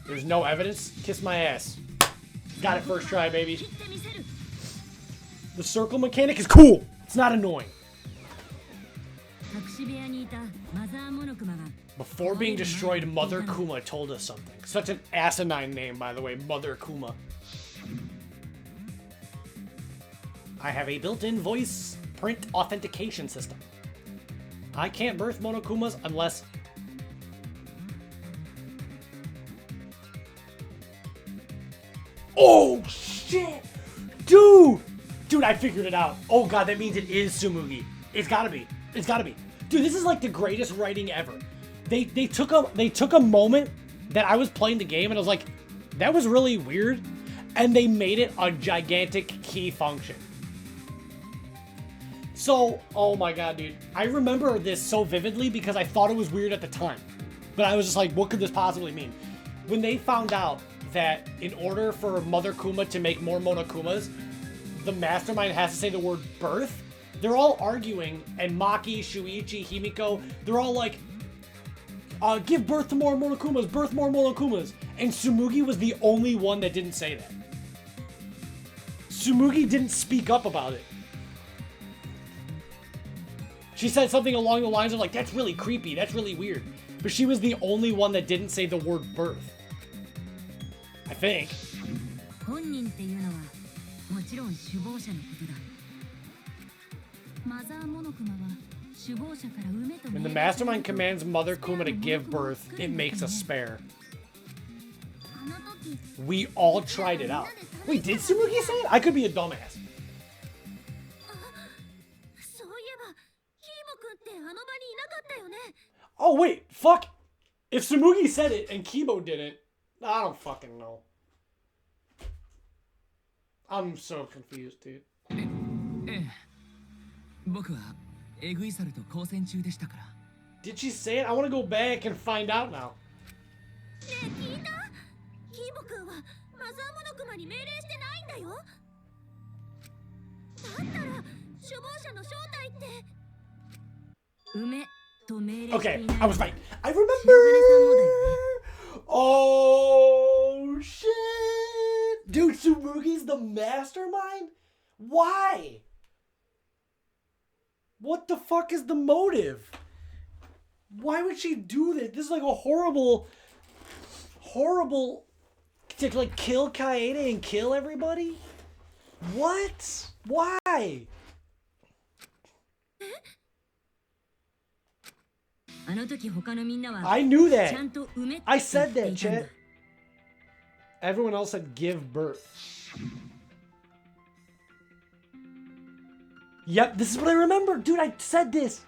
There's no evidence? Kiss my ass. Got it first try, baby. The circle mechanic is cool. It's not annoying. Before being destroyed, Mother Kuma told us something. Such an asinine name, by the way, Mother Kuma. I have a built-in voice print authentication system. I can't birth Monokumas unless... Oh, shit! Dude! Dude, I figured it out. Oh god, that means it is Tsumugi. It's gotta be. It's gotta be. Dude, this is like the greatest writing ever. They took a moment that I was playing the game and I was like, that was really weird. And they made it a gigantic key function. So, oh my god, dude. I remember this so vividly because I thought it was weird at the time. But I was just like, what could this possibly mean? When they found out that in order for Mother Kuma to make more Monokumas, the mastermind has to say the word birth, they're all arguing, and Maki, Shuichi, Himiko, they're all like, give birth to more Monokumas, birth more Monokumas. And Tsumugi was the only one that didn't say that. Tsumugi didn't speak up about it. She said something along the lines of like, that's really creepy, that's really weird. But she was the only one that didn't say the word birth. I think. When the mastermind commands Mother Kuma to give birth, it makes a spare. We all tried it out. Wait, did Tsumugi say it? I could be a dumbass. Oh wait, fuck. If Tsumugi said it and Kibo didn't, I don't fucking know. I'm so confused, dude. Did she say it? I want to go back and find out now. Okay, I was right. I remember. Oh shit, dude! Tsumugi's the mastermind. Why? What the fuck is the motive? Why would she do this? This is like a horrible to like kill Kaede and kill everybody. What? Why? I knew that. I said that, chat. Everyone else said give birth. Yep, this is what I remember. Dude, I said this.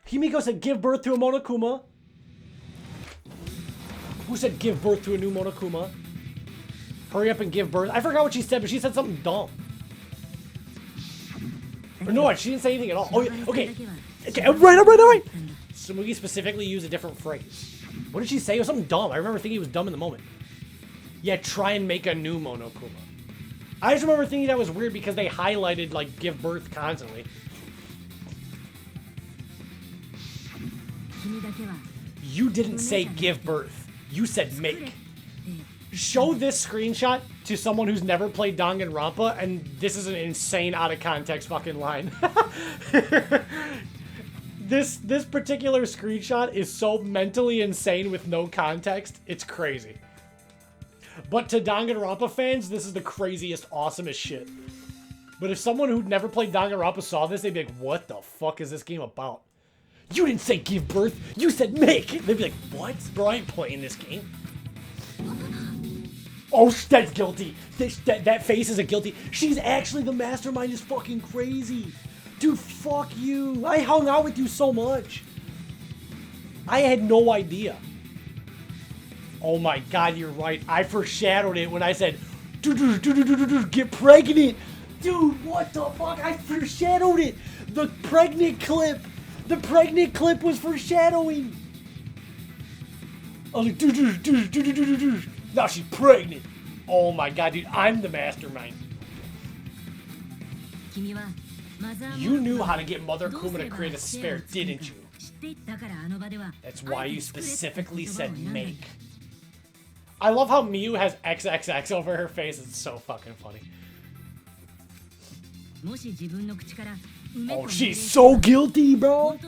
Himiko said give birth to a Monokuma. Who said give birth to a new Monokuma? Hurry up and give birth. I forgot what she said, but she said something dumb. Or no, she didn't say anything at all. Oh, okay. Okay, all right. Tsumugi specifically used a different phrase. What did she say? It was something dumb. I remember thinking it was dumb in the moment. Yeah, try and make a new Monokuma. I just remember thinking that was weird because they highlighted, like, give birth constantly. You didn't say give birth. You said make. Show this screenshot to someone who's never played Danganronpa, and this is an insane out of context fucking line. This particular screenshot is so mentally insane with no context. It's crazy. But to Danganronpa fans, this is the craziest, awesomest shit. But if someone who'd never played Danganronpa saw this, they'd be like, what the fuck is this game about? You didn't say give birth, you said make! They'd be like, what? Bro, I ain't playing this game. Oh, that's guilty. That face is a guilty. She's actually the mastermind is fucking crazy. Dude, fuck you. I hung out with you so much. I had no idea. Oh my god, you're right. I foreshadowed it when I said, get pregnant. Dude, what the fuck? I foreshadowed it. The pregnant clip. The pregnant clip was foreshadowing. I was like, now she's pregnant. Oh my god, dude, I'm the mastermind. You knew how to get Mother Kuma to create a spare, didn't you? That's why you specifically said make. I love how Miyu has XXX over her face. It's so fucking funny. Oh, she's so guilty, bro.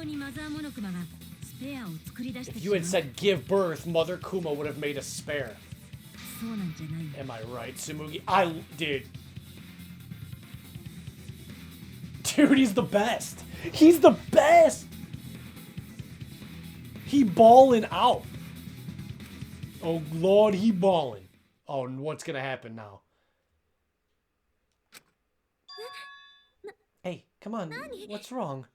If you had said give birth, Mother Kuma would have made a spare. Am I right, Tsumugi? Dude, he's the best. He's the best. He balling out. Oh, Lord, he balling. Oh, what's gonna happen now? Hey, come on. What's wrong?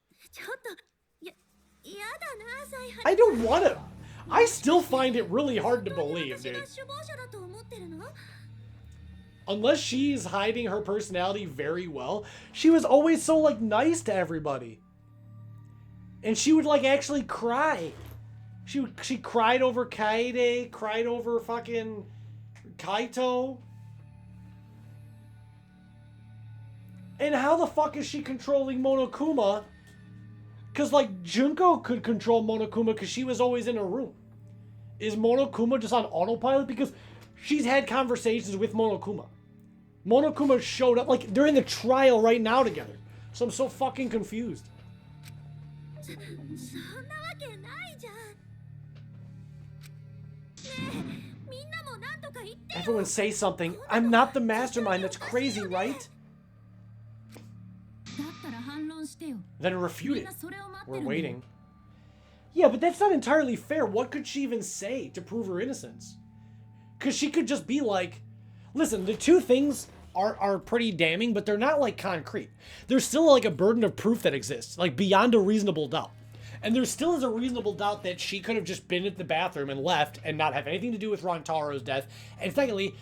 I don't want to. I still find it really hard to believe, dude. Unless she's hiding her personality very well, she was always so, like, nice to everybody. And she would, like, actually cry. She cried over Kaede, cried over fucking Kaito. And how the fuck is she controlling Monokuma? Because, like, Junko could control Monokuma because she was always in her room. Is Monokuma just on autopilot? Because she's had conversations with Monokuma. Monokuma showed up, like, they're in the trial right now together. So I'm so fucking confused. Everyone say something. I'm not the mastermind. That's crazy, right? Then refute it. We're waiting. Yeah, but that's not entirely fair. What could she even say to prove her innocence? Because she could just be like, listen, the two things are pretty damning, but they're not, like, concrete. There's still, like, a burden of proof that exists, like, beyond a reasonable doubt. And there still is a reasonable doubt that she could have just been at the bathroom and left and not have anything to do with Rantaro's death. And secondly,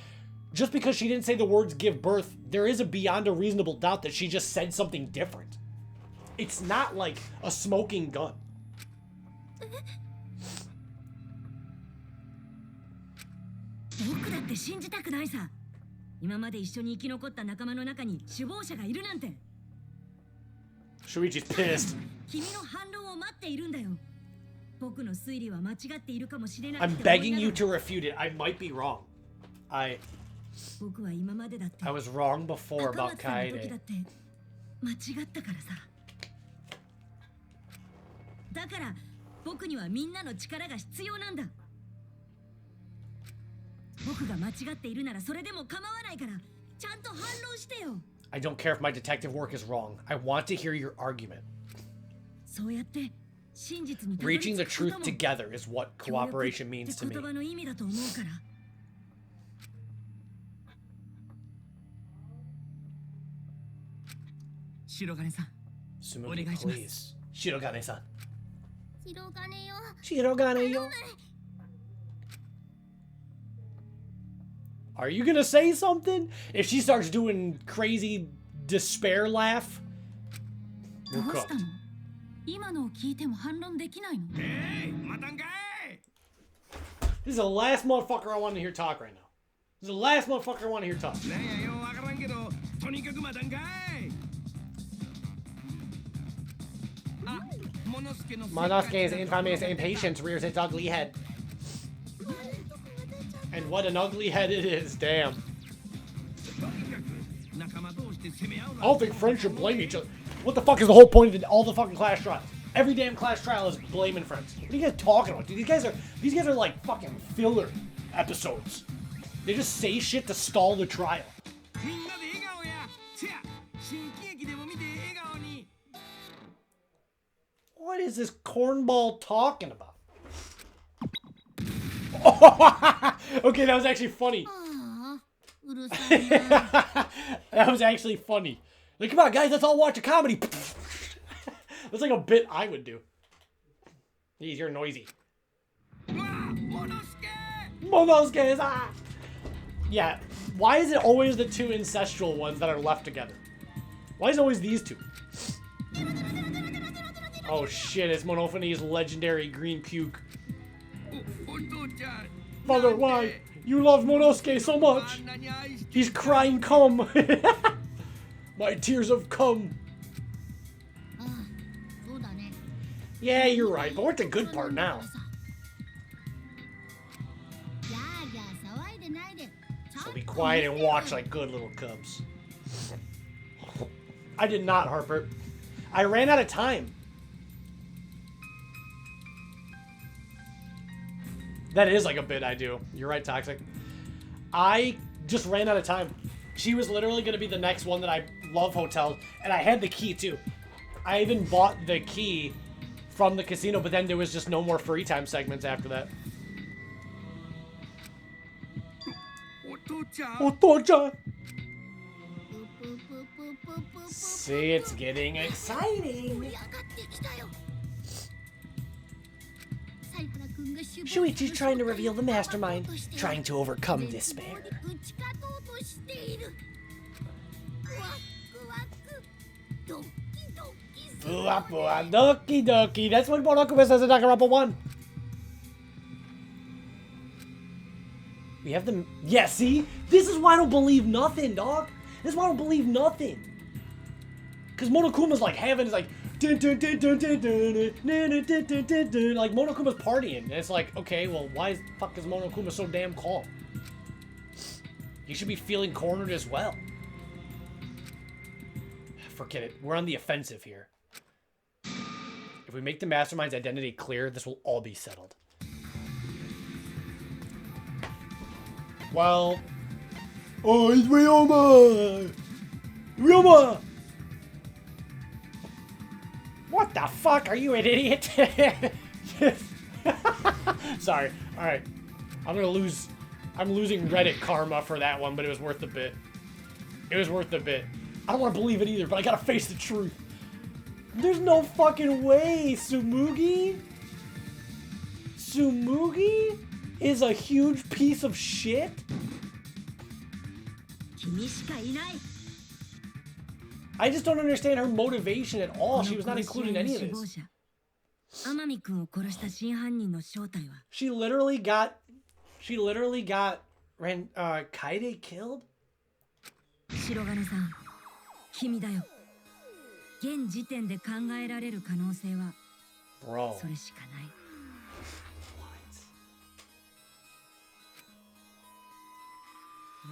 just because she didn't say the words give birth, there is a beyond a reasonable doubt that she just said something different. It's not like a smoking gun. Shuichi's pissed. I'm begging you to refute it. I might be wrong. I was wrong before about Kaede. I don't care if my detective work is wrong. I want to hear your argument. Reaching the truth together is what cooperation means to me. 白金さん、 Tsumugi, please. Shirogane-san. 広金よ Shirogane-yo. Are you gonna say something? If she starts doing crazy despair laugh, ど we're うした cooked. の？今のを聞いても反論できないの？またんかい This is the last motherfucker I want to hear talk right now. This is the last motherfucker I want to hear talk. なんやようわからんけどとにかくまたんかいあ、モノスケの Monosuke's infamous impatience rears its ugly head. And what an ugly head it is, damn. 仲間同士で攻め合う I don't think friends should blame each other. What the fuck is the whole point of all the fucking class trials? Every damn class trial is blaming friends. What are you guys talking about? Dude, these guys are like fucking filler episodes. They just say shit to stall the trial. みんなで笑顔やせや新喜劇でも見て笑顔に What is this cornball talking about? Okay, that was actually funny. ああうるさいな That was actually funny. Like, come on, guys, let's all watch a comedy. That's like a bit I would do. Jeez, you're noisy. うわモノスケ Monosuke, ah! Yeah, why is it always the two ancestral ones that are left together? Why is it always these two? Oh shit, it's Monophony's legendary green puke. お父ちゃん Mother, why? You love Monosuke so あ much. んなに愛して He's crying cum. My tears have come. ああそうだね Yeah, you're right, but we're at the good part now. ギャーギャー騒いでないでちゃん So と be quiet and watch like good little cubs. I did not, Harper. I ran out of time. That is like a bit I do. You're right, Toxic. I just ran out of time. She was literally going to be the next one that I love hotels, and I had the key too. I even bought the key from the casino, but then there was just no more free time segments after that. お父ちゃん Otocha! プープープープープープー See, it's getting exciting. 盛り上がってきたよ Shuichi's trying to reveal the mastermind, trying to overcome 打 despair. ち勝とうとしているワクワクドキドキする Bua bua, doki doki. That's what Monokuma says in Danganronpa 1. We have the... Yeah, see? This is why I don't believe nothing, dog. This is why I don't believe nothing. Because Monokuma's like having... It's like... Dun, dun, dun, dun, dun, dun, dun, dun, dun, dun, dun, dun. Like, Monokuma's partying. And it's like, okay, well, why the fuck is Monokuma so damn calm? You should be feeling cornered as well. Forget it. We're on the offensive here. If we make the Mastermind's identity clear, this will all be settled. Well... Oh, it's Ryoma! Ryoma! What the fuck? Are you an idiot? Sorry. Alright. I'm losing Reddit karma for that one, but it was worth the bit. It was worth the bit. I don't want to believe it either, but I gotta face the truth. There's no fucking way, Tsumugi? Tsumugi is a huge piece of shit? 君しかいない I just don't understand her motivation at all. She was not included in any of this. 天海君を殺した真犯人の正体は She literally got Kaede killed? 白金さん君だよ現時点で考えられる可能性は Bro. それしかない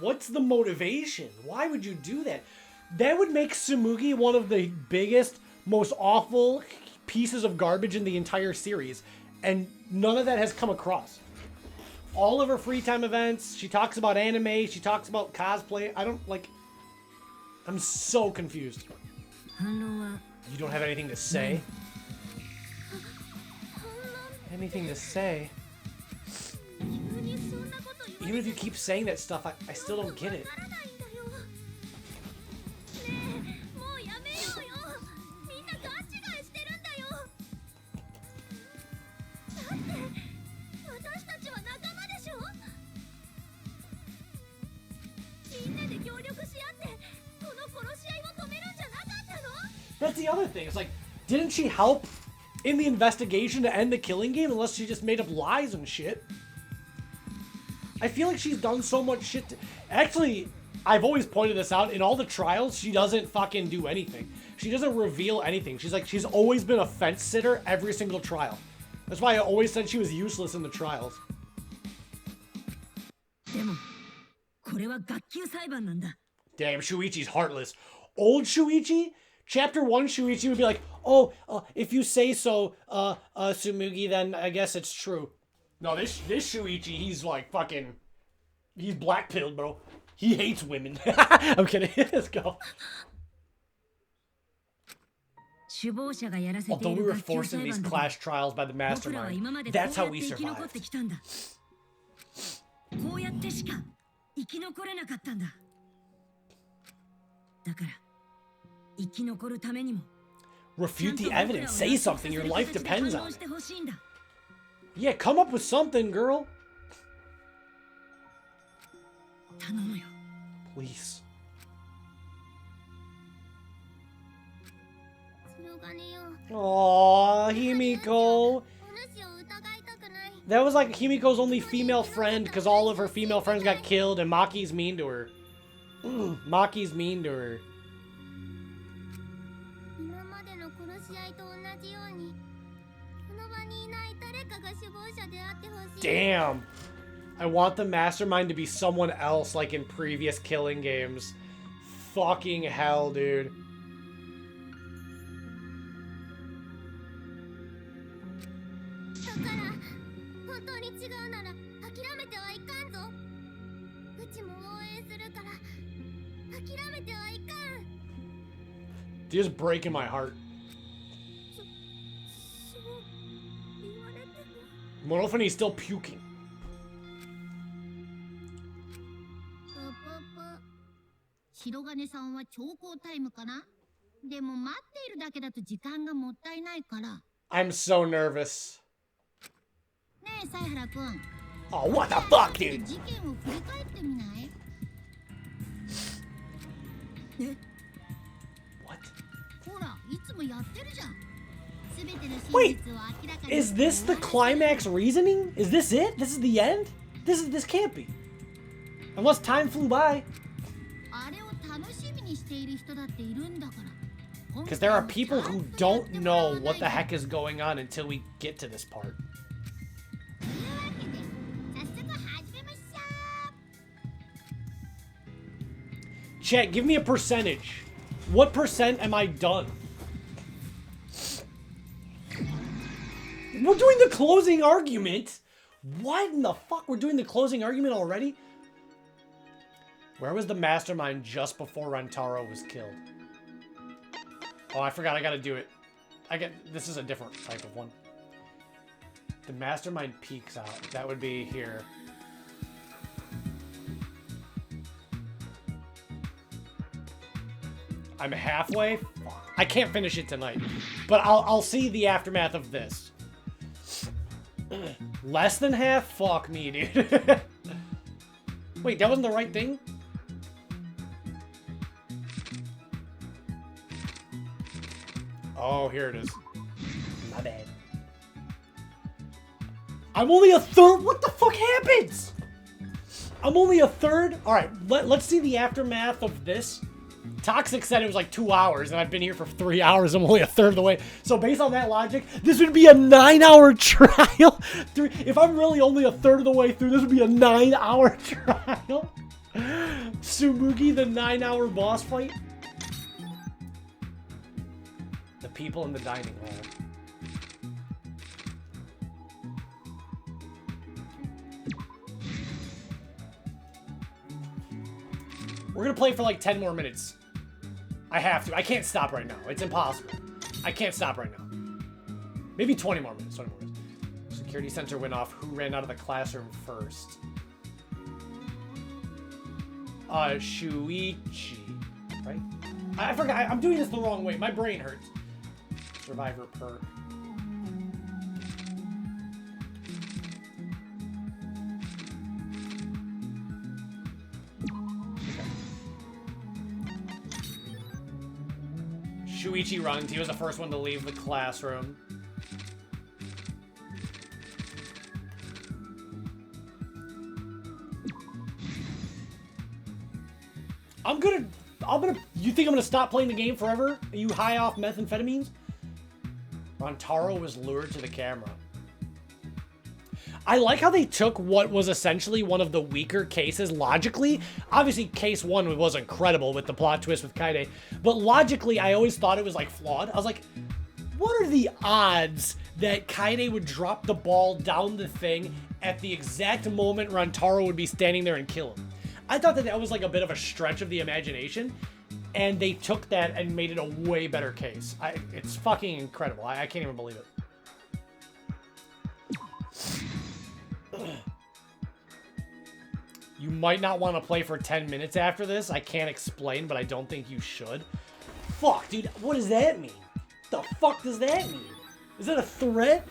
What's the motivation? Why would you do that? That would make Tsumugi one of the biggest, most awful pieces of garbage in the entire series. And none of that has come across. All of her free time events, she talks about anime, she talks about cosplay. I'm so confused. 反論は You don't have anything to say? anything to say. Even if you keep saying that stuff, I still don't get it. That's the other thing. It's like, didn't she help in the investigation to end the killing game unless she just made up lies and shit? I feel like she's done so much shit. Actually, I've always pointed this out. In all the trials, she doesn't fucking do anything. She doesn't reveal anything. She's always been a fence sitter every single trial. That's why I always said she was useless in the trials. Damn, Shuichi's heartless. Old Shuichi? Chapter 1 Shuichi would be like, oh, if you say so, Tsumugi, then I guess it's true. No, this Shuichi, he's like fucking... He's black-pilled, bro. He hates women. I'm kidding. Let's go. Although we were forced into these clash trials by the Mastermind, that's how we survived. Refute the evidence. Say something. Your life depends on it. Yeah, come up with something, girl. Please. Aww, Himiko. That was like Himiko's only female friend because all of her female friends got killed and Maki's mean to her. Maki's mean to her. Damn. I want the Mastermind to be someone else like in previous killing games. Fucking hell, dude. Just breaking my heart. Monofani's still puking. I'm so nervous. Oh, what the fuck, dude? What? Wait, is this the climax reasoning? Is this it? This is the end? This can't be. Unless time flew by. Because there are people who don't know what the heck is going on until we get to this part. Chat, give me a percentage. What percent am I done? We're doing the closing argument? What in the fuck? We're doing the closing argument already? Where was the Mastermind just before Rentaro was killed? Oh, I forgot I gotta do it. This is a different type of one. The Mastermind peeks out. That would be here. I'm halfway. I can't finish it tonight, but I'll see the aftermath of this. Less than half? Fuck me, dude. Wait, that wasn't the right thing? Oh, here it is. My bad. I'm only a third. What the fuck happens? I'm only a third. All right, let's see the aftermath of this. Toxic said it was like 2 hours, and I've been here for 3 hours. I'm only a third of the way. So based on that logic, this would be a 9-hour trial. If I'm really only a third of the way through, this would be a 9-hour trial. Tsumugi, the 9-hour boss fight. The people in the dining hall. We're gonna play for like 10 more minutes. I have to. I can't stop right now. It's impossible. I can't stop right now. Maybe 20 more minutes. 20 more minutes. Security sensor went off. Who ran out of the classroom first? Shuichi, right? I forgot. I'm doing this the wrong way. My brain hurts. Survivor perk. Shuichi runs. He was the first one to leave the classroom. You think I'm gonna stop playing the game forever? Are you high off methamphetamines? Rantaro was lured to the camera. I like how they took what was essentially one of the weaker cases logically. Obviously, case 1 was incredible with the plot twist with Kaede. But logically, I always thought it was like flawed. I was like, what are the odds that Kaede would drop the ball down the thing at the exact moment Rantaro would be standing there and kill him? I thought that was like a bit of a stretch of the imagination. And they took that and made it a way better case. It's fucking incredible. I can't even believe it. You might not want to play for 10 minutes after this. I can't explain, but I don't think you should. Fuck, dude. What does that mean? The fuck does that mean? Is that a threat?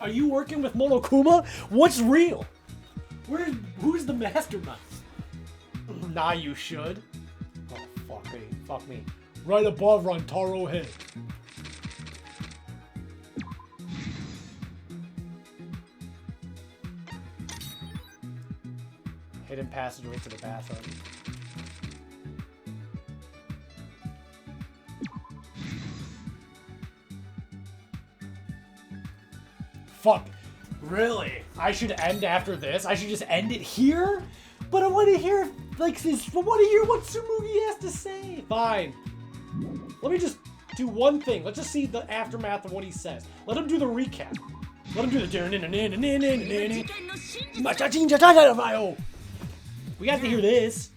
Are you working with Monokuma? What's real? Who's the mastermind? Nah, you should. Oh, fuck me. Fuck me. Right above Rantaro head. Hidden passageway to the bathroom. Fuck. Really? I should end after this? I should just end it here? But I want to hear, like, this. I want to hear what Tsumugi has to say. Fine. Let me just do one thing. Let's just see the aftermath of what he says. Let him do the recap. Let him do the. We got to hear this.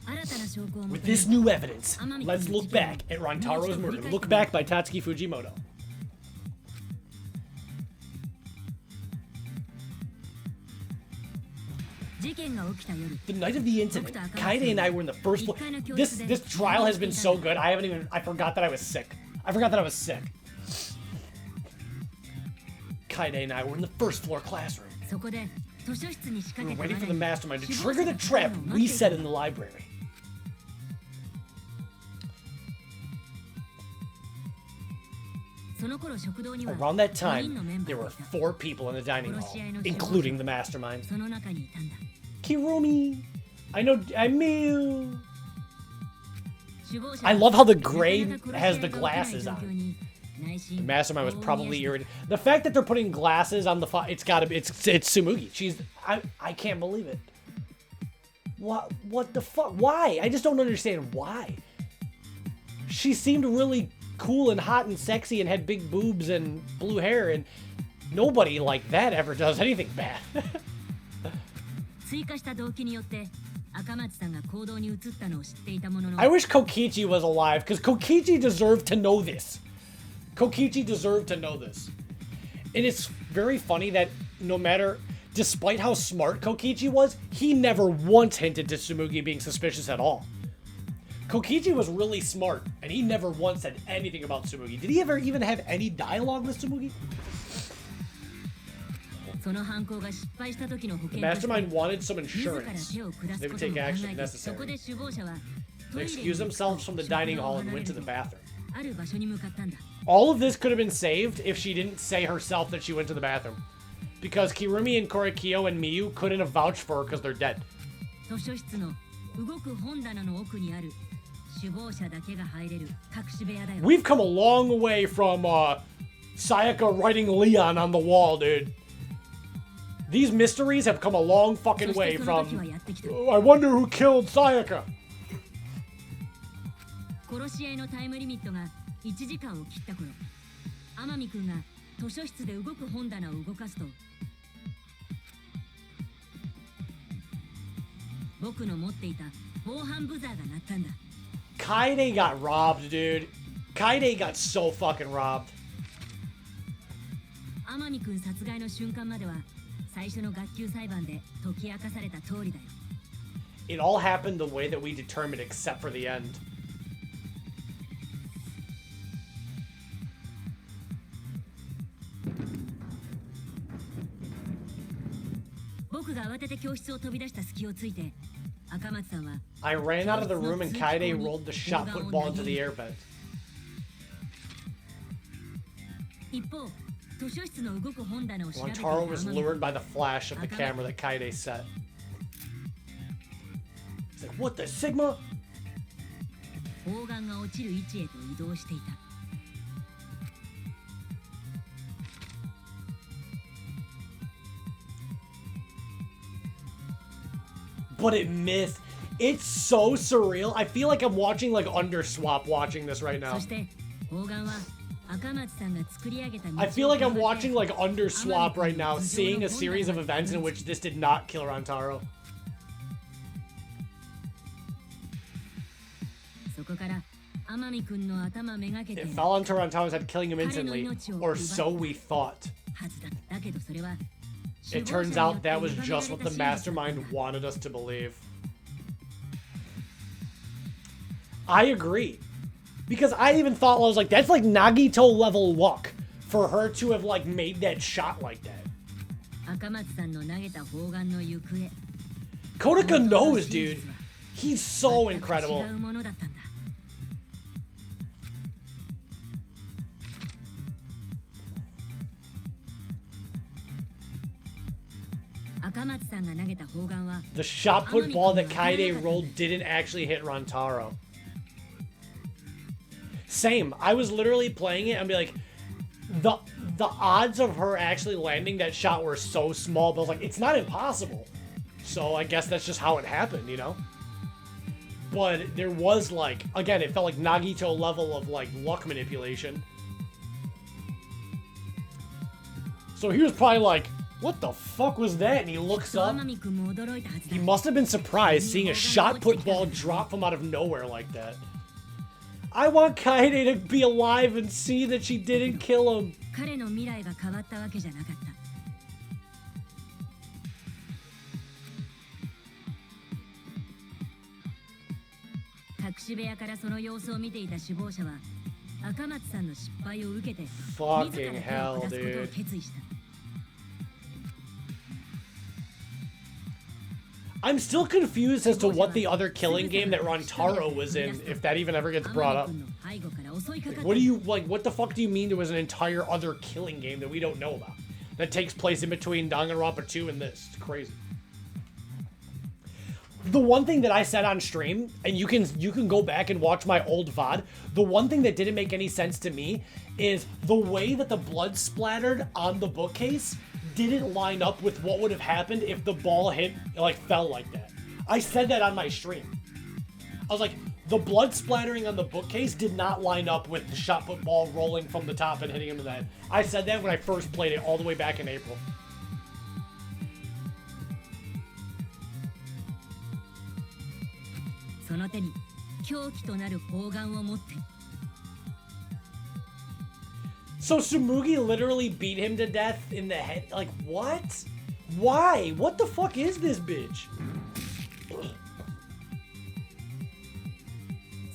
With this new evidence, let's look back at Rantaro's murder. Look Back by Tatsuki Fujimoto. The night of the incident, Kaede and I were in the first floor. This trial has been so good. I forgot that I was sick. Kaede and I were in the first floor classroom. We were waiting for the mastermind to trigger the trap we set in the library. Around that time, there were 4 people in the dining hall, including the mastermind. Kirumi! I Miu! I love how the gray has the glasses on. The mastermind was probably irritated. The fact that they're putting glasses on the it's Tsumugi. I can't believe it. What the fuck? Why? I just don't understand why. She seemed really cool and hot and sexy and had big boobs and blue hair, and nobody like that ever does anything bad. I wish Kokichi was alive, because Kokichi deserved to know this. And it's very funny that despite how smart Kokichi was, he never once hinted to Tsumugi being suspicious at all. Kokichi was really smart, and he never once said anything about Tsumugi. Did he ever even have any dialogue with Tsumugi? The mastermind wanted some insurance. They would take action if necessary. They excused themselves from the dining hall and went to the bathroom. All of this could have been saved if she didn't say herself that she went to the bathroom. Because Kirumi and Korekiyo and Miyu couldn't have vouched for her because they're dead. We've come a long way from Sayaka writing Leon on the wall, dude. These mysteries have come a long fucking way from, I wonder who killed Sayaka. Kaede got robbed, dude. Kaede got so fucking robbed. 天海君殺害の瞬間までは最初の学級裁判で解き明かされた通りだよ。 It all happened the way that we determined except for the end. 僕が慌てて教室を飛び出した隙をついて赤松さんは I ran out of the room and Kaede rolled the shot put ball into the air vent. 一方図書室の動く本棚を調べていた Rantaro was 天海 lured by the flash of the camera that Kaede set. He's like, what the Sigma? 砲丸が落ちる位置へと移動していた。 But it missed. It's so surreal. I feel like I'm watching like Underswap watching this right now. そして砲丸は赤松さんが作り上げた道を I feel like I'm watching like Underswap right now, seeing a series of events in which this did not kill Rantaro. そこから天海君の頭めがけて It fell onto Rantaro's head, killing him instantly, or so we thought. はずだ。だけどそれは It turns out that was just what the Mastermind wanted us to believe. I agree. Because I even thought, I was like, that's like Nagito level luck for her to have like made that shot like that. 赤松さんの投げた砲丸の行方 Kodaka knows, dude. He's so incredible. 違うものだったんだ。 赤松さんが投げた砲丸は The shot put ball that Kaede rolled didn't actually hit Rantaro. Same. I was literally playing it and be like, the odds of her actually landing that shot were so small, but I was like, it's not impossible. So I guess that's just how it happened, you know? But there was like, again, it felt like Nagito level of like luck manipulation. So he was probably like, what the fuck was that? And he looks up. He must have been surprised seeing a shot put ball drop from out of nowhere like that. I want Kaede to be alive and see that she didn't kill him. 彼の未来が変わったわけじゃなかった。隠し部屋からその様子を見ていた首謀者は赤松さんの失敗を受けて自ら手を下すことを決意した。 I'm still confused as to what the other killing game that Rantaro was in, if that even ever gets brought up. Like, what do you, like, what the fuck do you mean there was an entire other killing game that we don't know about? That takes place in between Danganronpa 2 and this. It's crazy. The one thing that I said on stream, and you can go back and watch my old VOD, the one thing that didn't make any sense to me is the way that the blood splattered on the bookcase didn't line up with what would have happened if the ball hit, like, fell like that. I said that on my stream. I was like, the blood splattering on the bookcase did not line up with the shot put ball rolling from the top and hitting him in the head. I said that when I first played it all the way back in April. So Tsumugi literally beat him to death in the head? Like, what? Why? What the fuck is this bitch?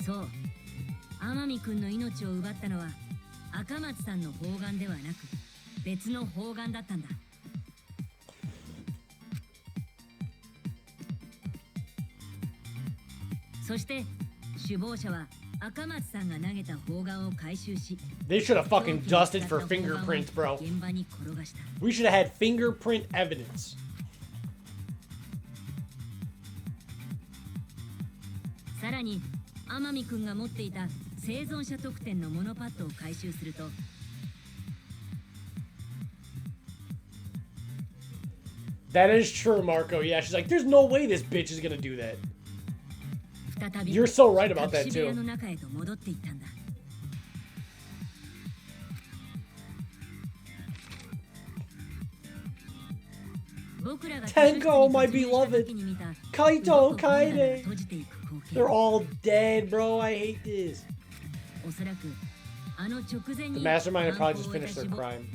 そう。天海君の命を奪ったのは赤松さんの砲丸ではなく別の砲丸だったんだ。そして首謀者は赤松さんが投げた砲丸を回収し They should have fucking dusted for fingerprints, bro. 現場に転がした。 We should have had fingerprint evidence. さらに天海君が持っていた生存者特典のモノパッドを回収すると That is true, Marco. Yeah, she's like, there's no way this bitch is gonna do that. You're so right about that, too. Tenko, my beloved. Kaito, Kaede. They're all dead, bro. I hate this. The Mastermind had probably just finished their crime.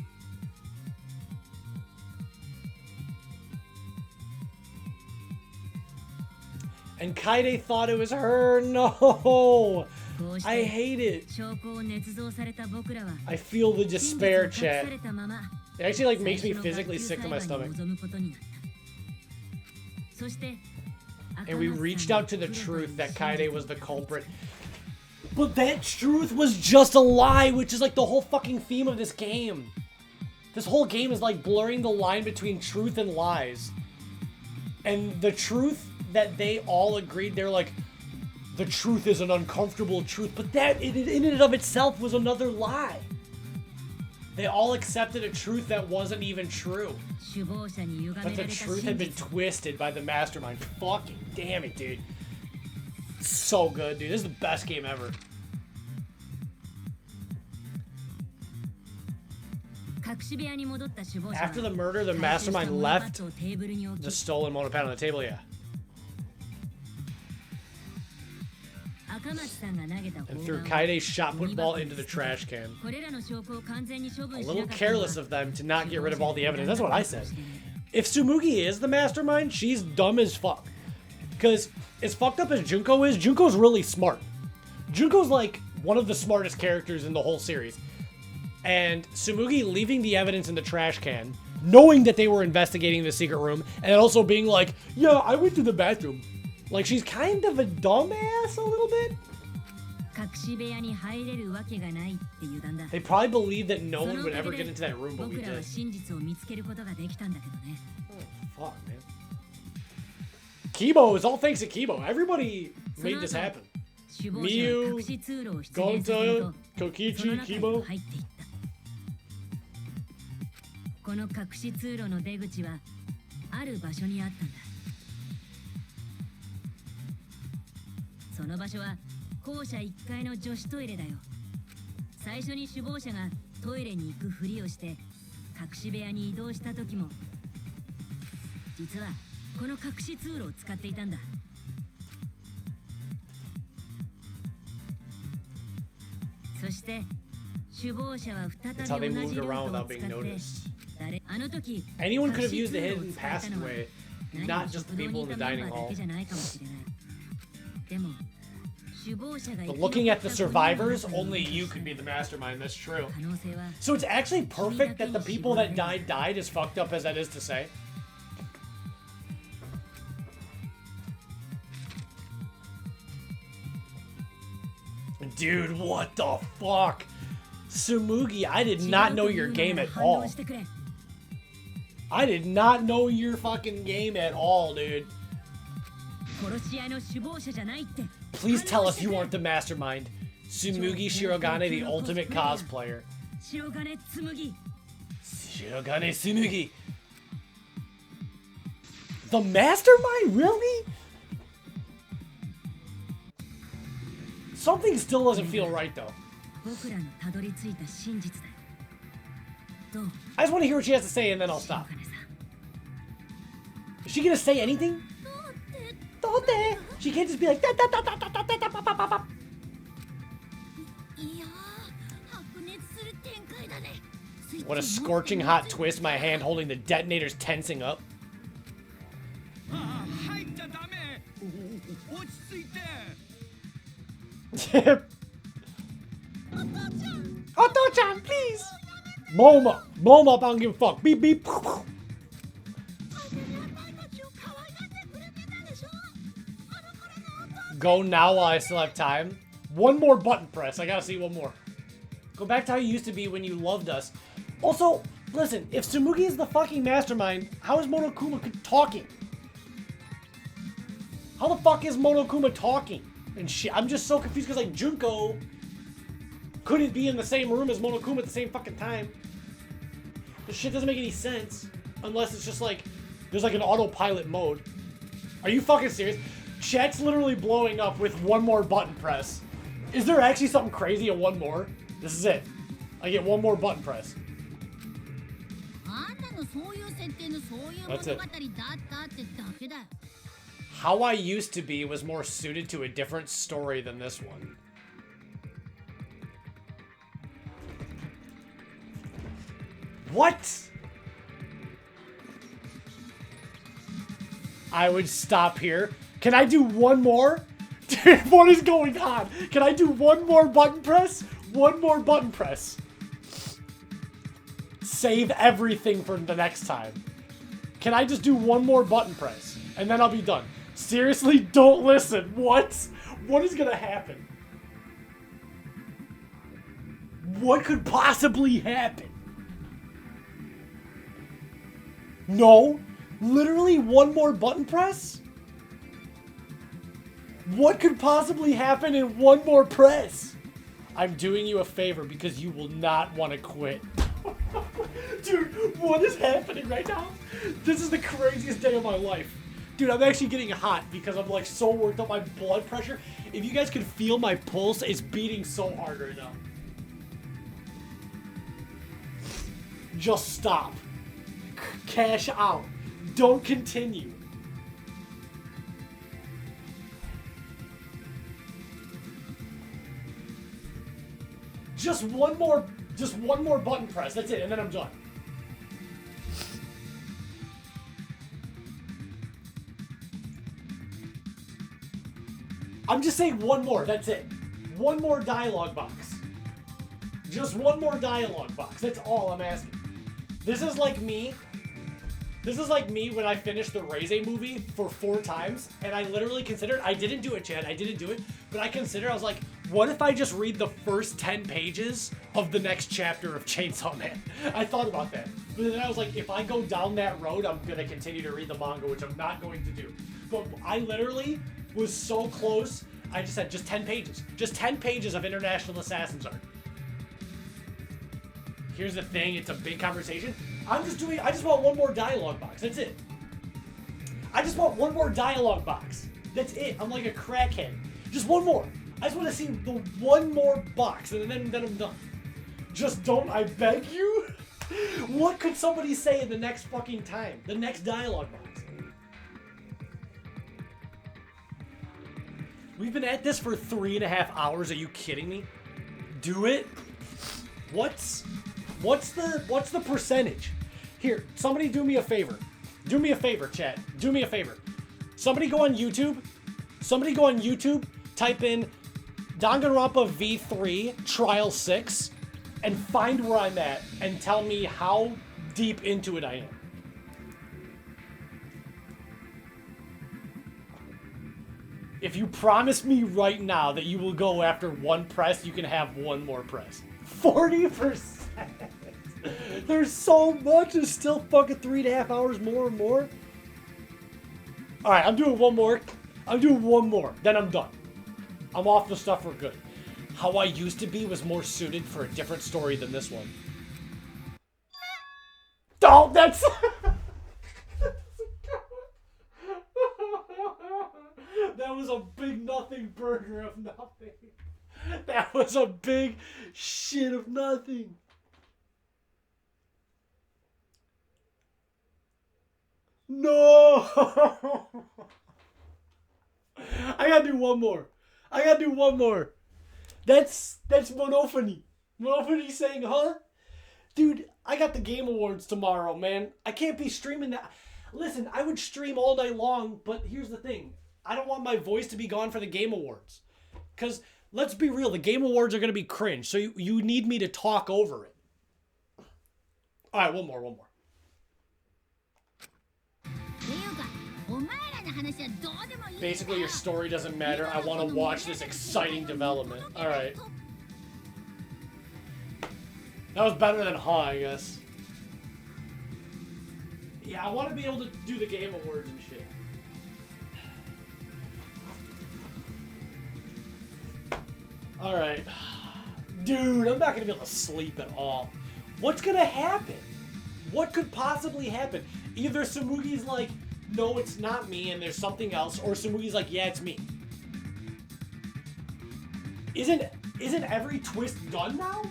And Kaede thought it was her. No. I hate it. I feel the despair, chat. It actually like makes me physically sick to my stomach. And we reached out to the truth that Kaede was the culprit. But that truth was just a lie, which is like the whole fucking theme of this game. This whole game is like blurring the line between truth and lies. And the truth that they all agreed, they're like, the truth is an uncomfortable truth, but that in and of itself was another lie. They all accepted a truth that wasn't even true. But the truth had been twisted by the Mastermind. Fucking damn it, dude. So good, dude. This is the best game ever. After the murder, the Mastermind left the stolen monopad on the table, yeah. And threw Kaide's shot put ball into the trash can. A little careless of them to not get rid of all the evidence. That's what I said. If Tsumugi is the Mastermind, she's dumb as fuck. Because as fucked up as Junko is, Junko's really smart. Junko's like one of the smartest characters in the whole series. And Tsumugi leaving the evidence in the trash can, knowing that they were investigating the secret room, and also being like, yeah, I went to the bathroom. Like, she's kind of a dumbass a little bit. They probably believed that no one would ever get into that room, but we did. Oh, fuck, man. Kibo, it's all thanks to Kibo. Everybody made this happen. Miyu, Gonta, Kokichi, Kibo. この隠し通路の出口はある場所にあったんだ。その場所は校舎1階の女子トイレだよ。最初に首謀者がトイレに行くふりをして隠し部屋に移動した時も実はこの隠し通路を使っていたんだ。そして首謀者は再び同じルートを使って Anyone could have used the hidden passageway, not just the people in the dining hall. But looking at the survivors, only you could be the Mastermind, that's true. So it's actually perfect that the people that died, as fucked up as that is to say. Dude, what the fuck? Tsumugi, I did not know your game at all. I did not know your fucking game at all, dude. Please tell us you aren't the Mastermind. Tsumugi Shirogane, the ultimate cosplayer. Shirogane Tsumugi. The Mastermind? Really? Something still doesn't feel right, though. I just want to hear what she has to say and then I'll stop. Is she gonna say anything? She can't just be like What a scorching hot twist, my hand holding the detonator's tensing up. Oto-chan, please! Blow him up, I don't give a fuck. Beep, beep. Go now while I still have time. One more button press. I gotta see one more. Go back to how you used to be when you loved us. Also, listen, if Tsumugi is the fucking Mastermind, how is Monokuma talking? How the fuck is Monokuma talking? And shit, I'm just so confused because, like, Junko couldn't be in the same room as Monokuma at the same fucking time. This shit doesn't make any sense. Unless it's just like, there's like an autopilot mode. Are you fucking serious? Chat's literally blowing up with one more button press. Is there actually something crazy in one more? This is it. I get one more button press. That's it. How I Used to Be was more suited to a different story than this one. What? I would stop here. Can I do one more? Dude, what is going on? Can I do one more button press? One more button press. Save everything for the next time. Can I just do one more button press? And then I'll be done. Seriously, don't listen. What? What is gonna happen? What could possibly happen? No? Literally one more button press? What could possibly happen in one more press? I'm doing you a favor because you will not want to quit. Dude, what is happening right now? This is the craziest day of my life. Dude, I'm actually getting hot because I'm like so worked up. My blood pressure, if you guys can feel my pulse, it's beating so hard right now. Just stop. Cash out. Don't continue. Just one more button press. That's it, and then I'm done. I'm just saying one more. That's it. One more dialogue box. Just one more dialogue box. That's all I'm asking. This is like me. This is like me when I finished the Reze movie for 4 times, and I literally considered, I didn't do it, Chad, I didn't do it, but I was like, what if I just read the first 10 pages of the next chapter of Chainsaw Man? I thought about that, but then I was like, if I go down that road, I'm gonna continue to read the manga, which I'm not going to do. But I literally was so close, I just said, just 10 pages. Just 10 pages of International Assassin's Art. Here's the thing, it's a big conversation. I just want one more dialogue box. That's it. I just want one more dialogue box. That's it. I'm like a crackhead. Just one more. I just want to see the one more box, and then I'm done. Just don't, I beg you? What could somebody say in the next fucking time? The next dialogue box. We've been at this for 3.5 hours. Are you kidding me? Do it? What's the percentage? Here, somebody do me a favor. Do me a favor, chat. Do me a favor. Somebody go on YouTube. Type in Danganronpa V3 Trial 6 and find where I'm at and tell me how deep into it I am. If you promise me right now that you will go after one press, you can have one more press. 40%. There's so much. There's still fucking 3.5 hours more and more. Alright, I'm doing one more. Then I'm done. I'm off the stuff for good. How I used to be was more suited for a different story than this one. Oh, that's... That was a big nothing burger of nothing. That was a big shit of nothing. No! I gotta do one more. That's Monophony. Monophony saying, huh? Dude, I got the Game Awards tomorrow, man. I can't be streaming that. Listen, I would stream all night long, but here's the thing. I don't want my voice to be gone for the Game Awards. Because, let's be real, the Game Awards are going to be cringe, so you need me to talk over it. Alright, one more. Basically, your story doesn't matter. I want to watch this exciting development. Alright. That was better than huh, I guess. Yeah, I want to be able to do the Game Awards and shit. Alright. Dude, I'm not going to be able to sleep at all. What's going to happen? What could possibly happen? Either Samugi's like, no, it's not me, and there's something else, or Samugi's like, yeah, it's me. Isn't every twist done now?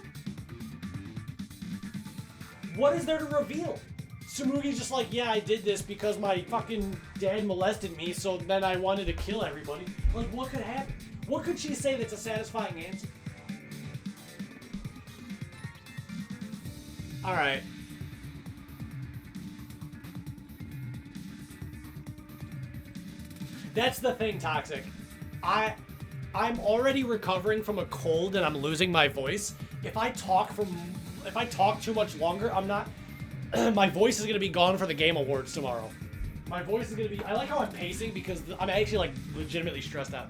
What is there to reveal? Samugi's just like, yeah, I did this because my fucking dad molested me, so then I wanted to kill everybody. Like, what could happen? What could she say that's a satisfying answer? Alright. That's the thing, Toxic. I'm already recovering from a cold and I'm losing my voice. If I talk too much longer, I'm not. My voice is gonna be gone for the Game Awards tomorrow. My voice is gonna be. I like how I'm pacing because I'm actually like legitimately stressed out.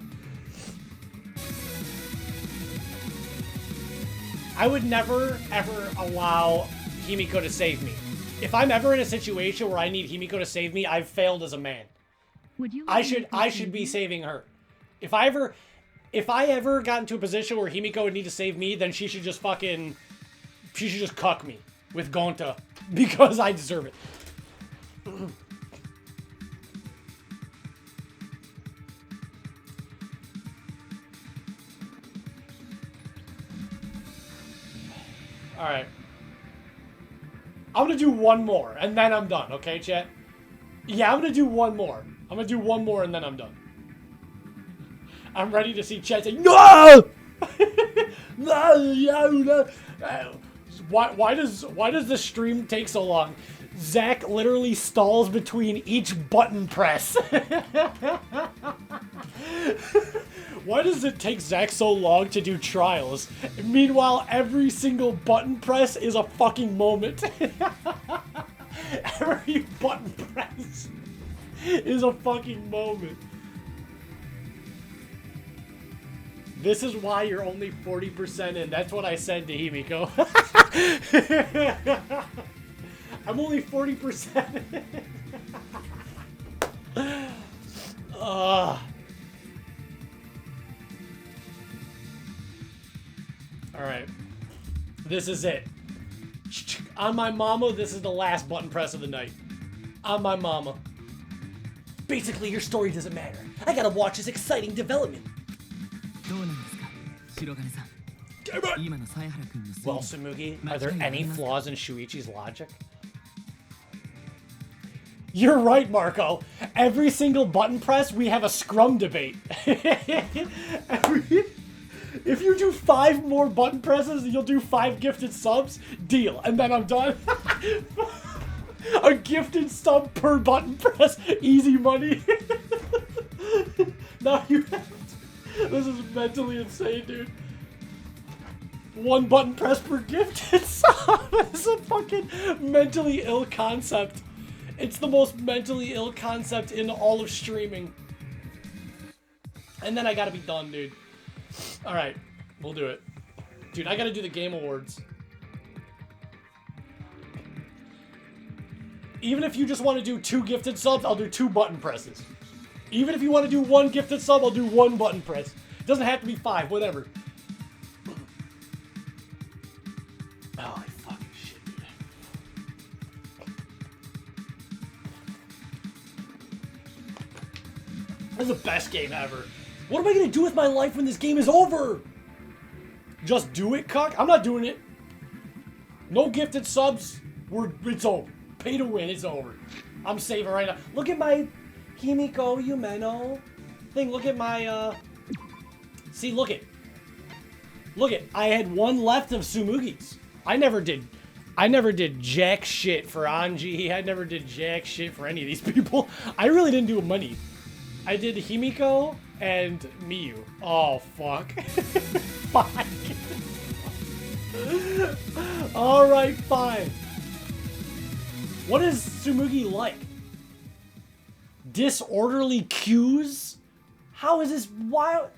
I would never ever allow Himiko to save me. If I'm ever in a situation where I need Himiko to save me, I've failed as a man. I should be saving her. If I ever got into a position where Himiko would need to save me, then she should just cuck me with Gonta because I deserve it. All right. I'm gonna do one more, and then I'm done, okay, chat? Yeah, I'm gonna do one more. I'm gonna do one more, and then I'm done. I'm ready to see chat say, no! No! Why does the stream take so long? Zach literally stalls between each button press. Why does it take Zach so long to do trials? Meanwhile, every single button press is a fucking moment. Every button press is a fucking moment. This is why you're only 40% in. That's what I said to Himiko. I'm only 40% in. Alright. This is it. On my mama, this is the last button press of the night. On my mama. Basically, your story doesn't matter. I gotta watch this exciting development. Well, Tsumugi, are there any flaws in Shuichi's logic? You're right, Marco. Every single button press, we have a scrum debate. If you do 5 more button presses, you'll do 5 gifted subs. Deal. And then I'm done. A gifted sub per button press. Easy money. Now you have to. This is mentally insane, dude. 1 button press per gifted sub. It's a fucking mentally ill concept. It's the most mentally ill concept in all of streaming. And then I gotta be done, dude. Alright, we'll do it. Dude, I gotta do the Game Awards. Even if you just want to do 2 gifted subs, I'll do 2 button presses. Even if you want to do 1 gifted sub, I'll do 1 button press. It doesn't have to be 5, whatever. Oh, fucking shit, dude. This is the best game ever. What am I gonna do with my life when this game is over? Just do it, cuck? I'm not doing it. No gifted subs. It's over. Pay to win. It's over. I'm saving right now. Look at my Himiko Yumeno thing. Look at my See, look it. Look it. I had 1 left of Tsumugi's. I never did jack shit for Anji. I never did jack shit for any of these people. I really didn't do money. I did Himiko and Miyu. Oh, fuck. Fine. Alright, fine. What is Tsumugi like? Disorderly queues? How is this wild?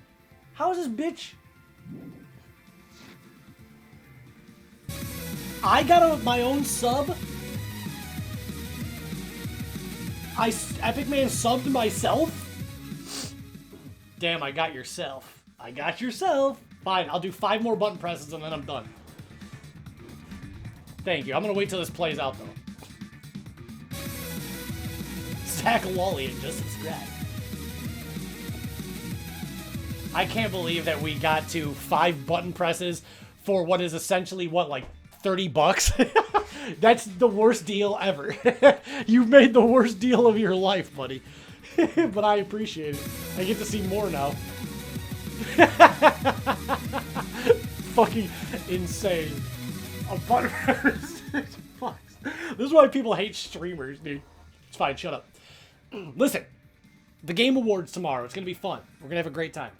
How is this bitch? I got my own sub? Epic Man subbed myself? Damn, I got yourself. I got yourself. Fine, I'll do 5 more button presses and then I'm done. Thank you. I'm gonna wait till this plays out though. Stack a lolly and just subscribe. I can't believe that we got to 5 button presses for what is essentially, what, like 30 bucks? That's the worst deal ever. You've made the worst deal of your life, buddy. But I appreciate it. I get to see more now. Fucking insane. A button press. This is why people hate streamers, dude. It's fine, shut up. Listen. The Game Awards tomorrow. It's gonna be fun. We're gonna have a great time.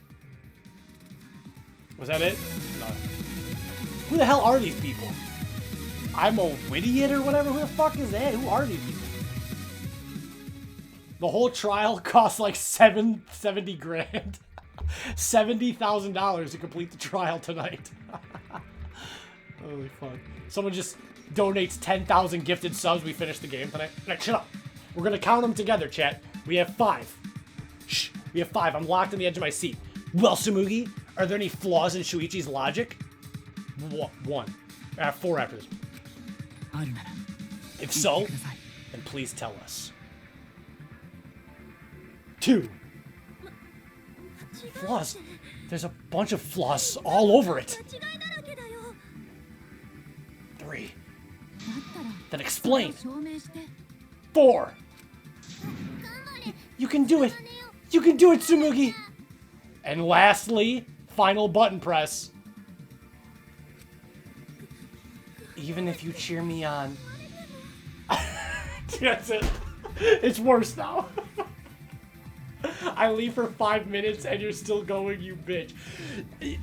Was that it? No. Who the hell are these people? I'm a Idiot or whatever? Who the fuck is that? Who are these people? The whole trial costs like $70 grand. $70,000 to complete the trial tonight. Holy fuck. Someone just donates 10,000 gifted subs. We finish the game tonight. All right, shut up. We're gonna count them together, chat. We have 5. Shh. We have 5. I'm locked on the edge of my seat. Well, Tsumugi, are there any flaws in Shuichi's logic? 1. 4 after this. If so, then please tell us. 2. Flaws. There's a bunch of flaws all over it. 3. Then explain. 4. You can do it. You can do it, Tsumugi. And lastly, final button press. Even if you cheer me on. That's it. It's worse now. I leave for 5 minutes and you're still going, you bitch.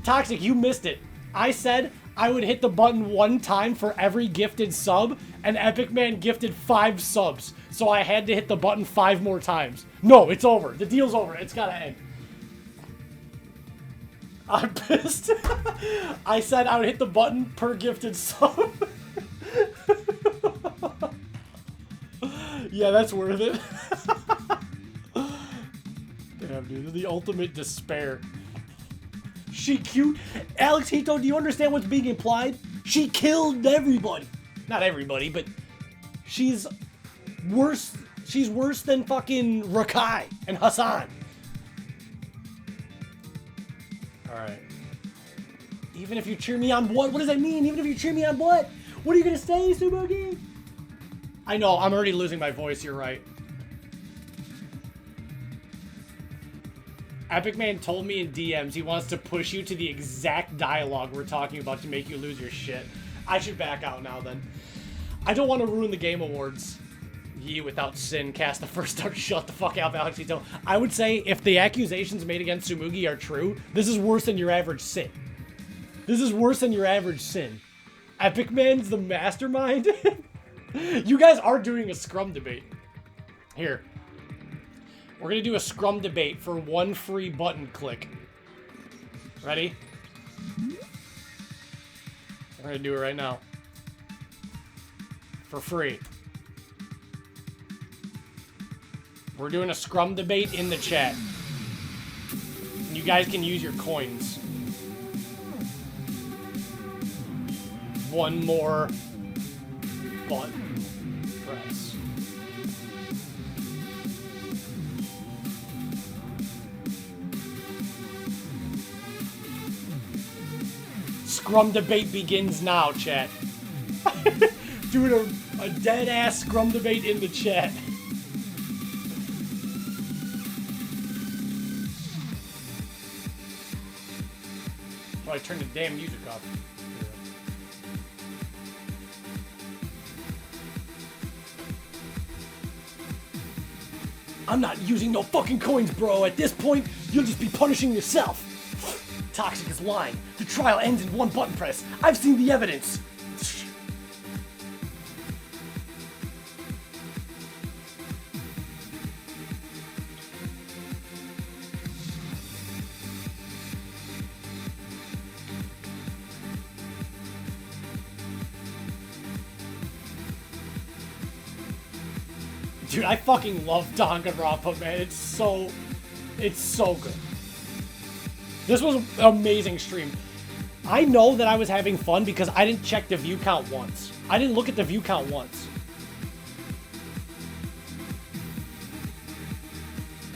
Toxic, you missed it. I said I would hit the button 1 time for every gifted sub, and Epic Man gifted 5 subs. So I had to hit the button 5 more times. No, it's over. The deal's over. It's gotta end. I'm pissed. I said I would hit the button per gifted sub. Yeah, that's worth it. Damn, dude. This is the ultimate despair. She cute. Alex Hito, do you understand what's being implied? She killed everybody. Not everybody, but she's worse. She's worse than fucking Rakai and Hassan. Alright. Even if you cheer me on what? What does that mean? Even if you cheer me on what? What are you gonna say, Tsumugi? I know, I'm already losing my voice, you're right. Epic Man told me in DMs he wants to push you to the exact dialogue we're talking about to make you lose your shit. I should back out now then. I don't want to ruin the Game Awards. Ye without sin cast the first start. Shut the fuck up, Alex Hito. I would say if the accusations made against Tsumugi are true, this is worse than your average sin. This is worse than your average sin. Epic Man's the mastermind? You guys are doing a scrum debate. Here. We're gonna do a scrum debate for 1 free button click. Ready? We're gonna do it right now. For free. We're doing a scrum debate in the chat. You guys can use your coins. 1 more button press. Scrum debate begins now, chat. Doing a dead-ass scrum debate in the chat. Oh, I turned the damn music off. I'm not using no fucking coins, bro. At this point, you'll just be punishing yourself. Toxic is lying. The trial ends in 1 button press. I've seen the evidence. Dude, I fucking love Danganronpa, man. It's so good. This was an amazing stream. I know that I was having fun because I didn't check the view count once. I didn't look at the view count once.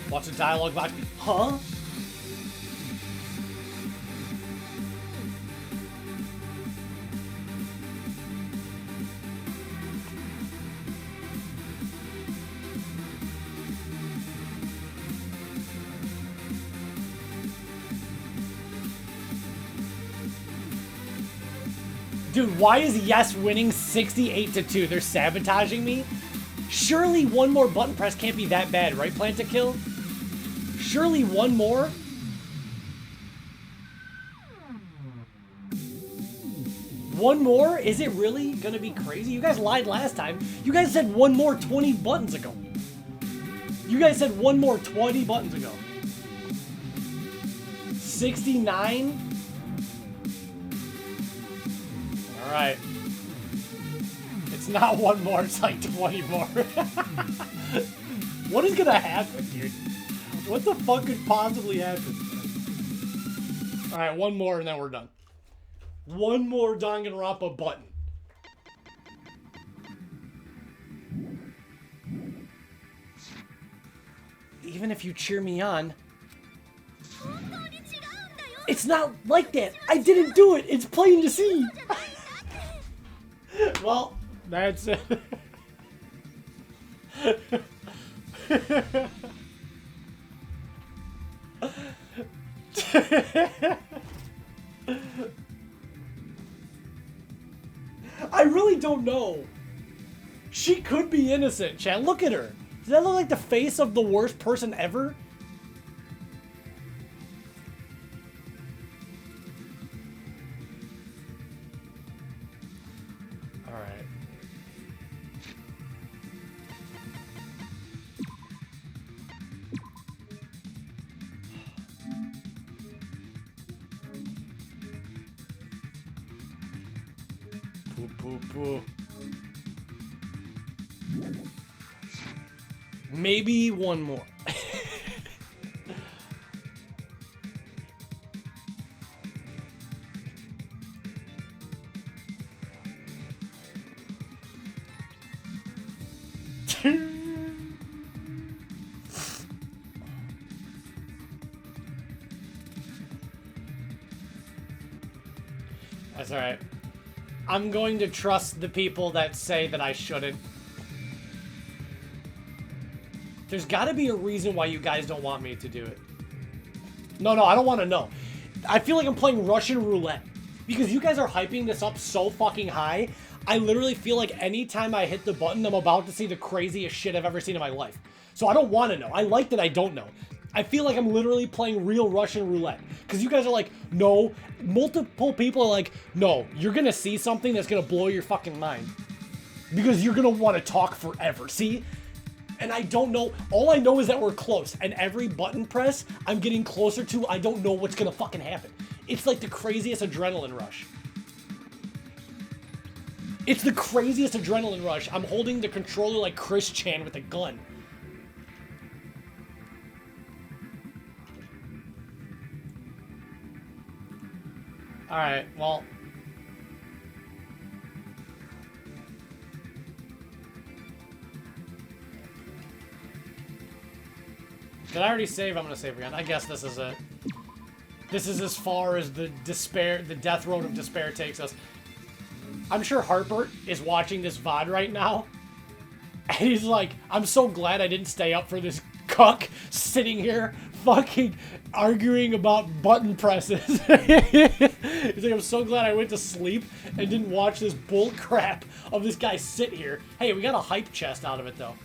Watch the dialogue box. Huh? Dude, why is Yes winning 68-2? They're sabotaging me? Surely 1 more button press can't be that bad, right, Plan to Kill? Surely one more? One more? Is it really gonna be crazy? You guys lied last time. You guys said one more 20 buttons ago. You guys said one more 20 buttons ago. 69? Alright. It's not one more, it's like 20 more. What is gonna happen, dude? What the fuck could possibly happen? Alright, one more and then we're done. One more Danganronpa button. Even if you cheer me on, it's not like that. I didn't do it. It's plain to see. Well, that's it. I really don't know. She could be innocent, chat. Look at her. Does that look like the face of the worst person ever? Alright. Poo poo poo. Maybe one more. That's alright. I'm going to trust the people that say that I shouldn't. There's got to be a reason why you guys don't want me to do it. No, I don't want to know. I feel like I'm playing Russian roulette. Because you guys are hyping this up so fucking high, I literally feel like anytime I hit the button, I'm about to see the craziest shit I've ever seen in my life. So I don't want to know. I like that I don't know. I feel like I'm literally playing real Russian roulette. Because you guys are like, no. Multiple people are like, no, you're going to see something that's going to blow your fucking mind. Because you're going to want to talk forever. See? And I don't know. All I know is that we're close. And every button press I'm getting closer to, I don't know what's going to fucking happen. It's like the craziest adrenaline rush. It's the craziest adrenaline rush. I'm holding the controller like Chris Chan with a gun. Alright, well. Did I already save? I'm gonna save again. I guess this is it. This is as far as the death road of despair takes us. I'm sure Harpert is watching this VOD right now. And he's like, I'm so glad I didn't stay up for this cuck sitting here fucking arguing about button presses. He's like, I'm so glad I went to sleep and didn't watch this bull crap of this guy sit here. Hey, we got a hype chest out of it though.